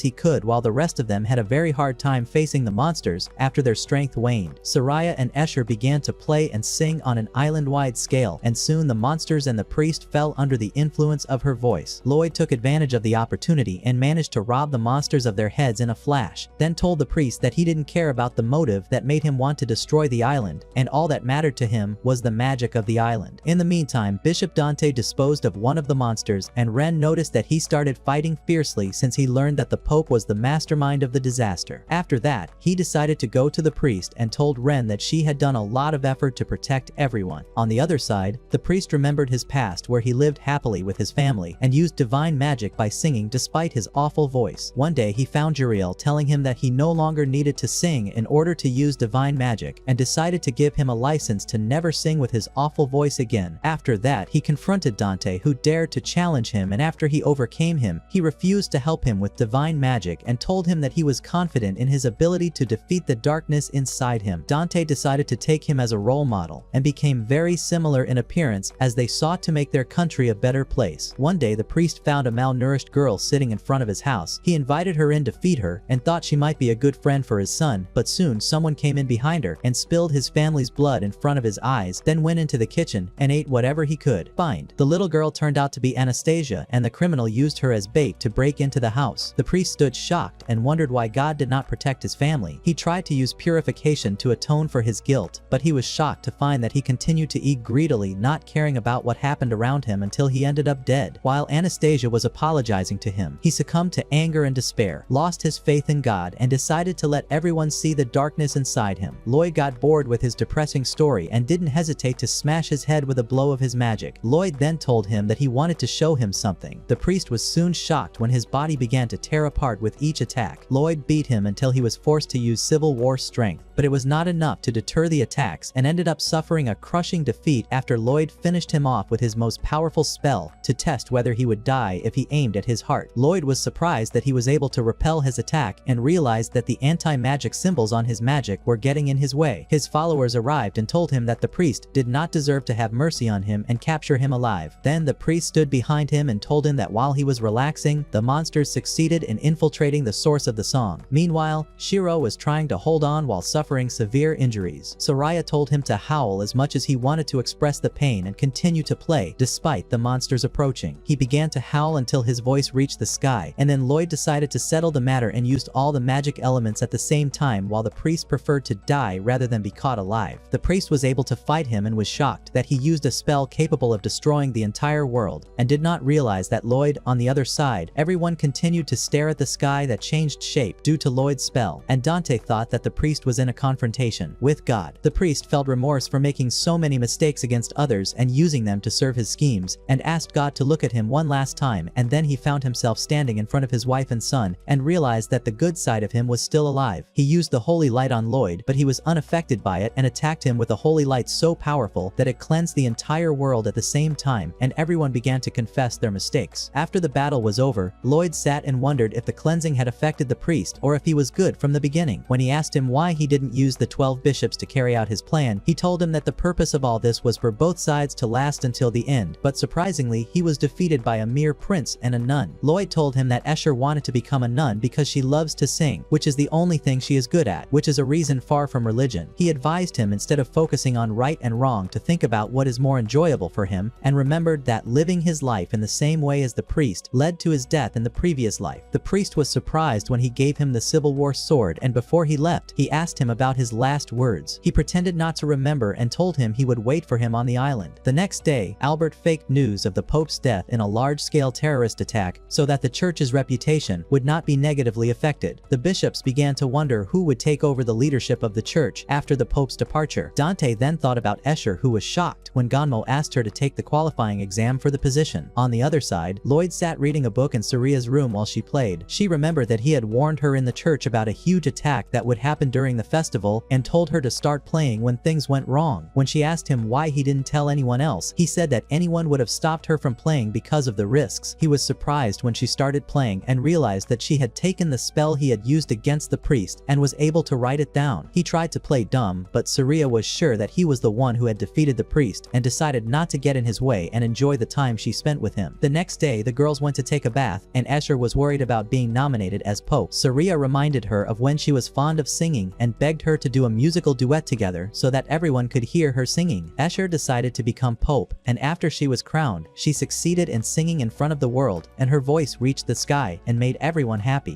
he could while the rest of them had a very hard time facing the monsters after their strength waned. Soraya and Escher began to play and sing on an island-wide scale, and soon the monsters and the priest fell under the influence of her voice. Lloyd took advantage of the opportunity and managed to rob the monsters of their heads in a flash, then told the priest that he didn't care about the motive that made him want to destroy the island, and all that mattered to him was the magic of the island. In the meantime, Bishop Dante disposed of one of the monsters, and Ren noticed that he started fighting fiercely since he learned that the Pope was the mastermind of the disaster. After that, he decided to go to the priest and told Ren that she had done a lot of effort to protect everyone. On the other side, the priest remembered his past where he lived happily with his family and used divine magic by singing despite his awful voice. One day he found Juriel telling him that he no longer needed to sing in order to use divine magic and decided to give him a license to never sing with his awful voice again. After that, he confronted Dante, who dared to challenge him, and after he overcame him, he refused to help him with divine magic and told him that he was confident in his ability to defeat the darkness inside him. Dante decided to take him as a role model and became very similar in appearance as they sought to make their country a better place. One day, the priest found a malnourished girl sitting in front of his house. He invited her in to feed her and thought she might be a good friend for his son, but soon someone came in behind her and spilled his family's blood in front of his eyes, then went into the kitchen and ate whatever he could find. The little girl turned out to be Anastasia, and the criminal used her as bait to break into the house. The priest stood shocked and wondered why God did not protect his family. He tried to use purification to atone for his guilt, but he was shocked to find that he continued to eat greedily, not caring about what happened around him until he ended up dead. While Anastasia was apologizing to him, he succumbed to anger and despair, lost his faith in God, and decided to let everyone see the darkness inside him. Lloyd got bored with his depressing story and didn't hesitate to smash his head with a blow of his magic. Lloyd then told him that he wanted to show him something. The priest was soon shocked when his body began to tear apart with each attack. Lloyd beat him until he was forced to use Civil War strength, but it was not enough to deter the attacks and ended up suffering a crushing defeat after Lloyd finished him off with his most powerful spell to test whether he would die if he aimed at his heart. Lloyd was surprised that he was able to repel his attack and realized that the anti-magic symbols on his magic were getting in his way. His followers arrived and told him that the priest did not deserve to have mercy on him and capture him alive. Then the priest stood behind him and told him that while he was relaxing, the monsters succeeded in infiltrating the source of the song. Meanwhile, Shiro was trying to hold on while suffering severe injuries. Soraya told him to howl as much as he wanted to express the pain and continue to play despite the monsters approaching. He began to howl until his voice reached the sky, and then Lloyd decided to settle the matter and used all the magic elements at the same time, while the priest preferred to die rather than be caught alive. The priest was able to fight him and was shocked that he used a spell capable of destroying the entire world, and did not realize that Lloyd on the other side. Everyone continued to stare at the sky that changed shape due to Lloyd's spell, and Dante thought that the priest was in a confrontation with God. The priest felt remorse for making so many mistakes against others and using them to serve his schemes, and asked God to look at him one last time, and then he found himself standing in front of his wife and son and realized that the good side of him was still alive. He used the holy light on Lloyd, but he was unaffected by it and attacked him with a holy light so powerful that it cleansed the entire world at the same time, and everyone began to confess their mistakes. After the battle was over, Lloyd sat and wondered if the cleansing had affected the priest or if he was good from the beginning. When he asked him why he didn't use the 12 bishops to carry out his plan, he told him that the purpose of all this was for both sides to last until the end, but surprisingly, he was defeated by a mere prince and a nun. Lloyd told him that Escher wanted to become a nun because she loves to sing, which is the only thing she is good at, which is a reason far from religion. He advised him, instead of focusing on right and wrong, to think about what is more enjoyable for him, and remembered that living his life in the same way as the priest led to his death in the previous life. The priest was surprised when he gave him the Civil War sword, and before he left, he asked him about his last words. He pretended not to remember and told him he would wait for him on the island. The next day, Albert faked news of the Pope's death in a large-scale terrorist attack so that the church's reputation would not be negatively affected. The bishops began to wonder who would take over the leadership of the church after the Pope's departure. Dante then thought about Escher, who was shocked when Gonmo asked her to take the qualifying exam for the position. On the other side, Lloyd sat reading a book in Saria's room while she played. She remembered that he had warned her in the church about a huge attack that would happen during the festival and told her to start playing when things went wrong. When she asked him why he didn't tell anyone else, he said that anyone would have stopped her from playing because of the risks. He was surprised when she started playing and realized that she had taken the spell he had used against the priest and was able to write it down. He tried to play dumb, but Saria was sure that he was the one who had defeated the priest and decided not to get in his way and enjoy the time she spent with him. The next day, the girls went to take a bath, and Escher was worried about being nominated as Pope. Saria reminded her of when she was fond of singing and begged her to do a musical duet together so that everyone could hear her singing. Escher decided to become Pope, and after she was crowned, she succeeded in singing in front of the world, and her voice reached the sky and made everyone happy.